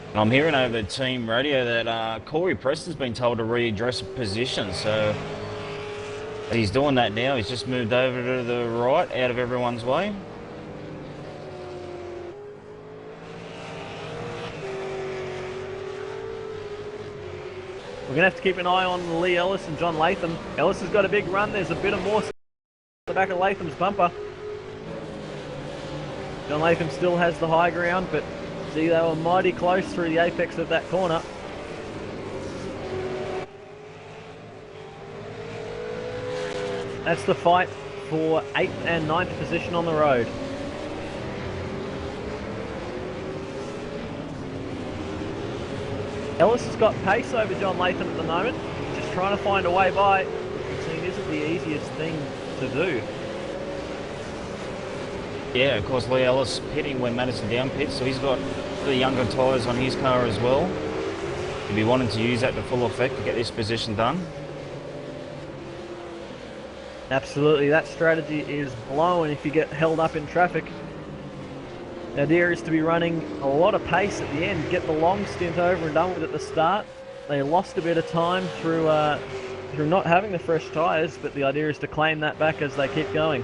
And I'm hearing over the team radio that Corey Preston's been told to readdress position, so he's doing that now. He's just moved over to the right, out of everyone's way. We're going to have to keep an eye on Lee Ellis and John Latham. Ellis has got a big run. There's a bit of more at the back of Latham's bumper. John Latham still has the high ground, but see, they were mighty close through the apex of that corner. That's the fight for 8th and 9th position on the road. Ellis has got pace over John Latham at the moment, just trying to find a way by. It isn't the easiest thing to do. Yeah, of course, Lee Ellis pitting when Madison Down pits, so he's got the younger tyres on his car as well. He'll be wanting to use that to full effect to get this position done. Absolutely, that strategy is blown if you get held up in traffic. The idea is to be running a lot of pace at the end, get the long stint over and done with at the start. They lost a bit of time through not having the fresh tyres, but the idea is to claim that back as they keep going.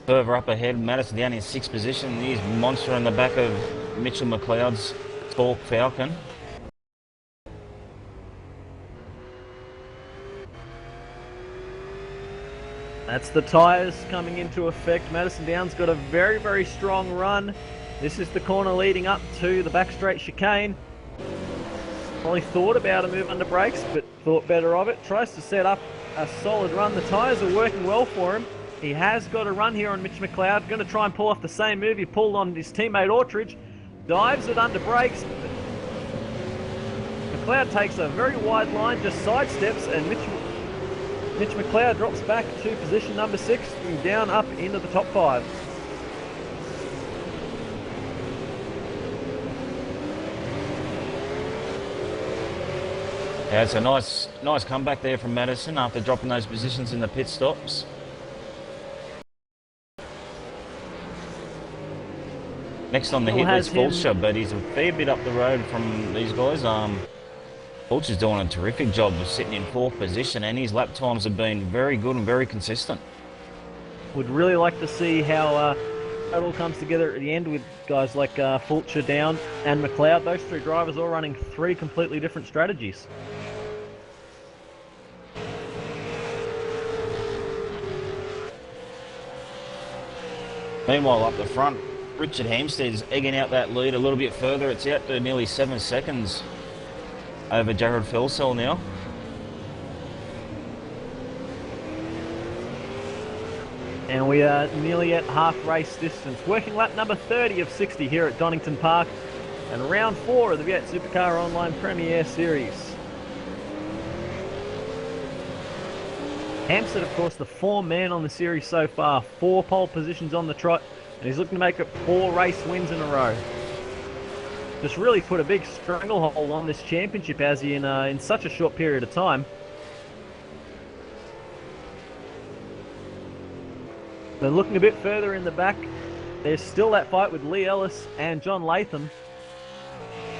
Further up ahead, Madison Down in 6th position. He's monster in the back of Mitchell McLeod's Torque Falcon. That's the tyres coming into effect. Madison Down's got a very, very strong run. This is the corner leading up to the back straight chicane. Probably thought about a move under brakes, but thought better of it. Tries to set up a solid run. The tyres are working well for him. He has got a run here on Mitch McLeod. Going to try and pull off the same move he pulled on his teammate Autridge. Dives it under brakes. McLeod takes a very wide line, just sidesteps, and Mitch McLeod drops back to position number 6 and down up into the top 5. Yeah, it's a nice comeback there from Madison after dropping those positions in the pit stops. Next on the hit list, Fulcher, but he's a fair bit up the road from these guys. Fulcher's doing a terrific job of sitting in 4th position, and his lap times have been very good and very consistent. Would really like to see how it all comes together at the end with guys like Fulcher, Down and McLeod. Those 3 drivers all running 3 completely different strategies. Meanwhile, up the front, Richard Hampstead's egging out that lead a little bit further. It's out to nearly 7 seconds over Jared Felsell now. And we are nearly at half race distance. Working lap number 30 of 60 here at Donington Park, and round 4 of the V8 Supercar Online Premier Series. Hampstead, of course, the form man on the series so far. 4 pole positions on the trot, And he's looking to make it 4 race wins in a row. Just really put a big stranglehold on this championship, has he, in such a short period of time. Then looking a bit further in the back, there's still that fight with Lee Ellis and John Latham.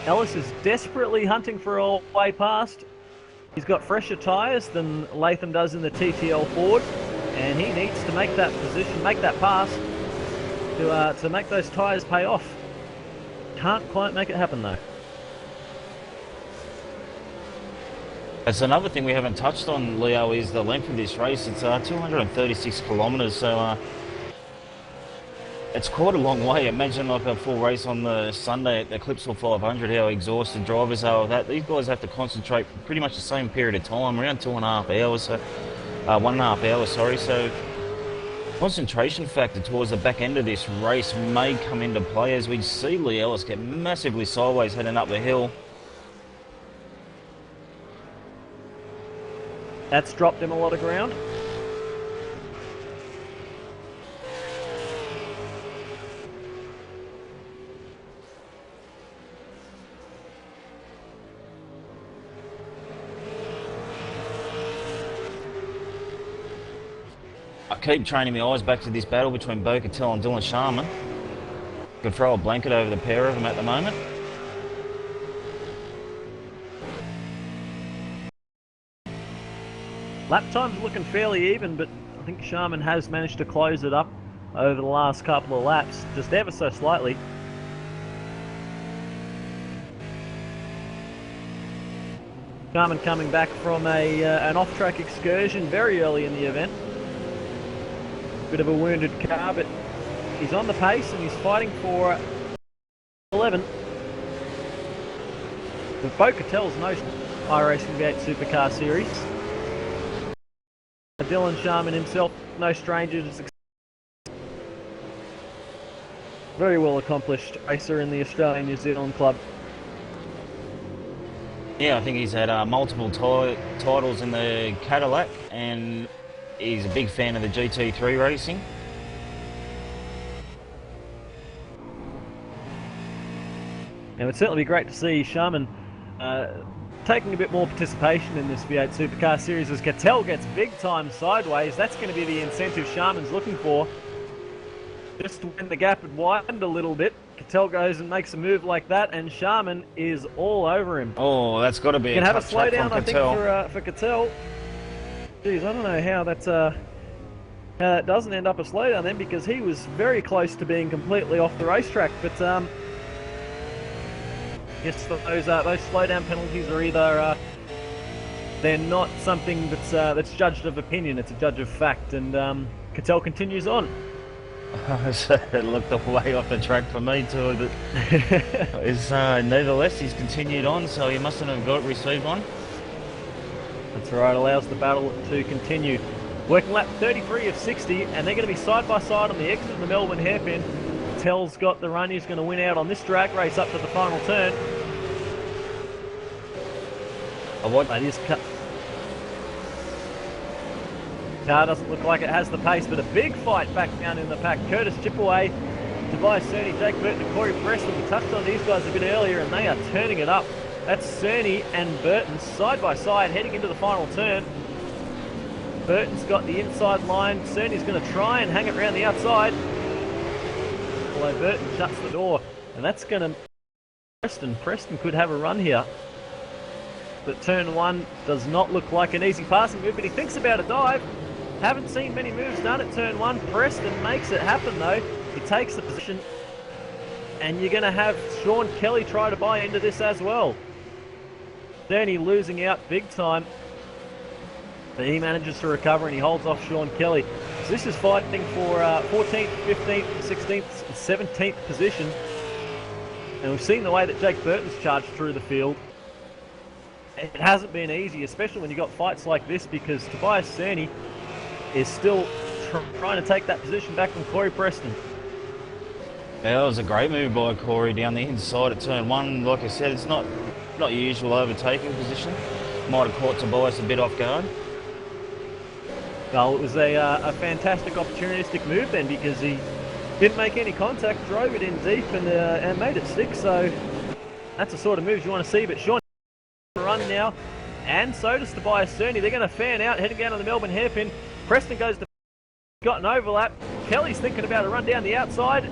Ellis is desperately hunting for a way past. He's got fresher tyres than Latham does in the TTL Ford, and he needs to make that position, make that pass to make those tyres pay off. Can't quite make it happen though. That's another thing we haven't touched on, Leo, is the length of this race. It's 236 kilometres, so it's quite a long way. Imagine like a full race on the Sunday at the Clipsal 500, how exhausted drivers are with that. These guys have to concentrate for pretty much the same period of time, around 2.5 hours, so 1.5 hours, sorry. So concentration factor towards the back end of this race may come into play as we see Lee Ellis get massively sideways heading up the hill. That's dropped him a lot of ground. I keep training my eyes back to this battle between Bo Cattell and Dylan Sharman. Could throw a blanket over the pair of them at the moment. Lap time's looking fairly even, but I think Sharman has managed to close it up over the last couple of laps, just ever so slightly. Sharman coming back from an off-track excursion very early in the event. Bit of a wounded car, but he's on the pace and he's fighting for 11. But Bo Cattell's no iRacing V8 Supercar Series. Dylan Sharman himself, no stranger to success. Very well accomplished racer in the Australian-New Zealand club. Yeah, I think he's had multiple titles in the Cadillac, and he's a big fan of the GT3 racing. And it would certainly be great to see Sharman taking a bit more participation in this V8 Supercar Series as Cattell gets big time sideways. That's going to be the incentive Sharman's looking for. Just when the gap had widened a little bit, Cattell goes and makes a move like that, and Sharman is all over him. Oh, that's got to be can a have a tough track slowdown, from I think, for Cattell. Geez, I don't know how that doesn't end up a slowdown then, because he was very close to being completely off the racetrack. But yes, those slowdown penalties are either they're not something that's judged of opinion; it's a judge of fact. And Cattell continues on. It looked way off the track for me too, but nevertheless he's continued on, so he mustn't have received one. That's right, allows the battle to continue. Working lap 33 of 60, and they're going to be side by side on the exit of the Melbourne hairpin. Tell's got the run, he's going to win out on this drag race up to the final turn. That is cut. Car doesn't look like it has the pace, but a big fight back down in the pack. Curtis Chipaway, Tobias Cerny, Jake Burton and Corey Preston. We touched on these guys a bit earlier, and they are turning it up. That's Cerny and Burton side by side heading into the final turn. Burton's got the inside line. Cerny's going to try and hang it around the outside. Although Burton shuts the door, and that's going to... Preston could have a run here. But turn one does not look like an easy passing move, but he thinks about a dive. Haven't seen many moves done at turn one. Preston makes it happen though. He takes the position, and you're going to have Sean Kelly try to buy into this as well. Cerny losing out big time, but he manages to recover and he holds off Sean Kelly. So this is fighting for 14th, 15th, 16th, and 17th position. And we've seen the way that Jake Burton's charged through the field. It hasn't been easy, especially when you've got fights like this, because Tobias Cerny is still trying to take that position back from Corey Preston. Yeah, that was a great move by Corey down the inside at turn one. Like I said, it's not your usual overtaking position. Might have caught Tobias a bit off guard. Well, it was a fantastic opportunistic move then, because he Didn't make any contact, drove it in deep and made it stick, so that's the sort of moves you want to see. But Sean run now, and so does Tobias Cerny. They're going to fan out, heading down to the Melbourne hairpin. Preston goes to got an overlap. Kelly's thinking about a run down the outside.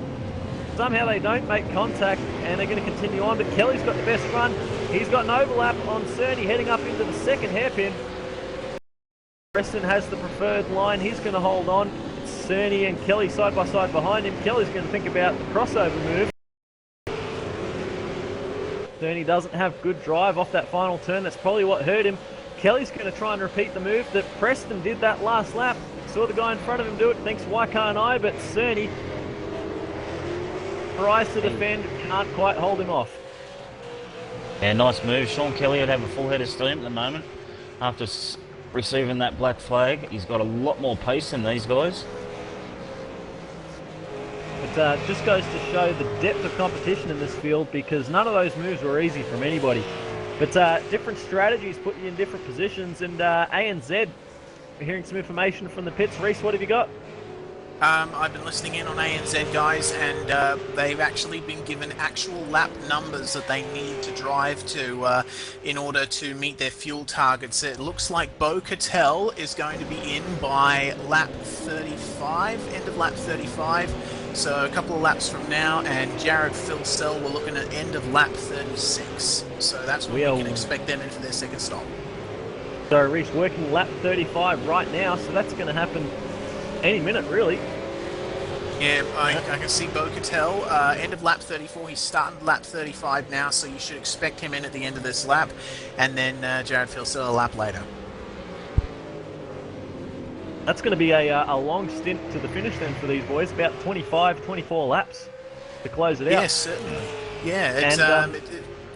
Somehow they don't make contact, and they're going to continue on, but Kelly's got the best run. He's got an overlap on Cerny heading up into the second hairpin. Preston has the preferred line. He's going to hold on. It's Cerny and Kelly side by side behind him. Kelly's going to think about the crossover move. Cerny doesn't have good drive off that final turn. That's probably what hurt him. Kelly's going to try and repeat the move that Preston did that last lap. Saw the guy in front of him do it, thinks, why can't I? But Cerny tries to defend, can't quite hold him off. Yeah, nice move. Sean Kelly would have a full head of steam at the moment after receiving that black flag. He's got a lot more pace than these guys. It just goes to show the depth of competition in this field, because none of those moves were easy from anybody. But different strategies put you in different positions, and ANZ, we're hearing some information from the pits. Reese, what have you got? I've been listening in on ANZ, guys, and they've actually been given actual lap numbers that they need to drive to in order to meet their fuel targets. It looks like Bo Cattell is going to be in by lap 35, end of lap 35, so a couple of laps from now, and Jared Filsell, we're looking at end of lap 36. So that's when we can expect them in for their second stop. So Reese working lap 35 right now, so that's going to happen any minute, really. Yeah, I can see Bo Cattell, end of lap 34. He's starting lap 35 now, so you should expect him in at the end of this lap. And then Jared Filsell a lap later. That's going to be a long stint to the finish then for these boys, about 25, 24 laps to close it out. Yes, certainly. Yeah, it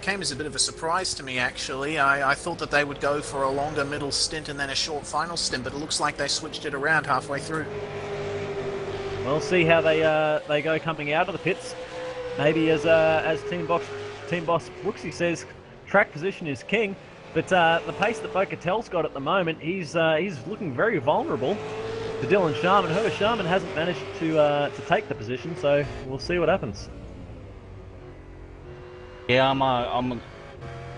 came as a bit of a surprise to me, actually. I thought that they would go for a longer middle stint and then a short final stint, but it looks like they switched it around halfway through. We'll see how they go coming out of the pits. Maybe as team boss Brooksy says, track position is king. But the pace that Bo Cattell's got at the moment, he's looking very vulnerable to Dylan Sharman. Herb Sharman hasn't managed to take the position, so we'll see what happens. Yeah, I'm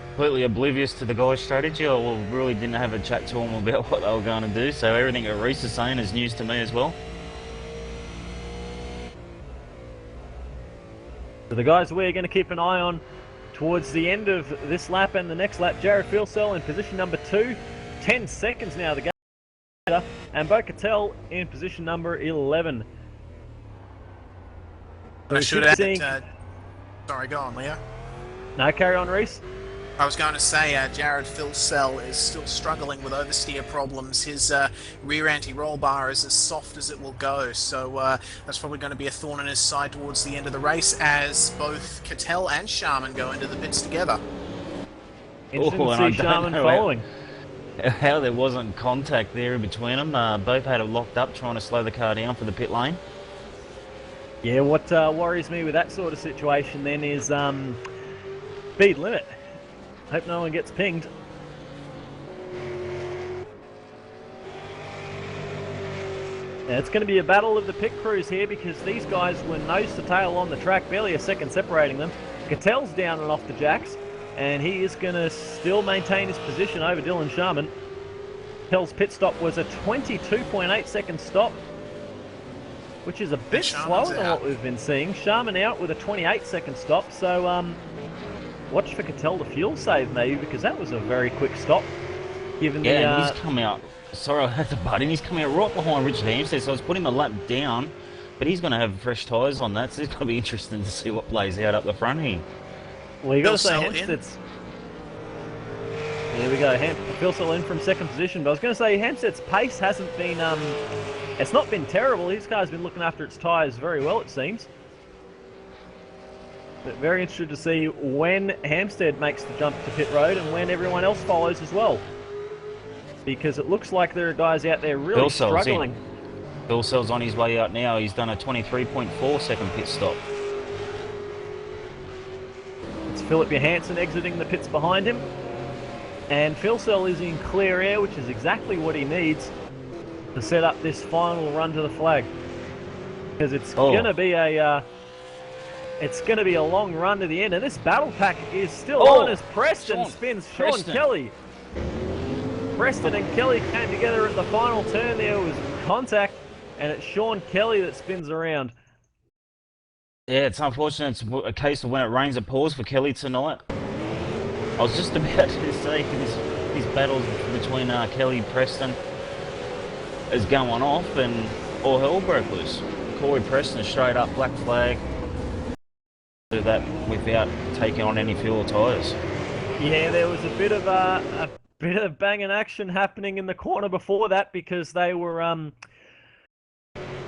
completely oblivious to the guy's strategy. I really didn't have a chat to him about what they were going to do, so everything that Reese is saying is news to me as well. So the guys we're going to keep an eye on towards the end of this lap and the next lap, Jared Filsell in position number 2, 10 seconds now to go, and Bo Cattell in position number 11. I should add, sorry, go on, Leo. No, carry on, Reese. I was going to say Jared Filsell is still struggling with oversteer problems. His rear anti-roll bar is as soft as it will go, so that's probably going to be a thorn in his side towards the end of the race as both Cattell and Sharman go into the pits together. Interesting to see Sharman following. How there wasn't contact there in between them. Both had it locked up trying to slow the car down for the pit lane. Yeah, what worries me with that sort of situation then is speed limit. Hope no one gets pinged. Now, it's going to be a battle of the pit crews here because these guys were nose to tail on the track, barely a second separating them. Cattell's down and off the jacks, and he is going to still maintain his position over Dylan Sharman. Cattell's pit stop was a 22.8 second stop, which is a bit slower than what we've been seeing. Sharman out with a 28 second stop, so watch for Cattell to fuel save maybe, because that was a very quick stop. Given and he's come out, sorry I had to butt in, he's coming out right behind Richard Hampstead, so I was putting him a lap down, but he's going to have fresh tyres on that, so it's going to be interesting to see what plays out up the front here. Well, you got to say Hampstead's... There we go, Filsell in from second position, but I was going to say Hampstead's pace hasn't been, it's not been terrible. His car's been looking after its tyres very well, it seems. But very interested to see when Hampstead makes the jump to pit road and when everyone else follows as well. Because it looks like there are guys out there really struggling. Filsell's on his way out now. He's done a 23.4 second pit stop. It's Philip Johansson exiting the pits behind him. And Filsell is in clear air, which is exactly what he needs to set up this final run to the flag. because it's gonna be a long run to the end, and this battle pack is still on as Preston spins Sean Kelly. Preston and Kelly came together at the final turn. There was contact, and it's Sean Kelly that spins around. Yeah, it's unfortunate. It's a case of when it rains, it pours for Kelly tonight. I was just about to say these battles between Kelly and Preston is going off, and all hell broke loose. Corey Preston straight up black flag. Do that without taking on any fuel tyres. Yeah, there was a bit of banging action happening in the corner before that, because they were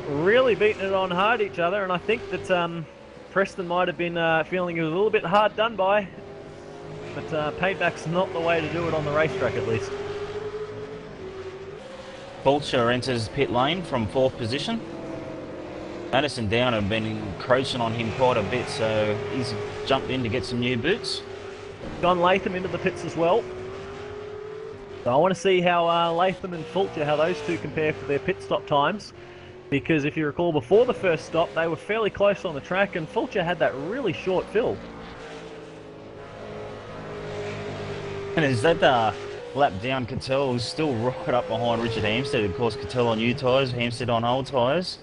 really beating it on hard each other, and I think that Preston might have been feeling a little bit hard done by, but payback's not the way to do it on the racetrack, at least. Fulcher enters pit lane from 4th position. Madison Down have been encroaching on him quite a bit, so he's jumped in to get some new boots. John Latham into the pits as well. So I want to see how Latham and Fulcher, how those two compare for their pit stop times. Because if you recall, before the first stop, they were fairly close on the track, and Fulcher had that really short fill. And is that lap down Cattell, who's still right up behind Richard Hampstead? Of course, Cattell on new tyres, Hampstead on old tyres.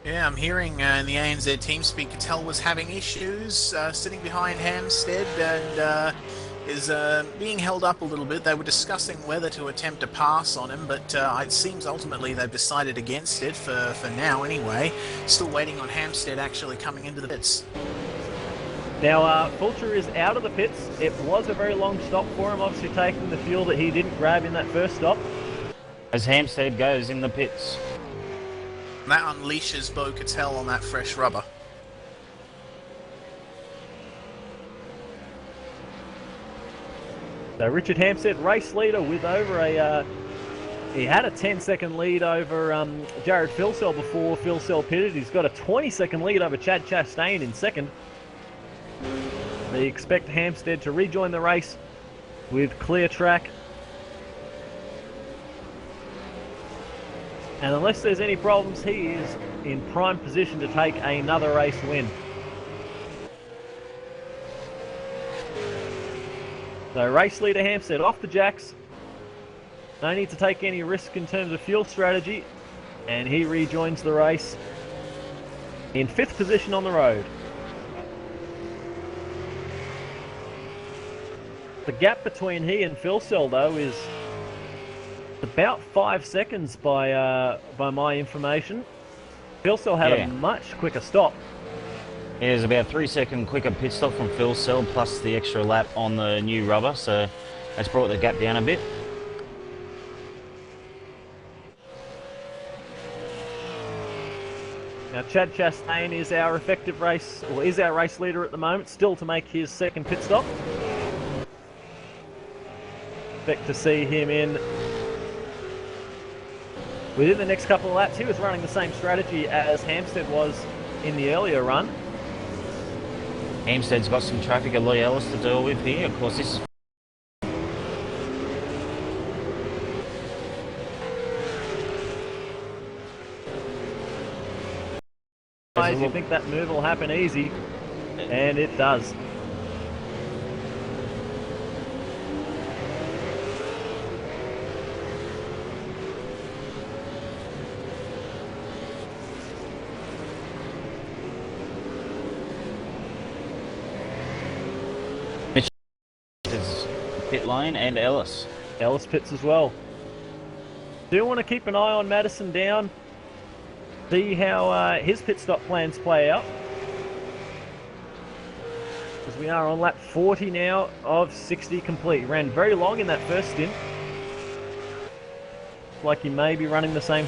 Yeah, I'm hearing in the ANZ TeamSpeak, Cattell was having issues sitting behind Hampstead and is being held up a little bit. They were discussing whether to attempt to pass on him, but it seems ultimately they've decided against it for now anyway. Still waiting on Hampstead actually coming into the pits. Now, Fulcher is out of the pits. It was a very long stop for him, obviously taking the fuel that he didn't grab in that first stop. As Hampstead goes in the pits. And that unleashes Bo Cattell on that fresh rubber. So Richard Hampstead, race leader, with over he had a 10-second lead over Jared Filsell before Filsell pitted. He's got a 20-second lead over Chad Chastain in second. They expect Hampstead to rejoin the race with clear track. And unless there's any problems, he is in prime position to take another race win. So race leader Hampstead off the jacks. No need to take any risk in terms of fuel strategy. And he rejoins the race in 5th position on the road. The gap between he and Filsell, though, is about 5 seconds by my information. Filsell had a much quicker stop. Yeah, there's about 3 second quicker pit stop from Filsell, plus the extra lap on the new rubber, so that's brought the gap down a bit. Now Chad Chastain is our effective race, or is our race leader at the moment, still to make his second pit stop. Expect to see him in within the next couple of laps. He was running the same strategy as Hampstead was in the earlier run. Hampstead's got some traffic at Lee Ellis to deal with here. Of course, this is... Guys, you think that move will happen easy, and it does. Pit lane and Ellis. Ellis pits as well. Do want to keep an eye on Madison Down. See how his pit stop plans play out. As we are on lap 40 now of 60 complete. Ran very long in that first stint. Like he may be running the same.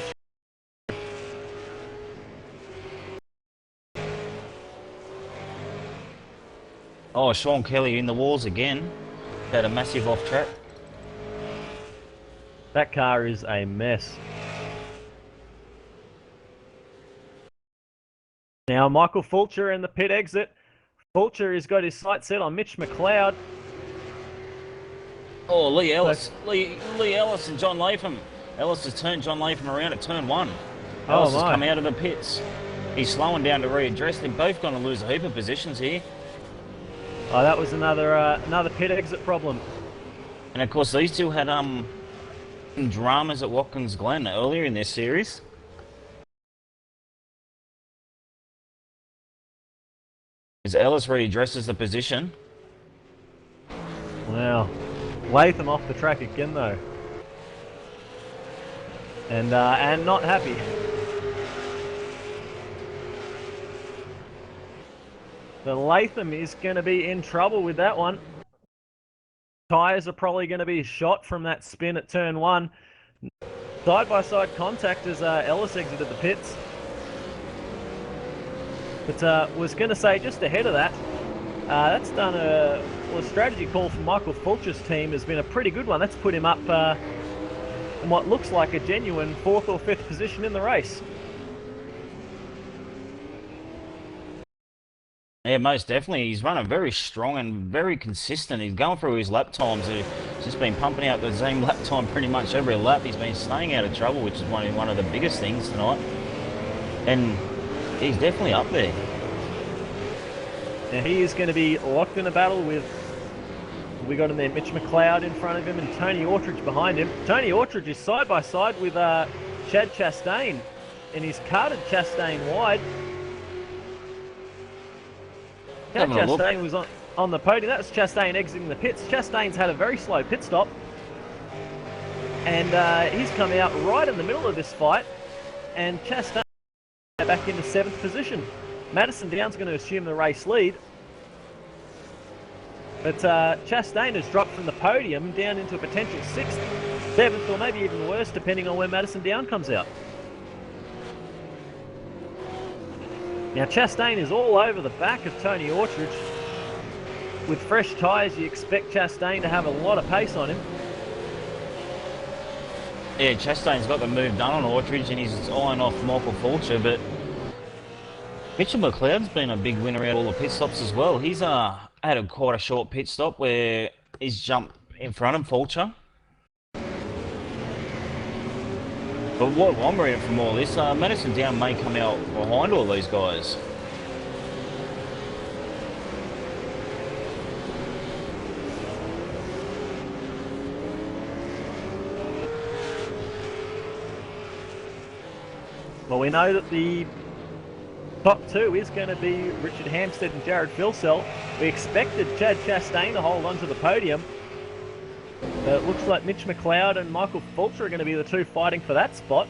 Oh, Sean Kelly in the walls again. Had a massive off track. That car is a mess. Now Michael Fulcher in the pit exit. Fulcher has got his sights set on Mitch McLeod. Oh, Lee Ellis. Lee Ellis and John Latham. Ellis has turned John Latham around at turn 1. Ellis has my. come out of the pits. He's slowing down to readdress. They're both going to lose a heap of positions here. Oh, that was another pit exit problem. And of course, these two had some dramas at Watkins Glen earlier in this series. As Ellis readdresses the position. Wow. Latham off the track again though. And not happy. The Latham is going to be in trouble with that one. Tyres are probably going to be shot from that spin at turn 1. Side-by-side contact as Ellis exited the pits. But was going to say, just ahead of that, that's done a strategy call from Michael Fulcher's team has been a pretty good one. That's put him up in what looks like a genuine 4th or 5th position in the race. Yeah, most definitely. He's running very strong and very consistent. He's going through his lap times. He's just been pumping out the same lap time pretty much every lap. He's been staying out of trouble, which is one of the biggest things tonight. And he's definitely up there. Now he is going to be locked in a battle with, we got him there, Mitch McLeod in front of him and Tony Autridge behind him. Tony Autridge is side by side with Chad Chastain, and he's carted Chastain wide. Chad Chastain was on the podium. That was Chastain exiting the pits. Chastain's had a very slow pit stop, and he's come out right in the middle of this fight, and Chastain back into 7th position. Madison Down's going to assume the race lead, but Chastain has dropped from the podium down into a potential 6th, 7th, or maybe even worse, depending on where Madison Down comes out. Now Chastain is all over the back of Tony Autridge. With fresh tyres, you expect Chastain to have a lot of pace on him. Yeah, Chastain's got the move done on Autridge and he's eyeing off Michael Fulcher, but Mitchell McLeod's been a big winner out of all the pit stops as well. He's had quite a short pit stop where he's jumped in front of Fulcher. But what I'm reading from all this, Madison Down may come out behind all these guys. Well, we know that the top 2 is going to be Richard Hampstead and Jared Filsell. We expected Chad Chastain to hold onto the podium. It looks like Mitch McLeod and Michael Fulcher are going to be the 2 fighting for that spot.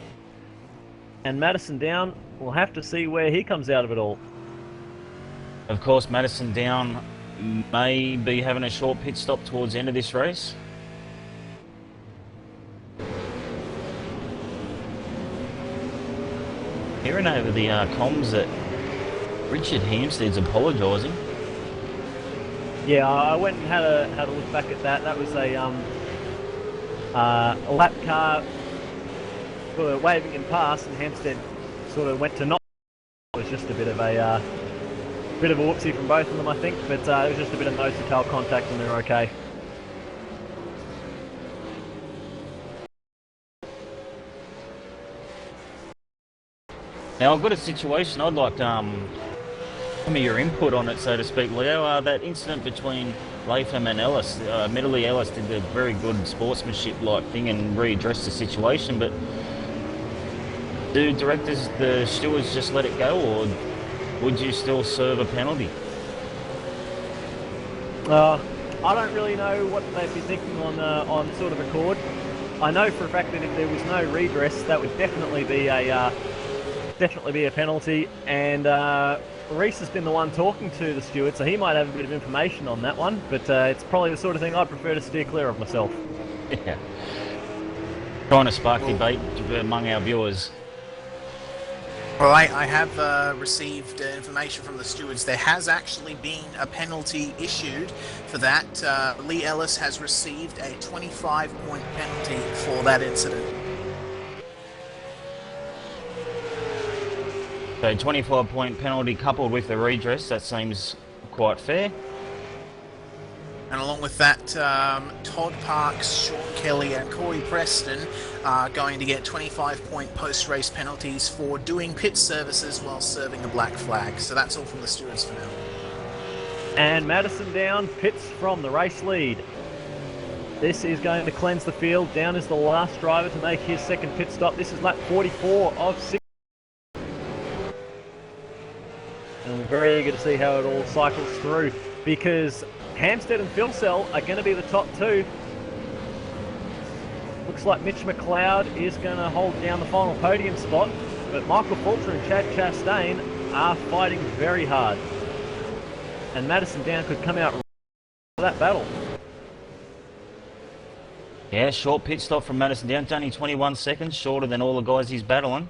And Madison Down, we'll have to see where he comes out of it all. Of course, Madison Down may be having a short pit stop towards the end of this race. Hearing over the comms that Richard Hampstead's apologising. Yeah, I went and had a look back at that. That was a lap car sort of waving in past, and Hampstead sort of went to knock. It was just a bit of a whoopsie from both of them, I think. But it was just a bit of nose-to-tail contact, and they're okay. Now I've got a situation I'd like some of your input on it, so to speak, Leo. That incident between Latham and Ellis. Admittedly, Ellis did a very good sportsmanship-like thing and readdressed the situation, but do directors, the stewards, just let it go, or would you still serve a penalty? I don't really know what they'd be thinking on sort of accord. I know for a fact that if there was no redress, that would definitely be a penalty, and Reese has been the one talking to the steward, so he might have a bit of information on that one, but it's probably the sort of thing I'd prefer to steer clear of myself. Yeah. Trying to spark debate among our viewers. Well, I have received information from the stewards. There has actually been a penalty issued for that. Lee Ellis has received a 25-point penalty for that incident. So 25-point penalty coupled with the redress, that seems quite fair. And along with that, Todd Parks, Sean Kelly and Corey Preston are going to get 25-point post-race penalties for doing pit services while serving a black flag. So that's all from the stewards for now. And Madison Down pits from the race lead. This is going to cleanse the field. Down is the last driver to make his second pit stop. This is lap 44 of 6. And we're very eager to see how it all cycles through, because Hampstead and Philsell are going to be the top two. Looks like Mitch McLeod is going to hold down the final podium spot, but Michael Fulcher and Chad Chastain are fighting very hard. And Madison Down could come out for that battle. Yeah, short pit stop from Madison Down, only 21 seconds, shorter than all the guys he's battling.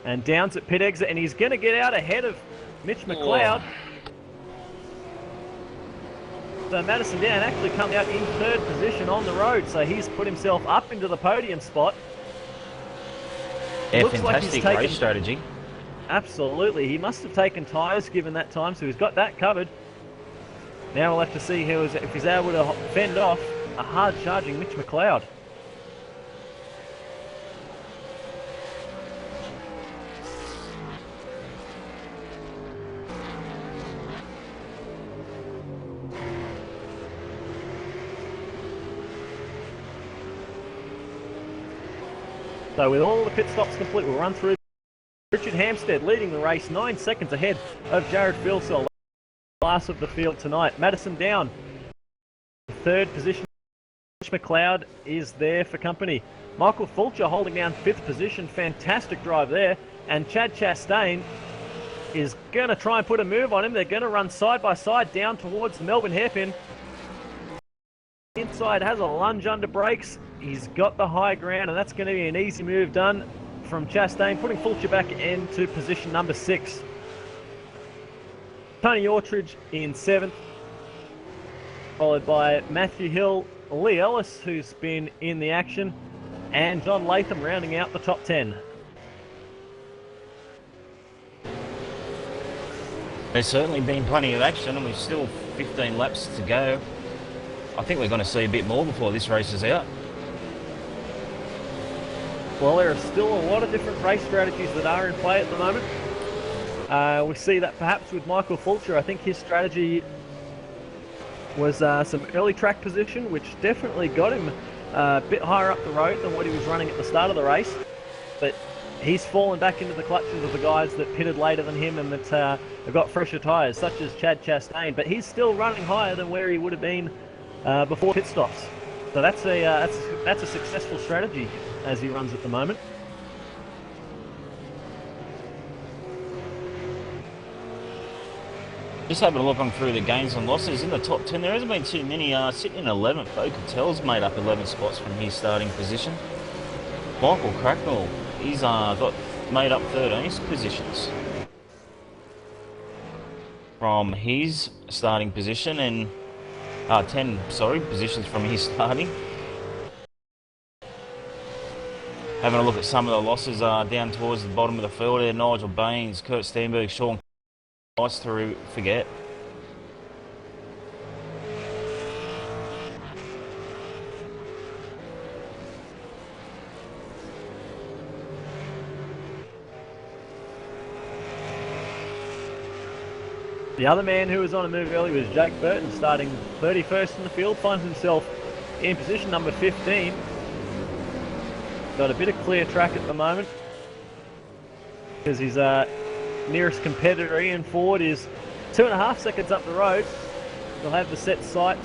And Down's at pit exit, and he's going to get out ahead of Mitch McLeod. So Madison Down actually comes out in third position on the road, so he's put himself up into the podium spot. Yeah, Looks fantastic like race strategy. Absolutely, he must have taken tyres given that time, so he's got that covered. Now we'll have to see if he's able to fend off a hard-charging Mitch McLeod. So with all the pit stops complete, we'll run through. Richard Hampstead leading the race, 9 seconds ahead of Jared Philsell, last of the field tonight. Madison Down, third position. Mitch McLeod is there for company. Michael Fulcher holding down fifth position, fantastic drive there. And Chad Chastain is going to try and put a move on him. They're going to run side by side down towards the Melbourne hairpin. Inside has a lunge under brakes. He's got the high ground, and that's going to be an easy move done from Chastain, putting Fulcher back into position number 6. Tony Ortridge in 7th, followed by Matthew Hill, Lee Ellis, who's been in the action, and John Latham rounding out the top 10. There's certainly been plenty of action, and we've still 15 laps to go. I think we're going to see a bit more before this race is out. Well, there are still a lot of different race strategies that are in play at the moment. We see that perhaps with Michael Fulcher. I think his strategy was some early track position, which definitely got him a bit higher up the road than what he was running at the start of the race. But he's fallen back into the clutches of the guys that pitted later than him and that have got fresher tyres, such as Chad Chastain. But he's still running higher than where he would have been before pit stops. So that's a successful strategy as he runs at the moment. Just having a look on through the gains and losses in the top 10, there hasn't been too many. Sitting in 11th, Vocatel's made up 11 spots from his starting position. Michael Cracknell, he's got made up 13 positions from his starting position, and 10 positions from his starting. Having a look at some of the losses down towards the bottom of the field there, Nigel Baines, Kurt Steenberg, Sean Nice to forget. The other man who was on a move early was Jake Burton, starting 31st in the field, finds himself in position number 15. Got a bit of clear track at the moment because his nearest competitor, Ian Ford, is 2.5 seconds up the road. They'll have the sight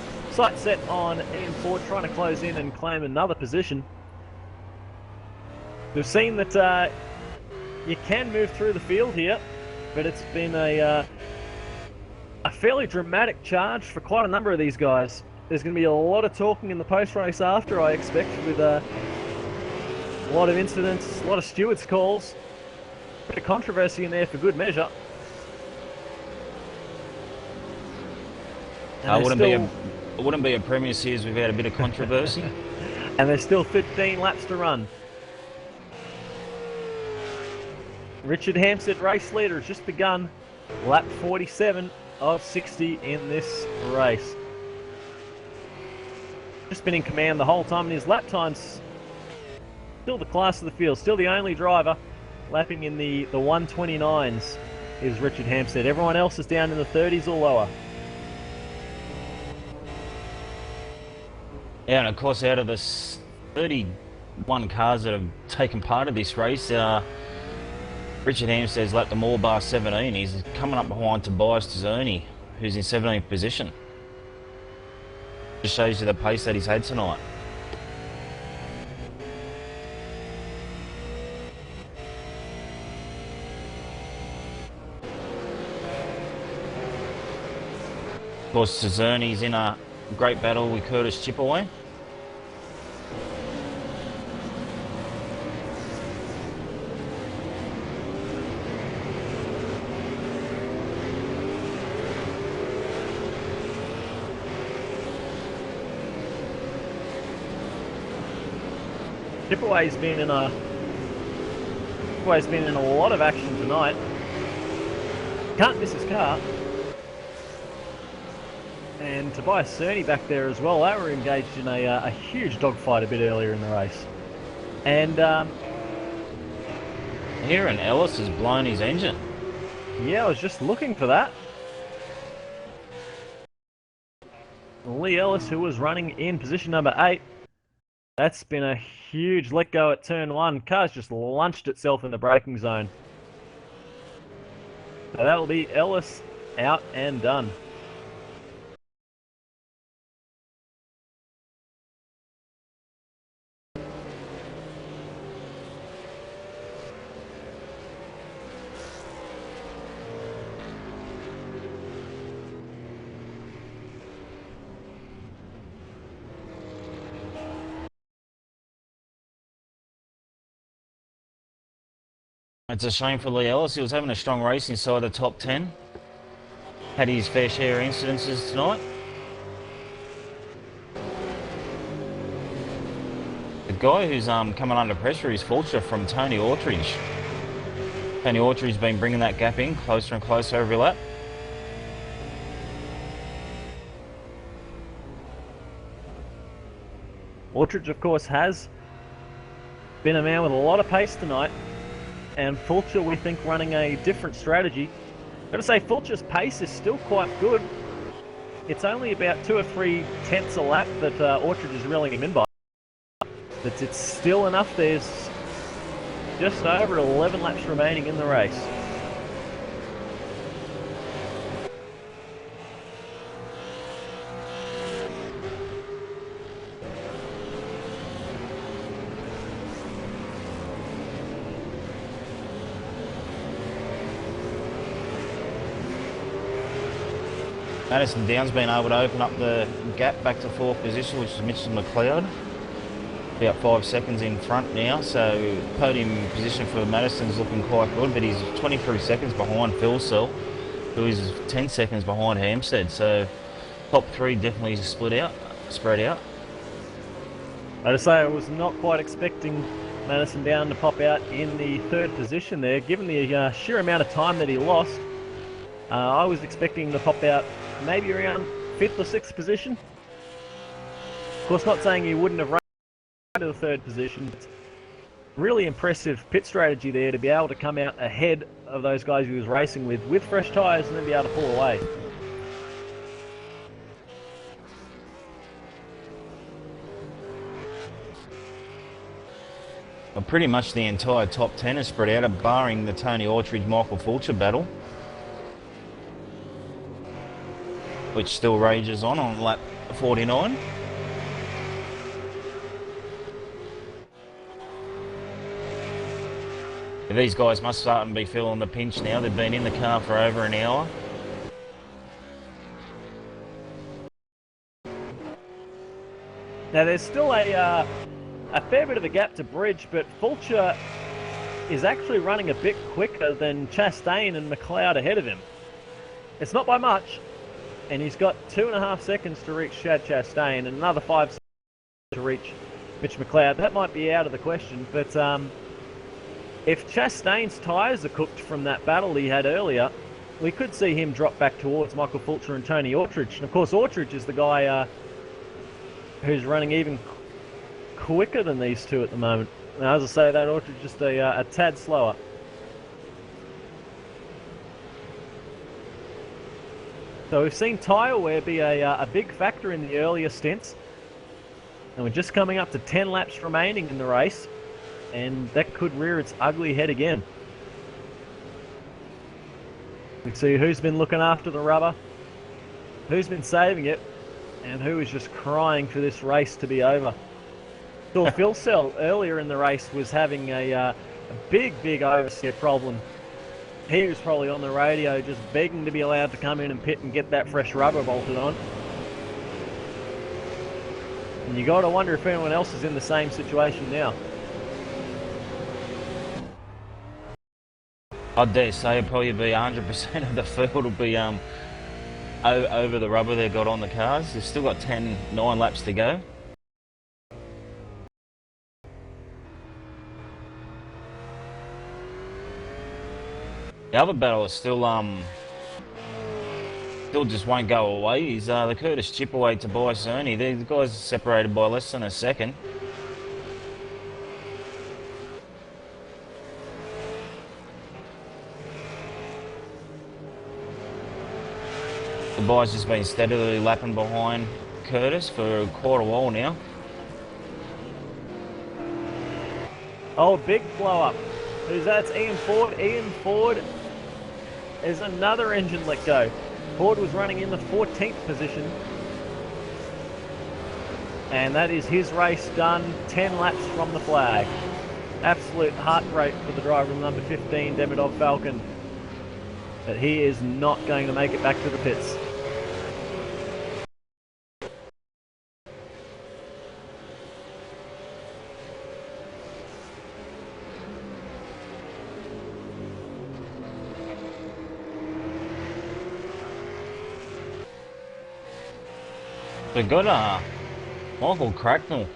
set on Ian Ford, trying to close in and claim another position. We've seen that you can move through the field here, but it's been a fairly dramatic charge for quite a number of these guys. There's going to be a lot of talking in the post-race after, I expect, with a lot of incidents, a lot of stewards' calls. A bit of controversy in there for good measure. It wouldn't be a premise here as we've had a bit of controversy. And there's still 15 laps to run. Richard Hampstead, race leader, has just begun. Lap 47. of 60 in this race. Just been in command the whole time, and his lap time's still the class of the field, still the only driver lapping in the 129s is Richard Hampstead. Everyone else is down in the 30s or lower. Yeah, and of course, out of the 31 cars that have taken part of this race, Richard Hampstead's lapped them all bar 17. He's coming up behind Tobias Tizzoni, who's in 17th position. Just shows you the pace that he's had tonight. Of course, Tizzoni's in a great battle with Curtis Chipaway. Chipaway's been in a lot of action tonight. Can't miss his car. And Tobias Cerny back there as well. They were engaged in a huge dogfight a bit earlier in the race. And Aaron Ellis has blown his engine. yeah, I was just looking for that. Lee Ellis, who was running in position number 8. That's been a huge let go at turn 1. Car's just launched itself in the braking zone. So that'll be Ellis out and done. It's a shame for Lee Ellis. He was having a strong race inside the top 10. Had his fair share of incidences tonight. The guy who's coming under pressure is Fulcher from Tony Autridge. Tony Autridge's been bringing that gap in closer and closer every lap. Autridge, of course, has been a man with a lot of pace tonight. And Fulcher, we think, running a different strategy. Got to say, Fulcher's pace is still quite good. It's only about 2 or 3 tenths a lap that Autridge is reeling him in by. But it's still enough. There's just over 11 laps remaining in the race. Madison Down's been able to open up the gap back to 4th position, which is Mitchell McLeod. About 5 seconds in front now, so podium position for Madison's looking quite good, but he's 23 seconds behind Philsell, who is 10 seconds behind Hampstead. So top 3 definitely spread out. I'd say I was not quite expecting Madison Down to pop out in the 3rd position there, given the sheer amount of time that he lost. I was expecting him to pop out maybe around 5th or 6th position. Of course, not saying he wouldn't have run to the 3rd position, but really impressive pit strategy there to be able to come out ahead of those guys he was racing with fresh tyres and then be able to pull away. Well, pretty much the entire top 10 is spread out, barring the Tony Autridge-Michael Fulcher battle, which still rages on lap 49. These guys must start and be feeling the pinch now. They've been in the car for over an hour. Now there's still a fair bit of a gap to bridge, but Fulcher is actually running a bit quicker than Chastain and McLeod ahead of him. It's not by much, and he's got 2.5 seconds to reach Chad Chastain and another 5 seconds to reach Mitch McLeod. That might be out of the question, but if Chastain's tyres are cooked from that battle he had earlier, we could see him drop back towards Michael Fulcher and Tony Autrich. And of course, Autrich is the guy who's running even quicker than these two at the moment. Now, as I say, that Autrich just a tad slower. So we've seen tyre wear be a big factor in the earlier stints. And we're just coming up to 10 laps remaining in the race. And that could rear its ugly head again. We can see who's been looking after the rubber, who's been saving it, and who is just crying for this race to be over. So Phil Sell earlier in the race was having a big oversteer problem. He was probably on the radio just begging to be allowed to come in and pit and get that fresh rubber bolted on. And you got to wonder if anyone else is in the same situation now. I dare say it'll probably be 100% of the field will be over the rubber they've got on the cars. They've still got 9 laps to go. The other battle is still just won't go away. He's the Curtis Chipaway to Tobias Ernie. The guys are separated by less than a second. Tobias has been steadily lapping behind Curtis for quite a while now. Oh, big blow up. Who's that? It's Ian Ford. Ian Ford is another engine let go. Ford was running in the 14th position. And that is his race done, 10 laps from the flag. Absolute heartbreak for the driver of number 15, Demidov Falcon. But he is not going to make it back to the pits. We've got Michael Cracknell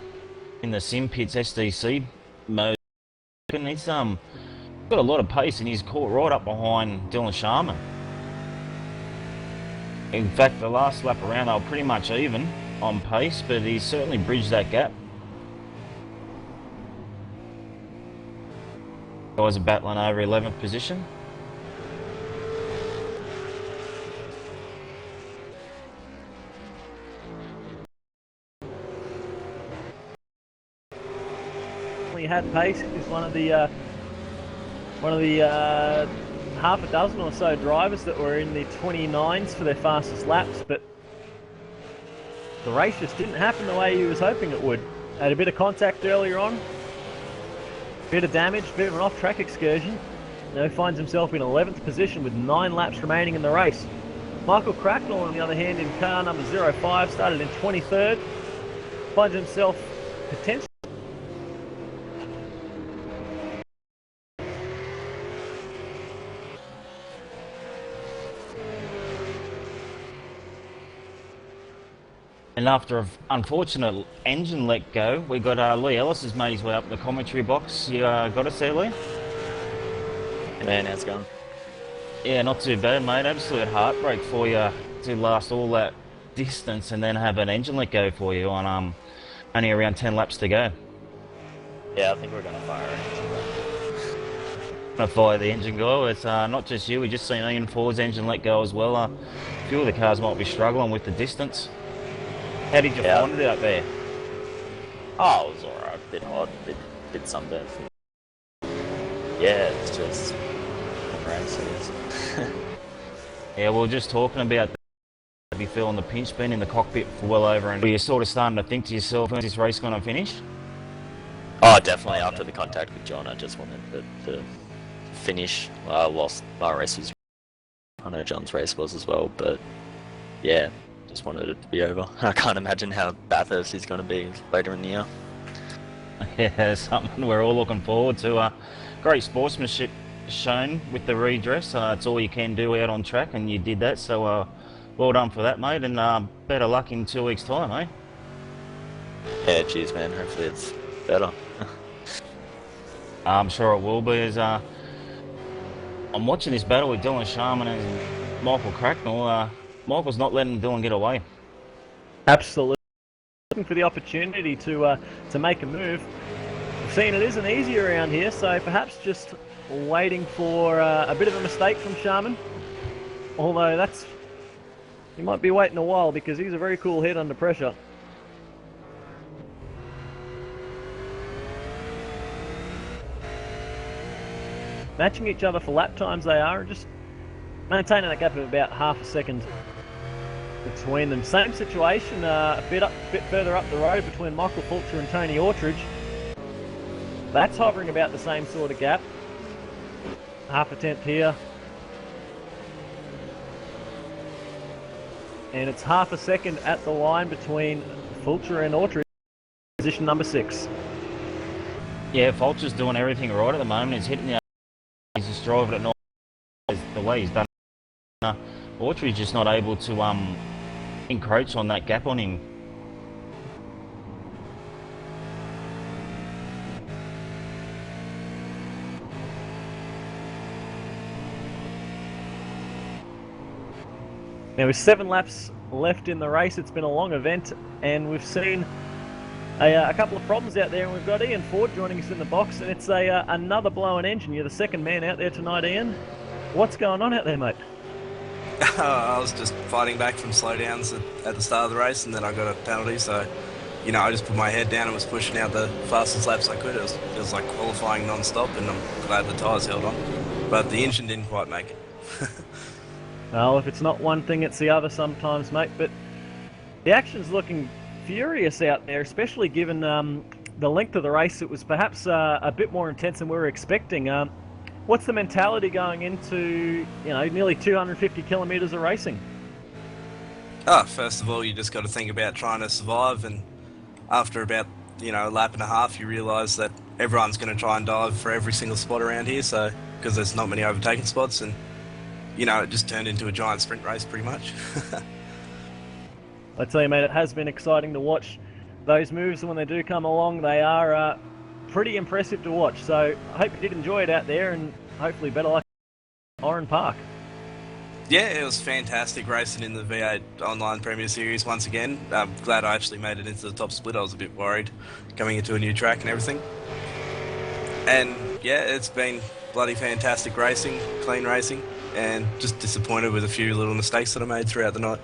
in the Sim Pits SDC mode. And he's got a lot of pace and he's caught right up behind Dylan Sharma. In fact, the last lap around they were pretty much even on pace, but he's certainly bridged that gap. Guys are battling over 11th position. Had pace. He's one of the half a dozen or so drivers that were in the 29s for their fastest laps, but the race just didn't happen the way he was hoping it would. Had a bit of contact earlier on, bit of damage, bit of an off-track excursion. Now he finds himself in 11th position with 9 laps remaining in the race. Michael Cracknell, on the other hand, in car number 05, started in 23rd, finds himself potentially and after an unfortunate engine let go, we got Lee Ellis has made his way up the commentary box. You got us there, Lee? Hey man, how's it going? Yeah, not too bad, mate. Absolute heartbreak for you to last all that distance and then have an engine let go for you on only around 10 laps to go. Yeah, I think we're gonna fire our engine. Gonna fire the engine go. It's not just you. We just seen Ian Ford's engine let go as well. A few of the cars might be struggling with the distance. How did you find it out there? Oh, it was alright. A bit hot, bit sunburnt. Yeah, it's just races. Yeah, we were just talking about be feeling the pinch, been in the cockpit for well over, and you're sort of starting to think to yourself, when's this race going to finish? Oh, definitely. After the contact with John, I just wanted to finish whilst my race was. I know John's race was as well, but yeah. Just wanted it to be over. I can't imagine how Bathurst is going to be later in the year. Yeah, something we're all looking forward to. Great sportsmanship shown with the redress. It's all you can do out on track, and you did that. So well done for that, mate, and better luck in 2 weeks' time, eh? Yeah, cheers, man. Hopefully it's better. I'm sure it will be. As I'm watching this battle with Dylan Sharman and Michael Cracknell. Michael's not letting Dylan get away. Absolutely. Looking for the opportunity to make a move. We've seen it isn't easy around here, so perhaps just waiting for a bit of a mistake from Sharman. Although he might be waiting a while because he's a very cool head under pressure. Matching each other for lap times they are, and just maintaining that gap of about half a second between them. Same situation, a bit further up the road between Michael Fulcher and Tony Autridge. That's hovering about the same sort of gap. Half a tenth here. And it's half a second at the line between Fulcher and Autridge, position number 6. Yeah, Fulcher's doing everything right at the moment. He's hitting the he's just driving it north the way he's done. Autry's just not able to encroach on that gap on him. Now with 7 laps left in the race, it's been a long event, and we've seen a couple of problems out there, and we've got Ian Ford joining us in the box, and it's another blown engine. You're the second man out there tonight, Ian. What's going on out there, mate? I was just fighting back from slowdowns at the start of the race, and then I got a penalty, so, you know, I just put my head down and was pushing out the fastest laps I could. It was like qualifying non-stop, and I'm glad the tyres held on. But the engine didn't quite make it. Well, if it's not one thing, it's the other sometimes, mate. But the action's looking furious out there, especially given the length of the race. It was perhaps a bit more intense than we were expecting. What's the mentality going into, nearly 250 kilometres of racing? First of all, you just got to think about trying to survive, and after about, a lap and a half, you realise that everyone's going to try and dive for every single spot around here, so because there's not many overtaking spots, and it just turned into a giant sprint race pretty much. I tell you, mate, it has been exciting to watch those moves, and when they do come along, they are pretty impressive to watch. So I hope you did enjoy it out there, and hopefully better luck at Oran Park. Yeah, it was fantastic racing in the V8 Online Premier Series once again. I'm glad I actually made it into the top split. I was a bit worried coming into a new track and everything. And yeah, it's been bloody fantastic racing, clean racing, and just disappointed with a few little mistakes that I made throughout the night.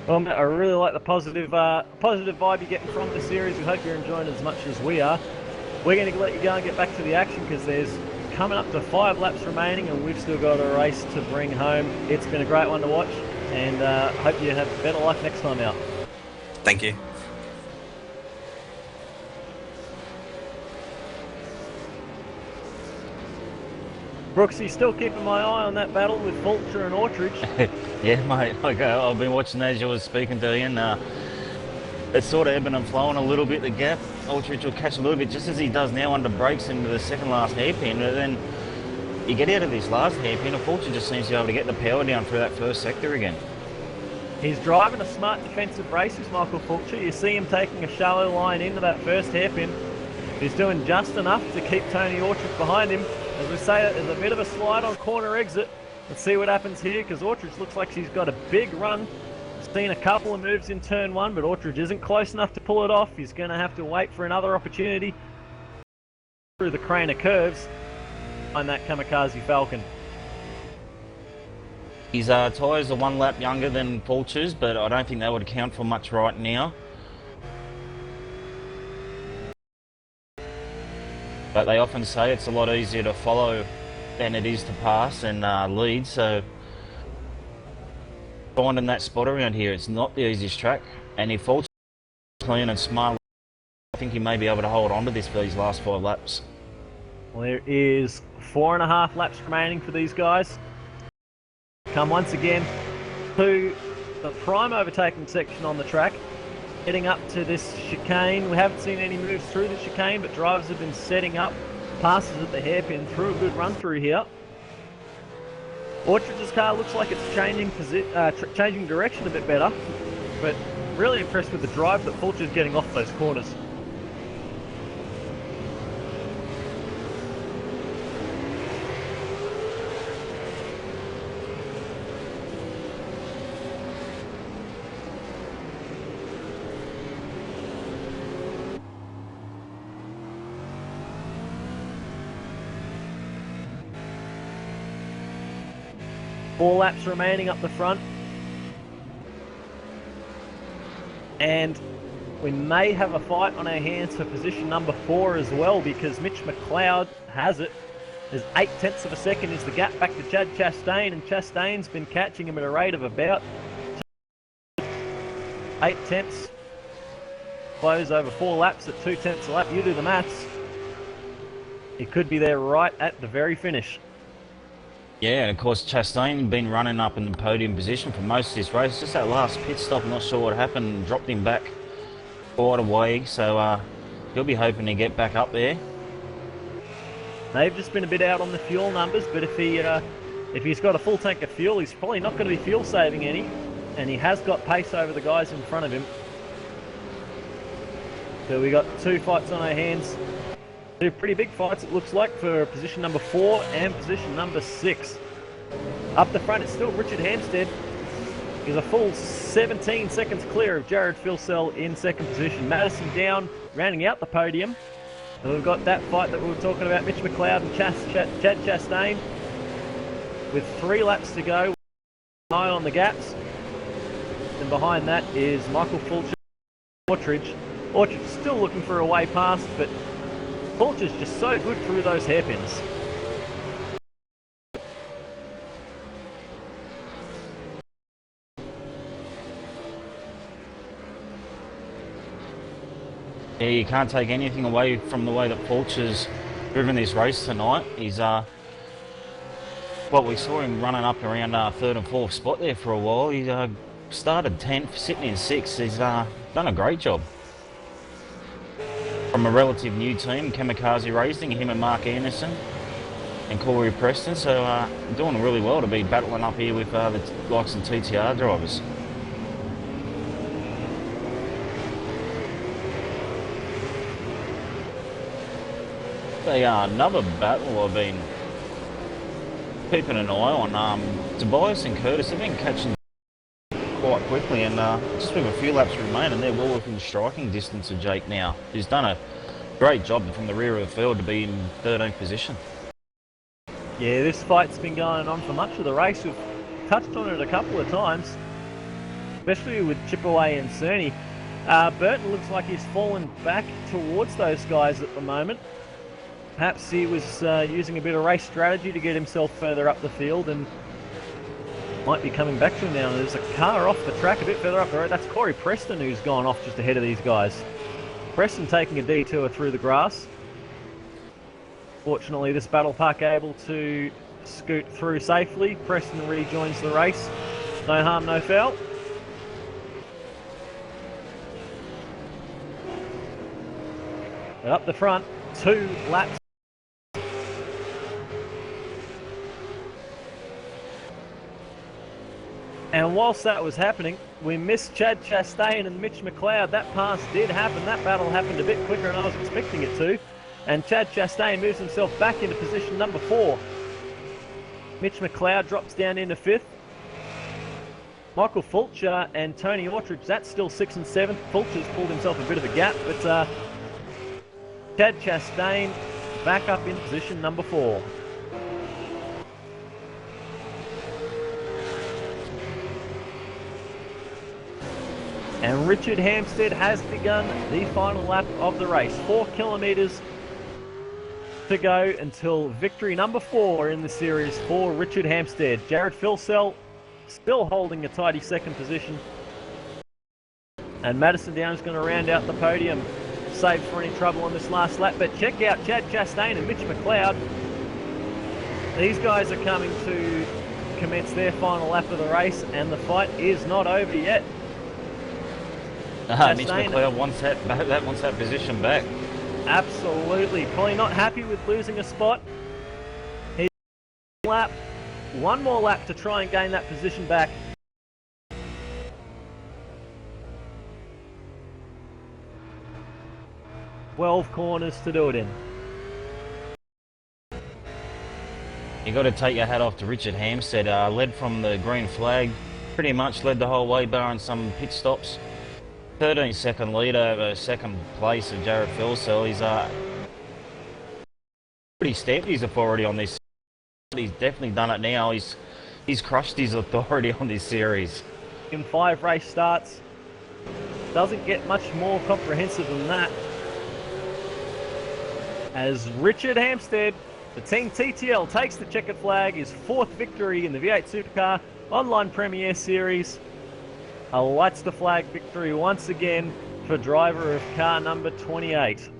Well, Matt, I really like the positive vibe you're getting from the series. We hope you're enjoying it as much as we are. We're going to let you go and get back to the action because there's coming up to 5 laps remaining, and we've still got a race to bring home. It's been a great one to watch, and hope you have better luck next time out. Thank you. Brooksy, still keeping my eye on that battle with Fulcher and Autridge. Yeah, mate. Okay, I've been watching as you were speaking to Ian. It's sort of ebbing and flowing a little bit, the gap. Autridge will catch a little bit, just as he does now under brakes into the second last hairpin. But then you get out of this last hairpin, and Fulcher just seems to be able to get the power down through that first sector again. He's driving a smart defensive race, is Michael Fulcher. You see him taking a shallow line into that first hairpin. He's doing just enough to keep Tony Autridge behind him. As we say, there's a bit of a slide on corner exit. Let's see what happens here, because Autridge looks like she's got a big run. Seen a couple of moves in turn 1, but Autridge isn't close enough to pull it off. He's going to have to wait for another opportunity through the crane of curves on that Kamikaze Falcon. His tyres are 1 lap younger than Fulcher's, but I don't think that would count for much right now. But they often say it's a lot easier to follow than it is to pass and lead, so finding that spot around here, it's not the easiest track, and if Fulcher's clean and smart, I think he may be able to hold on to this for these last 5 laps. Well, there is 4.5 laps remaining for these guys. Come once again to the prime overtaking section on the track. Heading up to this chicane. We haven't seen any moves through the chicane, but drivers have been setting up passes at the hairpin through a good run through here. Autridge's car looks like it's changing direction a bit better, but really impressed with the drive that Fulcher's getting off those corners. 4 laps remaining up the front. And we may have a fight on our hands for position number 4 as well, because Mitch McLeod has it. There's 0.8 of a second is the gap back to Chad Chastain, and Chastain's been catching him at a rate of about 0.8. Close over 4 laps at 0.2 a lap. You do the maths. He could be there right at the very finish. Yeah, and of course Chastain been running up in the podium position for most of this race. Just that last pit stop, I'm not sure what happened, dropped him back quite a way, so he'll be hoping to get back up there. They've just been a bit out on the fuel numbers, but if he's got a full tank of fuel, he's probably not going to be fuel saving any, and he has got pace over the guys in front of him. So we got 2 fights on our hands. 2 pretty big fights, it looks like, for position number 4 and position number 6. Up the front, it's still Richard Hampstead. He's a full 17 seconds clear of Jared Filsell in 2nd position. Madison down, rounding out the podium. And we've got that fight that we were talking about, Mitch McLeod and Chad Chastain. With 3 laps to go, eye on the gaps. And behind that is Michael Fulcher and Orchard's still looking for a way past, but Fulcher's just so good through those hairpins. Yeah, you can't take anything away from the way that Fulcher's driven this race tonight. He's well, we saw him running up around 3rd and 4th spot there for a while. He started 10th, sitting in 6th. He's done a great job. From a relative new team, Kamikaze Racing, him and Mark Anderson and Corey Preston, so doing really well to be battling up here with the likes of TTR drivers. Another battle I've been keeping an eye on, Tobias and Curtis have been catching quite quickly, and just with a few laps remaining, they're well within striking distance of Jake now. He's done a great job from the rear of the field to be in 13th position. Yeah, this fight's been going on for much of the race. We've touched on it a couple of times, especially with Chipaway and Cerny. Burton looks like he's fallen back towards those guys at the moment. Perhaps he was using a bit of race strategy to get himself further up the field, and might be coming back to him now. There's a car off the track a bit further up the road. That's Corey Preston who's gone off just ahead of these guys. Preston taking a detour through the grass. Fortunately, this battle pack able to scoot through safely. Preston rejoins the race. No harm, no foul. And up the front, 2 laps. And whilst that was happening, we missed Chad Chastain and Mitch McLeod. That pass did happen. That battle happened a bit quicker than I was expecting it to. And Chad Chastain moves himself back into position number 4. Mitch McLeod drops down into 5th. Michael Fulcher and Tony Orchard, that's still 6th and 7th. Fulcher's pulled himself a bit of a gap, but Chad Chastain back up in position number 4. And Richard Hampstead has begun the final lap of the race. 4 kilometres to go until victory number 4 in the series for Richard Hampstead. Jared Filsell still holding a tidy 2nd position. And Madison Down is going to round out the podium, save for any trouble on this last lap. But check out Chad Chastain and Mitch McLeod. These guys are coming to commence their final lap of the race, and the fight is not over yet. Mitch McLeod wants that position back. Absolutely. Probably not happy with losing a spot. He's one more lap to try and gain that position back. "12 corners to do it in." You got to take your hat off to Richard Hampstead. Led from the green flag, pretty much led the whole way, barring some pit stops. 13-second lead over 2nd place of Jared Filsell. He's pretty stamped his authority on this. He's definitely done it now. He's He's crushed his authority on this series. In 5 race starts. Doesn't get much more comprehensive than that. As Richard Hampstead, the Team TTL, takes the checkered flag, his 4th victory in the V8 Supercar Online Premier Series. A lights the flag victory once again for driver of car number 28.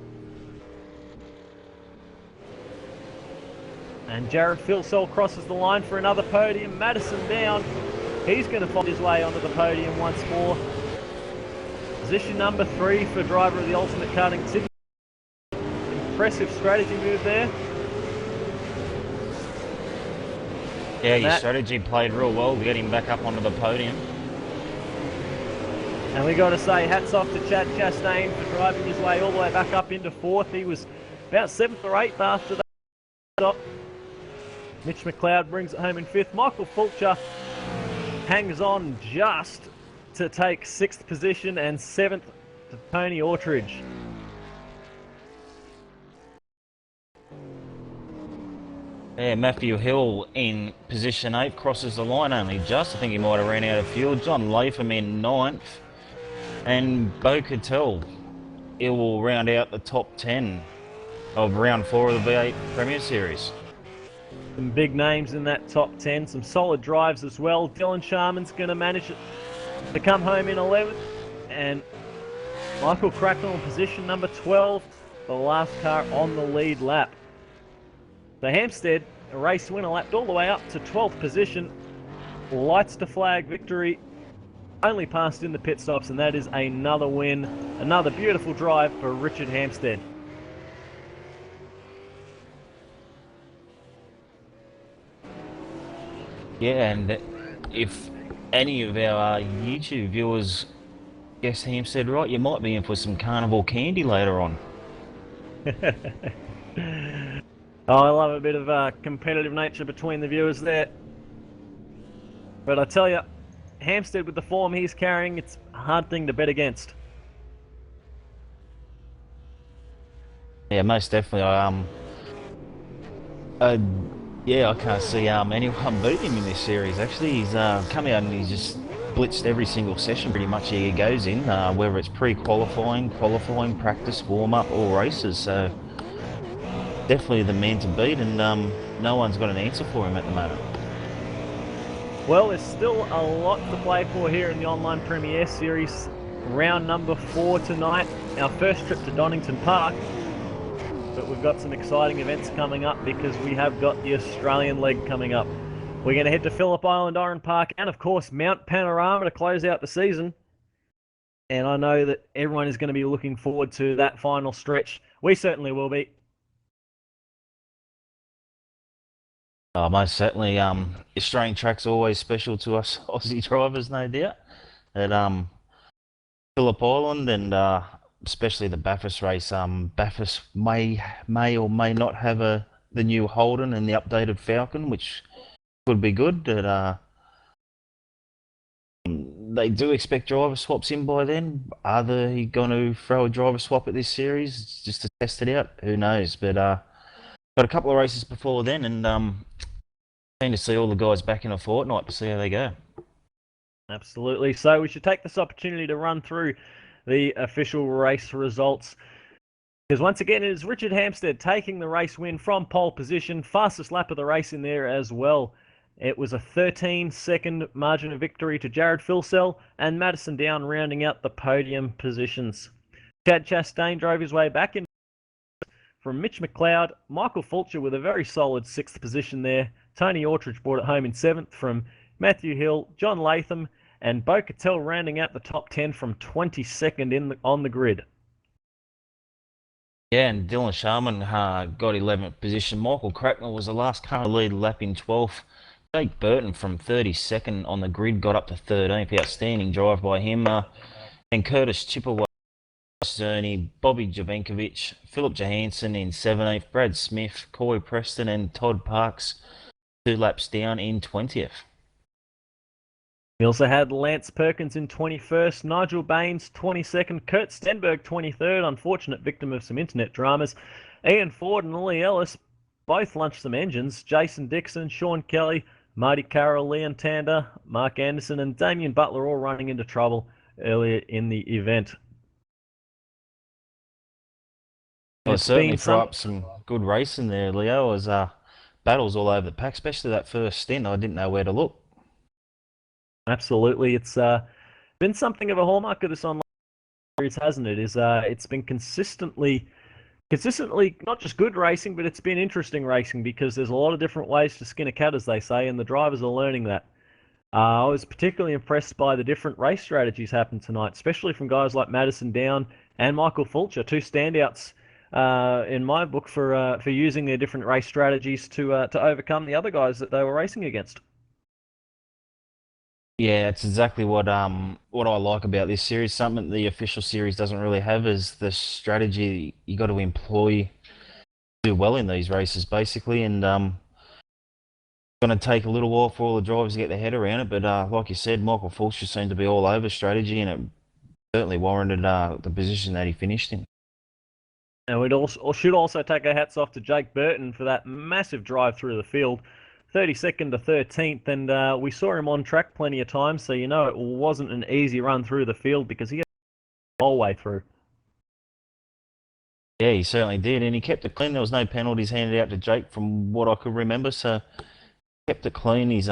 And Jared Filsell crosses the line for another podium. Madison down. He's going to find his way onto the podium once more. Position number 3 for driver of the Ultimate Karting Sydney. Impressive strategy move there. Yeah, your strategy played real well to get him back up onto the podium. And we got to say hats off to Chad Chastain for driving his way all the way back up into 4th. He was about 7th or 8th after that stop. Mitch McLeod brings it home in 5th. Michael Fulcher hangs on just to take 6th position, and 7th to Tony Autridge. Yeah, Matthew Hill in position 8 crosses the line only just. I think he might have ran out of fuel. John Latham in 9th. And Bo Cattell, it will round out the top 10 of round 4 of the V8 Premier Series. Some big names in that top 10, some solid drives as well. Dylan Sharman's going to manage to come home in 11th. And Michael Cracknell in position number 12, the last car on the lead lap. So Hampstead, a race winner, lapped all the way up to 12th position. Lights to flag victory, only passed in the pit stops, and that is another win. Another beautiful drive for Richard Hampstead. Yeah, and if any of our YouTube viewers guessed Hampstead right, you might be in for some carnival candy later on. Oh, I love a bit of competitive nature between the viewers there. But I tell you, Hampstead with the form he's carrying, it's a hard thing to bet against. Yeah, most definitely. Yeah, I can't see anyone beat him in this series. Actually, he's come out and he's just blitzed every single session pretty much he goes in, whether it's pre-qualifying, qualifying, practice, warm-up, or races. So definitely the man to beat, and no one's got an answer for him at the moment. Well, there's still a lot to play for here in the Online Premier Series. Round number 4 tonight, our first trip to Donington Park. But we've got some exciting events coming up because we have got the Australian leg coming up. We're going to head to Phillip Island Oran Park and, of course, Mount Panorama to close out the season. And I know that everyone is going to be looking forward to that final stretch. We certainly will be. Oh, most certainly. Australian track's always special to us Aussie drivers, no doubt. At Phillip Island and especially the Bathurst race. Bathurst may or may not have the new Holden and the updated Falcon, which could be good. But they do expect driver swaps in by then. Are they going to throw a driver swap at this series just to test it out? Who knows? But got a couple of races before then, and keen to see all the guys back in a fortnight to see how they go. Absolutely. So we should take this opportunity to run through the official race results. Because once again, it is Richard Hampstead taking the race win from pole position. Fastest lap of the race in there as well. It was a 13-second margin of victory to Jared Filsell, and Madison Down rounding out the podium positions. Chad Chastain drove his way back in from Mitch McLeod. Michael Fulcher with a very solid 6th position there. Tony Autridge brought it home in 7th from Matthew Hill, John Latham, and Bo Cattell rounding out the top 10 from 22nd on the grid. Yeah, and Dylan Sharman got 11th position. Michael Cracknell was the last car to lead, lap in 12th. Jake Burton from 32nd on the grid got up to 13th. Outstanding drive by him. And Curtis Chipperway, Zerny, Bobby Javenkovic, Philip Johansson in 17th, Brad Smith, Corey Preston, and Todd Parks 2 laps down in 20th. We also had Lance Perkins in 21st, Nigel Baines 22nd, Kurt Stenberg 23rd, unfortunate victim of some internet dramas. Ian Ford and Lee Ellis both lunched some engines. Jason Dixon, Sean Kelly, Marty Carroll, Leon Tander, Mark Anderson, and Damien Butler all running into trouble earlier in the event. Well, it It's certainly been threw up some good racing there, Leo. As battles all over the pack, especially that first stint. I didn't know where to look. Absolutely, it's been something of a hallmark of this online series, hasn't it? It's been consistently not just good racing, but it's been interesting racing because there's a lot of different ways to skin a cat, as they say, and the drivers are learning that. I was particularly impressed by the different race strategies happened tonight, especially from guys like Madison Down and Michael Fulcher, two standouts in my book for using their different race strategies to overcome the other guys that they were racing against. Yeah, it's exactly what I like about this series. Something the official series doesn't really have is the strategy you got to employ to do well in these races, basically. And going to take a little while for all the drivers to get their head around it. But like you said, Michael Fulcher seemed to be all over strategy, and it certainly warranted the position that he finished in. And we should also take our hats off to Jake Burton for that massive drive through the field. 32nd to 13th, and we saw him on track plenty of times, so you know it wasn't an easy run through the field because he got the whole way through. Yeah, he certainly did, and he kept it clean. There was no penalties handed out to Jake from what I could remember, so kept it clean. He's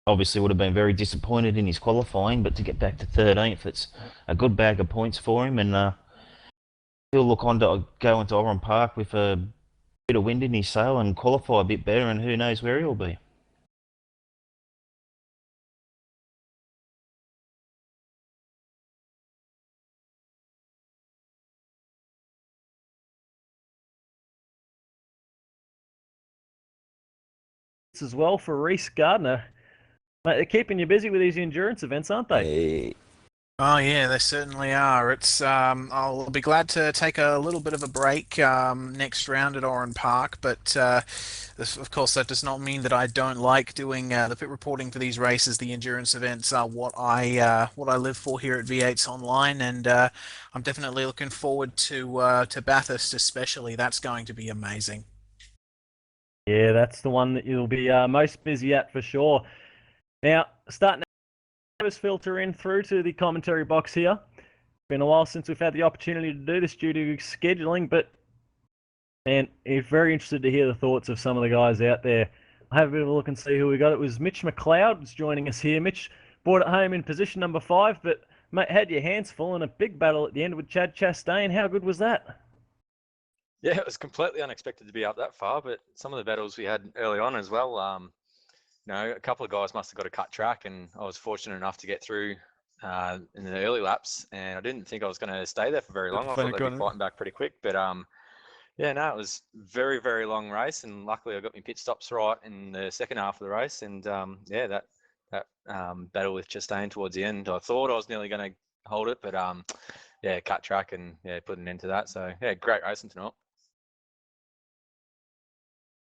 obviously would have been very disappointed in his qualifying, but to get back to 13th, it's a good bag of points for him, and he'll look on to go into Oran Park with a bit of wind in his sail and qualify a bit better, and who knows where he'll be. As well for Reese Gardner. Mate, they're keeping you busy with these endurance events, aren't they? Oh yeah, they certainly are. It's I'll be glad to take a little bit of a break next round at Oran Park, but of course that does not mean that I don't like doing the pit reporting for these races. The endurance events are what I live for here at V8's Online, and I'm definitely looking forward to Bathurst especially. That's going to be amazing. Yeah, that's the one that you'll be most busy at for sure. Now, starting to filter in through to the commentary box here. Been a while since we've had the opportunity to do this due to scheduling, but man, it's very interested to hear the thoughts of some of the guys out there. I'll have a bit of a look and see who we got. It was Mitch McLeod was joining us here. Mitch brought it home in position number 5, but mate, had your hands full in a big battle at the end with Chad Chastain. How good was that? Yeah, it was completely unexpected to be up that far, but some of the battles we had early on as well, a couple of guys must have got a cut track, and I was fortunate enough to get through in the early laps, and I didn't think I was going to stay there for very long. I thought they'd be fighting back pretty quick, but it was very, very long race, and luckily I got my pit stops right in the second half of the race, and that battle with Chastain towards the end, I thought I was nearly going to hold it, but cut track and put an end to that. So great racing tonight.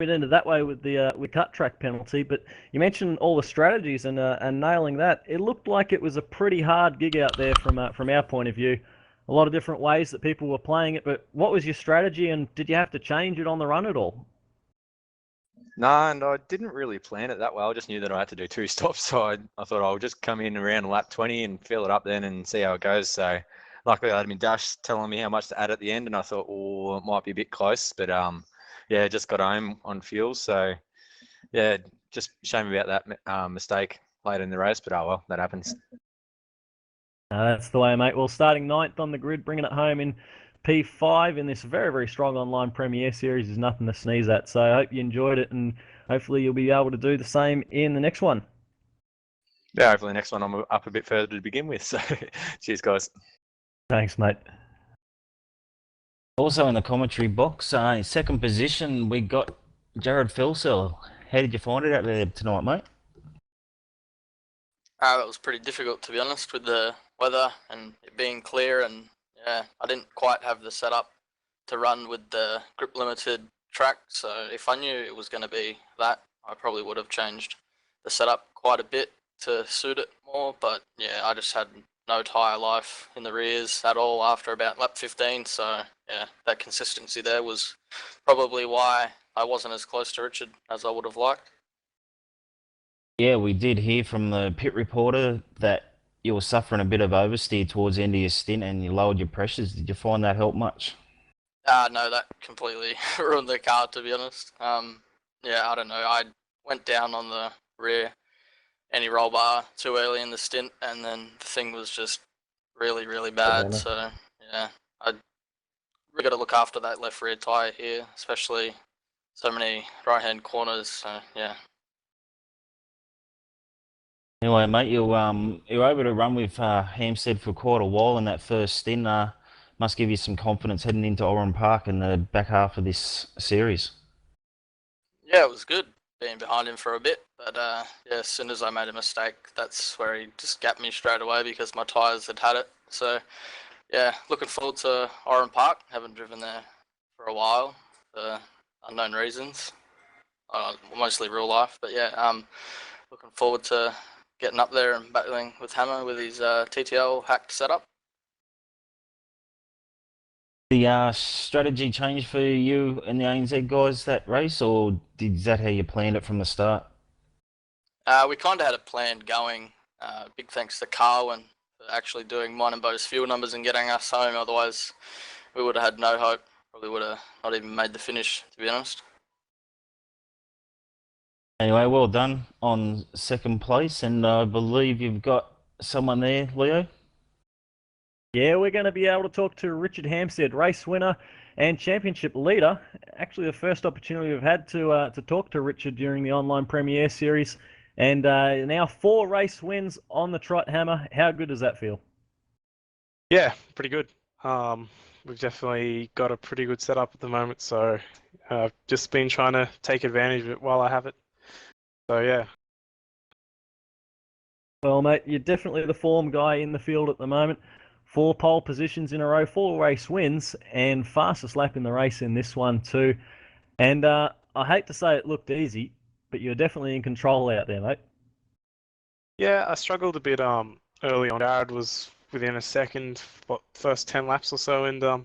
Bit into that way with the cut track penalty, but you mentioned all the strategies and nailing that. It looked like it was a pretty hard gig out there from our point of view. A lot of different ways that people were playing it, but what was your strategy, and did you have to change it on the run at all? No, and I didn't really plan it that well. I just knew that I had to do 2 stops, so I thought I'll just come in around lap 20 and fill it up then and see how it goes. So luckily I had my dash telling me how much to add at the end, and I thought, it might be a bit close, but just got home on fuel. So just shame about that mistake late in the race, but oh well, that happens. That's the way, mate. Well, starting 9th on the grid, bringing it home in P5 in this very, very strong online Premier Series is nothing to sneeze at. So I hope you enjoyed it, and hopefully you'll be able to do the same in the next one. Yeah, hopefully the next one I'm up a bit further to begin with. So cheers, guys. Thanks, mate. Also in the commentary box, in second position, we got Jared Felsell. How did you find it out there tonight, mate? That was pretty difficult, to be honest, with the weather and it being clear, and I didn't quite have the setup to run with the grip limited track, so if I knew it was going to be that, I probably would have changed the setup quite a bit to suit it more, but I just had no tyre life in the rears at all after about lap 15, so that consistency there was probably why I wasn't as close to Richard as I would have liked. Yeah, we did hear from the pit reporter that you were suffering a bit of oversteer towards the end of your stint and you lowered your pressures. Did you find that helped much? No, that completely ruined the car, to be honest. Yeah, I don't know. I went down on the rear anti-roll bar too early in the stint, and then the thing was just really, really bad. So yeah, I really got to look after that left rear tire here, especially so many right-hand corners. So yeah. Anyway, mate, you were able to run with Hampstead for quite a while in that first stint. Must give you some confidence heading into Oran Park in the back half of this series. Yeah, it was good being behind him for a bit, but yeah, as soon as I made a mistake, that's where he just gapped me straight away because my tyres had it. So yeah, looking forward to Oran Park. Haven't driven there for a while for unknown reasons, mostly real life. But yeah, looking forward to getting up there and battling with Hammer with his TTL hacked setup. The strategy change for you and the ANZ guys that race, or is that how you planned it from the start? We kind of had a plan going. Big thanks to Carwin for actually doing mine and Bo's fuel numbers and getting us home. Otherwise, we would have had no hope. Probably would have not even made the finish, to be honest. Anyway, well done on second place, and I believe you've got someone there, Leo. Yeah, we're going to be able to talk to Richard Hampstead, race winner and championship leader. Actually, the first opportunity we've had to talk to Richard during the online Premiere Series, and now 4 race wins on the trot, Hammer. How good does that feel? Yeah, pretty good. We've definitely got a pretty good setup at the moment, so I've just been trying to take advantage of it while I have it. So yeah. Well, mate, you're definitely the form guy in the field at the moment. 4 pole positions in a row, 4 race wins, and fastest lap in the race in this one too. And I hate to say it looked easy, but you're definitely in control out there, mate. Yeah, I struggled a bit early on. Jared was within a second, first 10 laps or so, and I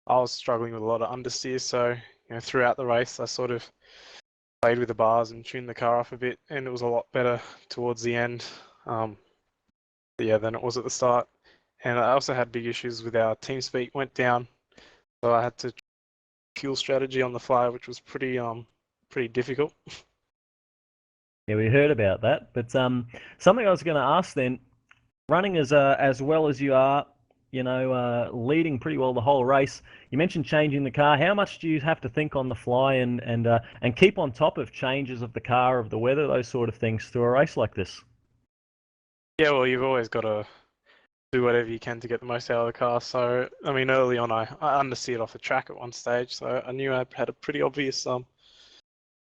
was struggling with a lot of understeer. So throughout the race, I sort of played with the bars and tuned the car off a bit, and it was a lot better towards the end. Yeah, than it was at the start. And I also had big issues with our team speed went down, so I had to fuel strategy on the fly, which was pretty difficult. Yeah, we heard about that. But something I was going to ask then, running as well as you are, leading pretty well the whole race. You mentioned changing the car. How much do you have to think on the fly and keep on top of changes of the car, of the weather, those sort of things through a race like this? Yeah, well, you've always got to do whatever you can to get the most out of the car. So, I mean, early on, I understeered off the track at one stage, so I knew I had a pretty obvious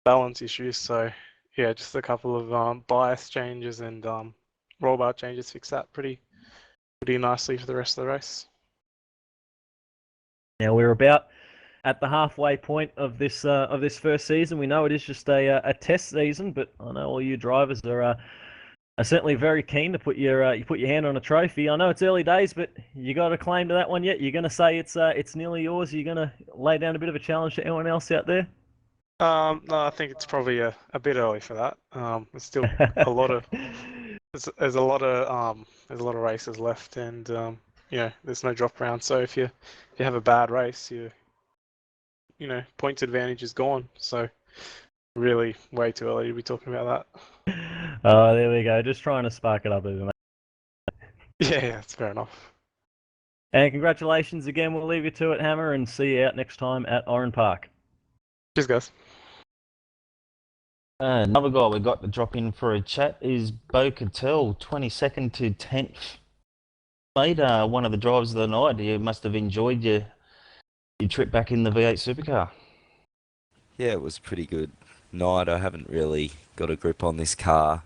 balance issues. So, yeah, just a couple of bias changes and roll bar changes fixed that pretty nicely for the rest of the race. Now we're about at the halfway point of this first season. We know it is just a test season, but I know all you drivers are certainly very keen to put your hand on a trophy. I know it's early days, but you got a claim to that one yet? You're going to say it's nearly yours? You're going to lay down a bit of a challenge to anyone else out there? No, I think it's probably a bit early for that. There's still a lot of there's a lot of races left, and there's no drop around. So if you have a bad race, points advantage is gone. So really way too early to be talking about that. Oh, there we go. Just trying to spark it up a bit, mate. Yeah, that's fair enough. And congratulations again. We'll leave you to it, Hammer, and see you out next time at Oran Park. Cheers, guys. Another guy we got to drop in for a chat is Bo Cattell, 22nd to 10th. Mate, one of the drivers of the night. You must have enjoyed your trip back in the V8 Supercar. Yeah, it was a pretty good night. I haven't really got a grip on this car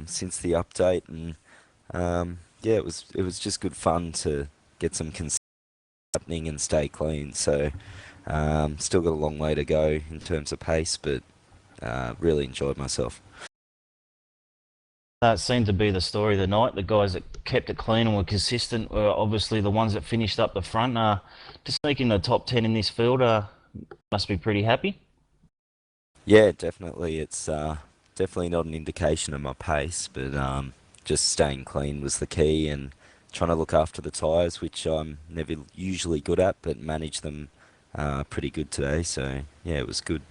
since the update, and yeah, it was just good fun to get some consistency happening and stay clean. So still got a long way to go in terms of pace, but really enjoyed myself. That seemed to be the story of the night. The guys that kept it clean and were consistent were obviously the ones that finished up the front. To sneak in the top 10 in this field, must be pretty happy. Yeah, definitely. It's definitely not an indication of my pace, but just staying clean was the key and trying to look after the tyres, which I'm never usually good at, but managed them pretty good today. So yeah, it was good.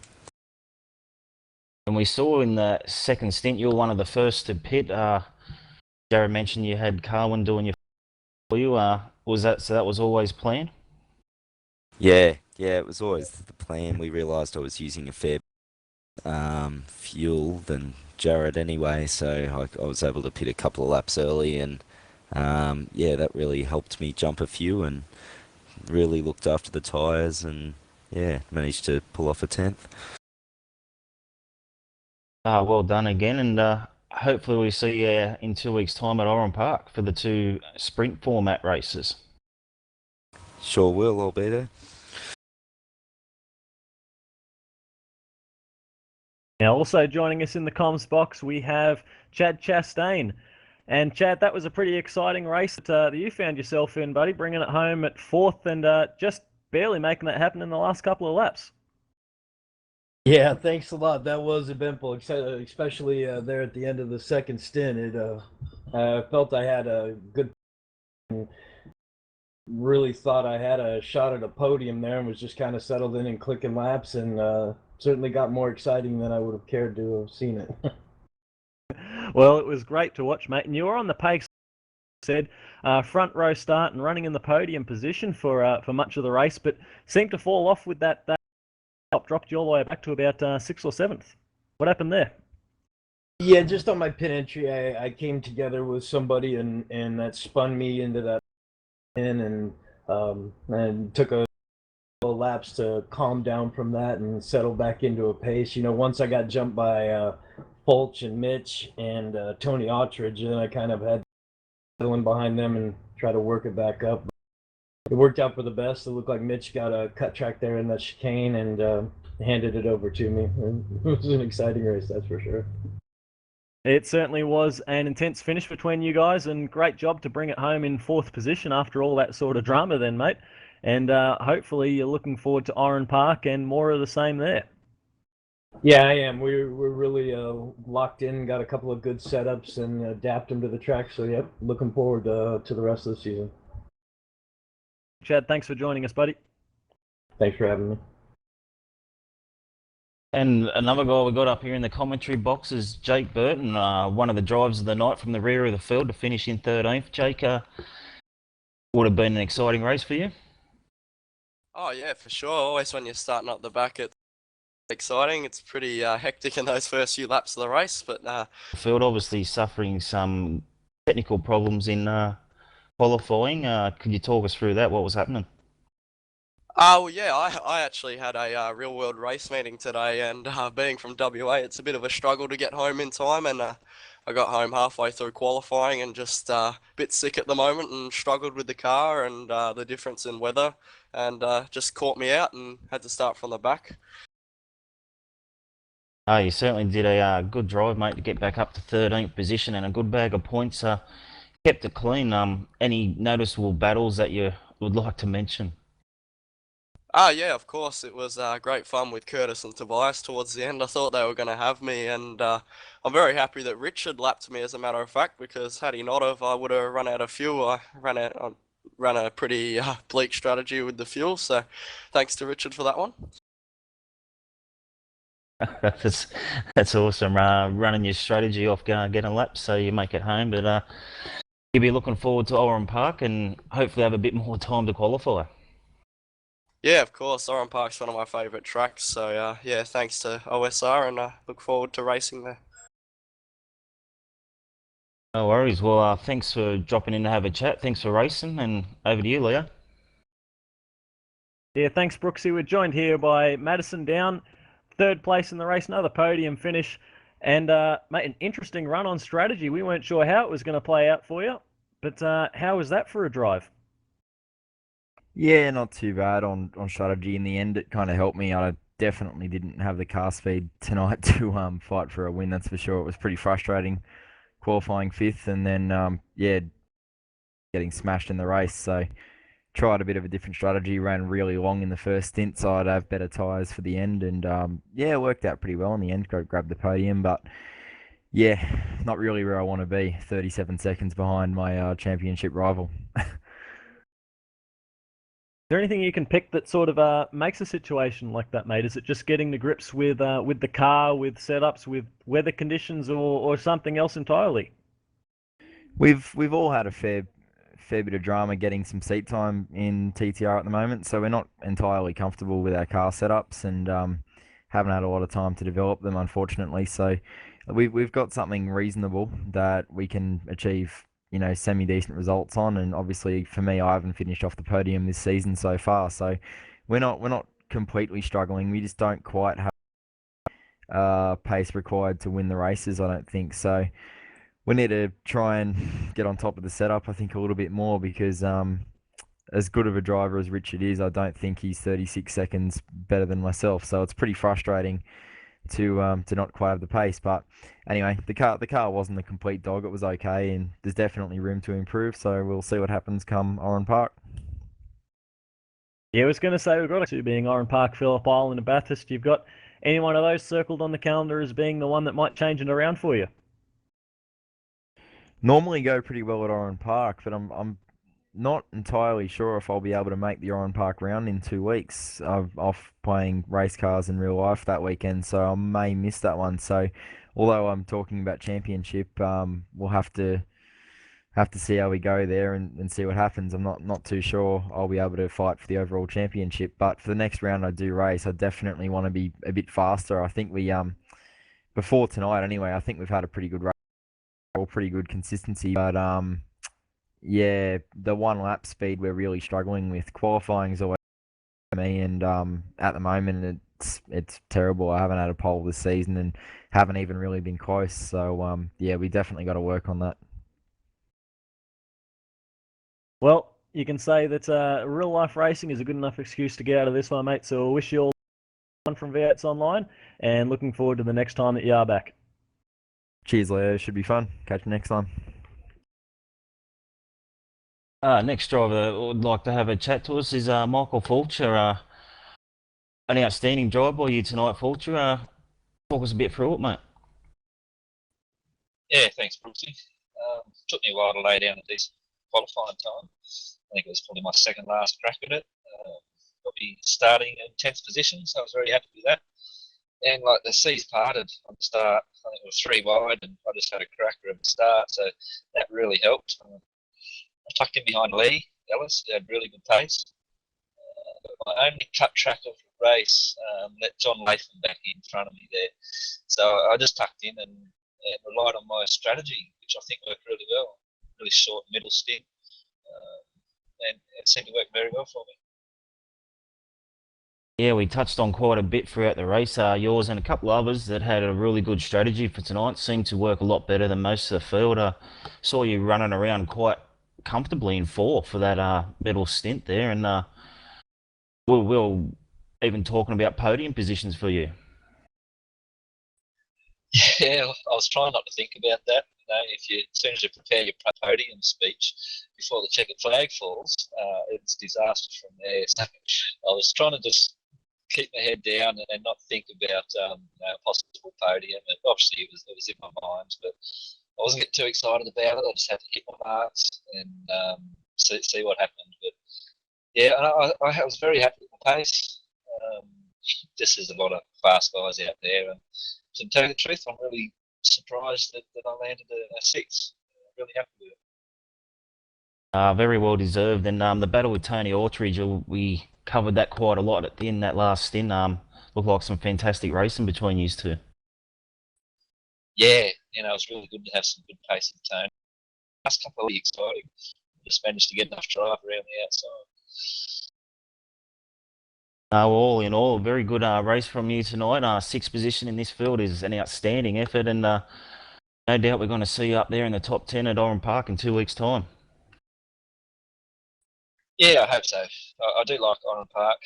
And we saw in the second stint, you were one of the first to pit. Jared mentioned you had Carwin doing your for you. Was that so? That was always planned. Yeah, it was always the plan. We realised I was using a fair fuel than Jared anyway, so I was able to pit a couple of laps early, and yeah, that really helped me jump a few and really looked after the tyres, and yeah, managed to pull off a 10th. Well done again, and hopefully we see you in 2 weeks' time at Oran Park for the 2 sprint format races. Sure will, I'll be there. Now, also joining us in the comms box, we have Chad Chastain. And Chad, that was a pretty exciting race that you found yourself in, buddy, bringing it home at 4th and just barely making that happen in the last couple of laps. Yeah, thanks a lot. That was eventful, especially there at the end of the second stint. I felt I had a good, really thought I had a shot at a podium there, and was just kind of settled in and clicking laps, and certainly got more exciting than I would have cared to have seen it. Well, it was great to watch, mate. And you were on the pace, said, front row start and running in the podium position for much of the race, but seemed to fall off with that top, dropped you all the way back to about 6th or 7th. What happened there? Yeah, just on my pit entry, I came together with somebody, and that spun me into that and took a couple laps to calm down from that and settle back into a pace. You know, once I got jumped by Fulch and Mitch and Tony Autridge, then I kind of had to settle in behind them and try to work it back up. It worked out for the best. It looked like Mitch got a cut track there in that chicane and handed it over to me. It was an exciting race, that's for sure. It certainly was an intense finish between you guys, and great job to bring it home in 4th position after all that sort of drama then, mate. And hopefully you're looking forward to Oran Park and more of the same there. Yeah, I am. We're really locked in, got a couple of good setups and adapt them to the track. So, yep, looking forward to the rest of the season. Chad, thanks for joining us, buddy. Thanks for having me. And another guy we got up here in the commentary box is Jake Burton, one of the drivers of the night from the rear of the field to finish in 13th. Jake, would have been an exciting race for you? Oh yeah, for sure. Always when you're starting up the back, it's exciting. It's pretty hectic in those first few laps of the race, but the field obviously suffering some technical problems in qualifying. Could you talk us through that? What was happening? well, yeah, I actually had a real world race meeting today, and being from WA, it's a bit of a struggle to get home in time, and I got home halfway through qualifying and just a bit sick at the moment and struggled with the car and the difference in weather, and just caught me out and had to start from the back. You certainly did a good drive, mate, to get back up to 13th position and a good bag of points. Kept it clean. Any noticeable battles that you would like to mention? Yeah, of course. It was great fun with Curtis and Tobias towards the end. I thought they were going to have me, and I'm very happy that Richard lapped me, as a matter of fact, because had he not have, I would have run out of fuel. I ran a pretty bleak strategy with the fuel, so thanks to Richard for that one. That's awesome. Running your strategy off getting a lap so you make it home, but you'll be looking forward to Oran Park and hopefully have a bit more time to qualify. Yeah, of course. Oran Park's one of my favourite tracks, so yeah, thanks to OSR, and look forward to racing there. No worries. Well, thanks for dropping in to have a chat. Thanks for racing, and over to you, Leo. Yeah, thanks, Brooksy. We're joined here by Madison Down, 3rd place in the race, another podium finish, and mate, an interesting run on strategy. We weren't sure how it was going to play out for you, but how was that for a drive? Yeah, not too bad on strategy. In the end, it kind of helped me. I definitely didn't have the car speed tonight to fight for a win, that's for sure. It was pretty frustrating qualifying 5th and then, yeah, getting smashed in the race. So tried a bit of a different strategy, ran really long in the first stint so I'd have better tyres for the end. And, yeah, it worked out pretty well in the end, grabbed the podium. But, Yeah, not really where I want to be. 37 seconds behind my championship rival. Is there anything you can pick that sort of makes a situation like that, mate? Is it just getting the grips with the car, with setups, with weather conditions, or something else entirely? We've all had a fair bit of drama getting some seat time in TTR at the moment, so we're not entirely comfortable with our car setups and haven't had a lot of time to develop them, unfortunately. So we've got something reasonable that we can achieve, semi-decent results on. And obviously, for me, I haven't finished off the podium this season so far, so we're not completely struggling. We just don't quite have pace required to win the races, I don't think. So we need to try and get on top of the setup, I think, a little bit more because as good of a driver as Richard is, I don't think he's 36 seconds better than myself. So it's pretty frustrating to not quite have the pace. But anyway, the car wasn't a complete dog. It was okay, and there's definitely room to improve. So we'll see what happens come Oran Park. Yeah, I was going to say we've got two being Oran Park, Phillip Island, and Bathurst. You've got any one of those circled on the calendar as being the one that might change it around for you? Normally go pretty well at Oran Park, but I'm not entirely sure if I'll be able to make the Oran Park round in 2 weeks. I'm off playing race cars in real life that weekend, so I may miss that one. So, although I'm talking about championship, we'll have to see how we go there and see what happens. I'm not too sure I'll be able to fight for the overall championship, but for the next round I do race, I definitely want to be a bit faster. I think we before tonight anyway, I think we've had a pretty good race, or pretty good consistency, but yeah, the one lap speed we're really struggling with. Qualifying is always for me, and at the moment it's terrible. I haven't had a pole this season and haven't even really been close. So yeah, we definitely got to work on that. Well, you can say that real life racing is a good enough excuse to get out of this one, mate. So I wish you all one from V8s Online, and looking forward to the next time that you are back. Cheers, Leo. Should be fun. Catch you next time. Next driver that would like to have a chat to us is Michael Fulcher. An outstanding drive by you tonight, Fulcher. Talk us a bit through it, mate. Yeah, thanks, Brooksy. Took me a while to lay down a decent qualifying time. I think it was probably my second last crack at it. Got me starting in 10th position, so I was very happy with that. And like the seas parted on the start, I think it was 3 wide, and I just had a cracker at the start, so that really helped. I tucked in behind Lee Ellis, who had really good pace. My only cut track of the race let John Latham back in front of me there. So I just tucked in and relied on my strategy, which I think worked really well. Really short middle stint, and it seemed to work very well for me. Yeah, we touched on quite a bit throughout the race. Yours and a couple others that had a really good strategy for tonight seemed to work a lot better than most of the field. Saw you running around quite comfortably in 4th for that middle stint there, and we'll even talking about podium positions for you. Yeah, I was trying not to think about that. As soon as you prepare your podium speech before the checkered flag falls, it's disaster from there. So I was trying to just keep my head down and not think about a possible podium. And obviously, it was in my mind, but I wasn't getting too excited about it. I just had to hit my marks and see what happened. But yeah, I was very happy with the pace. Just there's a lot of fast guys out there, and to tell you the truth, I'm really surprised that I landed a 6. Really happy with it. Very well deserved. And the battle with Tony Autridge, we covered that quite a lot at the end that last stint. Looked like some fantastic racing between you two. Yeah, it was really good to have some good pace with Tony. Last couple of weeks, exciting. Just managed to get enough drive around the outside. All in all, a very good race from you tonight. 6th position in this field is an outstanding effort, and no doubt we're going to see you up there in the top 10 at Oran Park in 2 weeks' time. Yeah, I hope so. I do like Oran Park.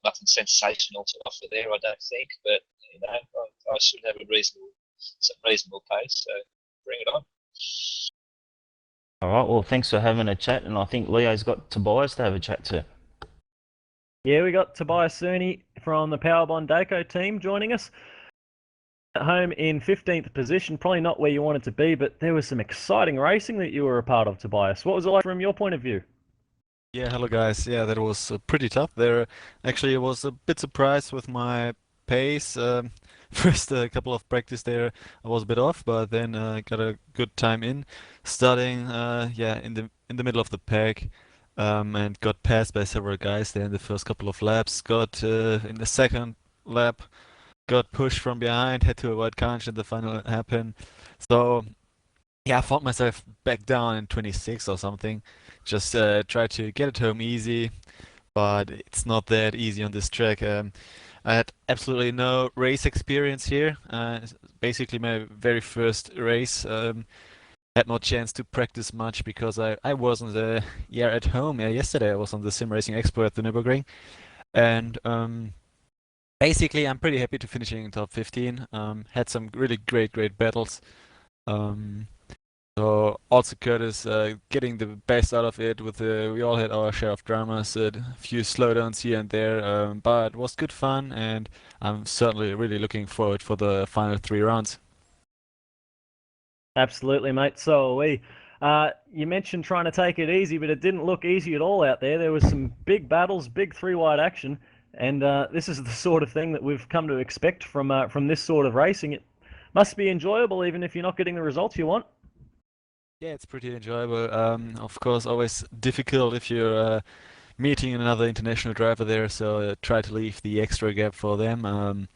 Nothing sensational to offer there, I don't think, but I should have some reasonable pace. So bring it on. All right. Well, thanks for having a chat, and I think Leo's got Tobias to have a chat to. Yeah, we got Tobias Cerny from the Powerbond Daco team joining us. At home in 15th position, probably not where you wanted to be, but there was some exciting racing that you were a part of, Tobias. What was it like from your point of view? Yeah, hello guys. Yeah, that was pretty tough there. Actually, I was a bit surprised with my pace. First couple of practice there, I was a bit off, but then got a good time in, starting yeah in the middle of the pack, and got passed by several guys there in the first couple of laps. Got in the second lap, got pushed from behind, had to avoid carnage in the final hairpin. So yeah, I found myself back down in 26 or something. Just tried to get it home easy, but it's not that easy on this track. I had absolutely no race experience here. It's basically my very first race. Had no chance to practice much because I wasn't yeah at home. Yesterday I was on the Sim Racing Expo at the Nürburgring, and basically I'm pretty happy to finishing in top 15. Had some really great battles. Um, so also Curtis getting the best out of it with we all had our share of dramas, a few slowdowns here and there, but it was good fun, and I'm certainly really looking forward for the final 3 rounds. Absolutely, mate. So are we. You mentioned trying to take it easy, but it didn't look easy at all out there. There was some big battles, big three-wide action, and this is the sort of thing that we've come to expect from this sort of racing. It must be enjoyable, even if you're not getting the results you want. Yeah, it's pretty enjoyable. Of course, always difficult if you're meeting another international driver there, so try to leave the extra gap for them.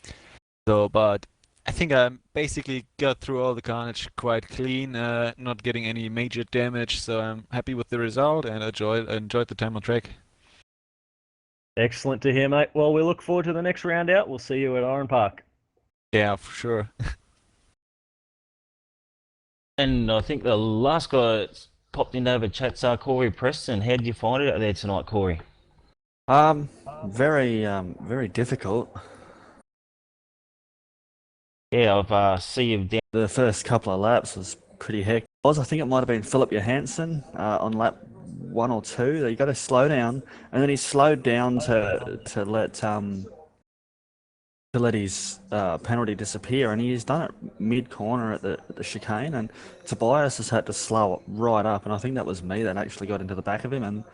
But I think I basically got through all the carnage quite clean, not getting any major damage, so I'm happy with the result and enjoyed the time on track. Excellent to hear, mate. Well, we look forward to the next round out. We'll see you at Oran Park. Yeah, for sure. And I think the last guy that's popped in over chat's Corey Preston. How did you find it out there tonight, Corey? Very difficult. Yeah, I've see you down. The first couple of laps was pretty hectic. I think it might have been Philip Johansson on lap 1 or 2. You got to slow down, and then he slowed down to let his penalty disappear, and he's done it mid corner at the chicane, and Tobias has had to slow it right up, and I think that was me that actually got into the back of him and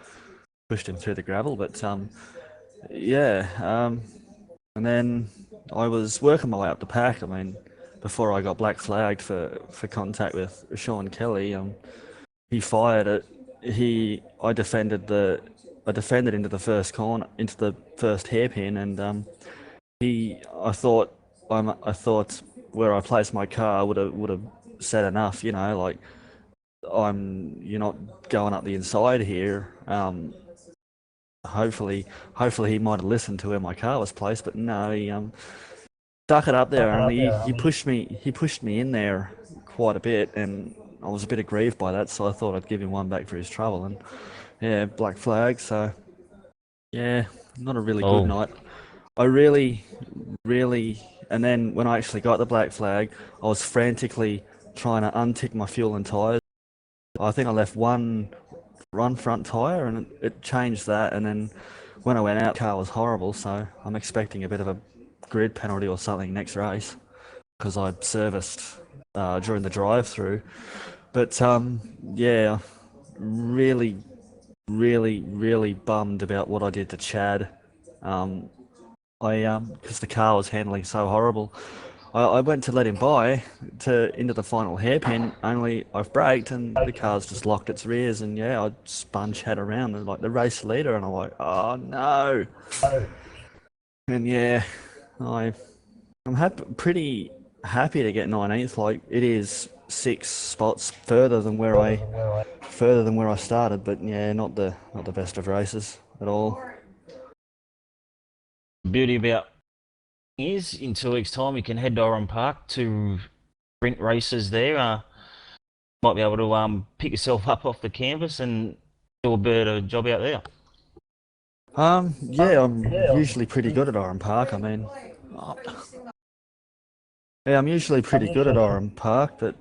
pushed him through the gravel. But yeah, and then I was working my way up the pack. I mean, before I got black flagged for contact with Sean Kelly, he fired it. I defended into the first corner, into the first hairpin, and I thought where I placed my car would have said enough, like you're not going up the inside here. Hopefully he might have listened to where my car was placed, but no, he stuck it up there, and he pushed me in there quite a bit, and I was a bit aggrieved by that, so I thought I'd give him one back for his trouble, and yeah, black flag. So yeah, not a really good night. I really, and then when I actually got the black flag, I was frantically trying to untick my fuel and tyres. I think I left one front tyre, and it changed that, and then when I went out, the car was horrible, so I'm expecting a bit of a grid penalty or something next race, because I serviced during the drive-through. But yeah, really bummed about what I did to Chad. Because the car was handling so horrible. I went to let him by into the final hairpin, only I've braked and the car's just locked its rears, and yeah, I spun Chad around and like the race leader, and I'm like, oh no. And yeah, I'm pretty happy to get 19th. Like, it is 6 spots further than where I started, but yeah, not the best of races at all. Beauty about is in 2 weeks' time you can head to Oran Park to sprint races there. Might be able to pick yourself up off the canvas and do a bit of a job out there. Yeah, I'm usually pretty good at Oran Park. I mean, yeah, I'm usually pretty good at Oran Park, but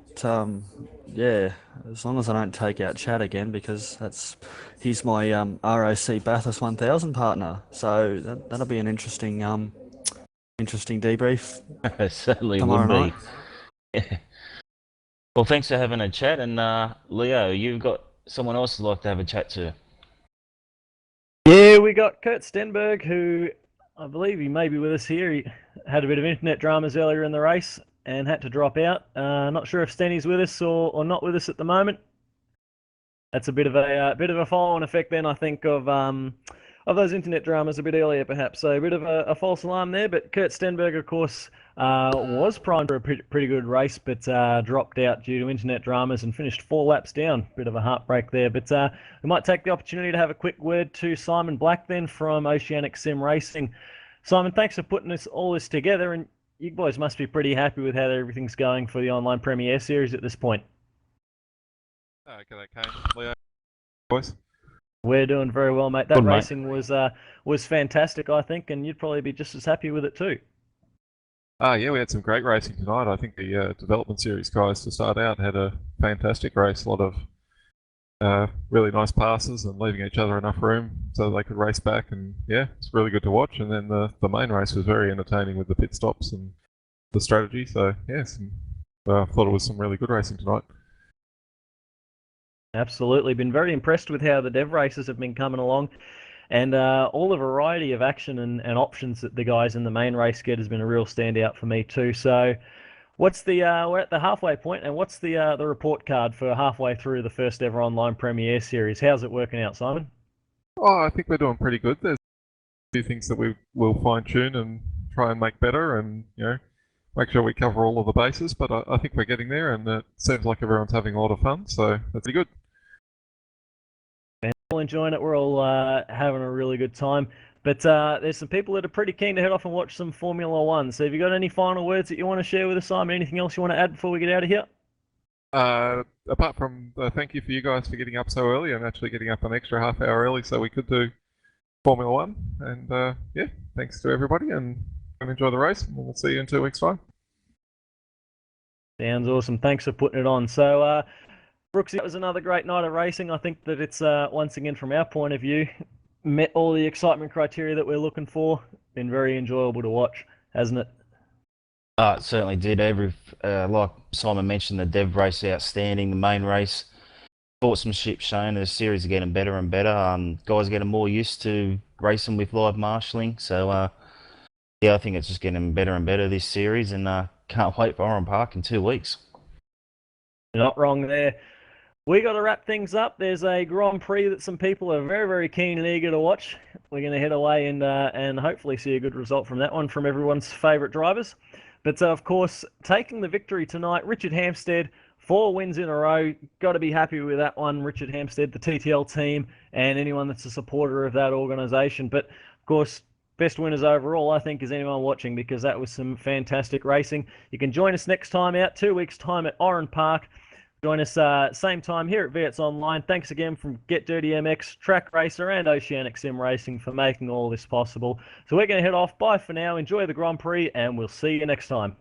yeah, as long as I don't take out Chad again, because he's my ROC Bathurst 1000 partner, so that'll be an interesting Interesting debrief. It certainly tomorrow would be. night. Well, thanks for having a chat. And Leo, you've got someone else who'd like to have a chat to. Yeah, we got Kurt Stenberg, who I believe he may be with us here. He had a bit of internet dramas earlier in the race and had to drop out. Not sure if Stenny's with us or not with us at the moment. That's a bit of a follow-on effect then, I think, of those internet dramas a bit earlier, perhaps. So a bit of a false alarm there. But Kurt Stenberg, of course, was primed for a pretty good race, but dropped out due to internet dramas and finished 4 laps down. Bit of a heartbreak there. But we might take the opportunity to have a quick word to Simon Black then from Oceanic Sim Racing. Simon, thanks for putting all this together, and you boys must be pretty happy with how everything's going for the online Premier Series at this point. G'day, Kane. Leo, boys. We're doing very well, mate. That Good, mate. racing was fantastic, I think, and you'd probably be just as happy with it too. Yeah, we had some great racing tonight. I think the development series guys to start out had a fantastic race. A lot of really nice passes and leaving each other enough room so they could race back. And yeah, it's really good to watch. And then the main race was very entertaining with the pit stops and the strategy. So yeah, I thought it was some really good racing tonight. Absolutely. Been very impressed with how the dev races have been coming along, and all the variety of action and options that the guys in the main race get has been a real standout for me too. So what's we're at the halfway point, and what's the report card for halfway through the first ever online Premier Series? How's it working out, Simon? Oh, I think we're doing pretty good. There's a few things that we will fine tune and try and make better, and make sure we cover all of the bases. But I think we're getting there, and it seems like everyone's having a lot of fun. So that's pretty good. We're all enjoying it. We're all having a really good time. But there's some people that are pretty keen to head off and watch some Formula One. So have you got any final words that you want to share with us, Simon? Anything else you want to add before we get out of here? Apart from thank you for you guys for getting up so early and actually getting up an extra half hour early so we could do Formula One. And yeah, thanks to everybody, and enjoy the race. And we'll see you in 2 weeks' time. Sounds awesome. Thanks for putting it on. So, Brooksy, that was another great night of racing. I think that it's, once again, from our point of view, met all the excitement criteria that we're looking for. Been very enjoyable to watch, hasn't it? It certainly did. Like Simon mentioned, the dev race outstanding, the main race, sportsmanship shown, the series are getting better and better. Guys are getting more used to racing with live marshalling. So, yeah, I think it's just getting better and better this series, and can't wait for Oran Park in 2 weeks. You're not wrong there. We got to wrap things up. There's a Grand Prix that some people are very, very keen and eager to watch. We're going to head away and hopefully see a good result from that one from everyone's favourite drivers. But of course, taking the victory tonight, Richard Hampstead, 4 wins in a row. Got to be happy with that one, Richard Hampstead, the TTL team, and anyone that's a supporter of that organisation. But of course, best winners overall, I think, is anyone watching, because that was some fantastic racing. You can join us next time out, 2 weeks' time at Oran Park. Join us same time here at V8S Online. Thanks again from Get Dirty MX, TrakRacer, and Oceanic Sim Racing for making all this possible. So we're going to head off. Bye for now. Enjoy the Grand Prix, and we'll see you next time.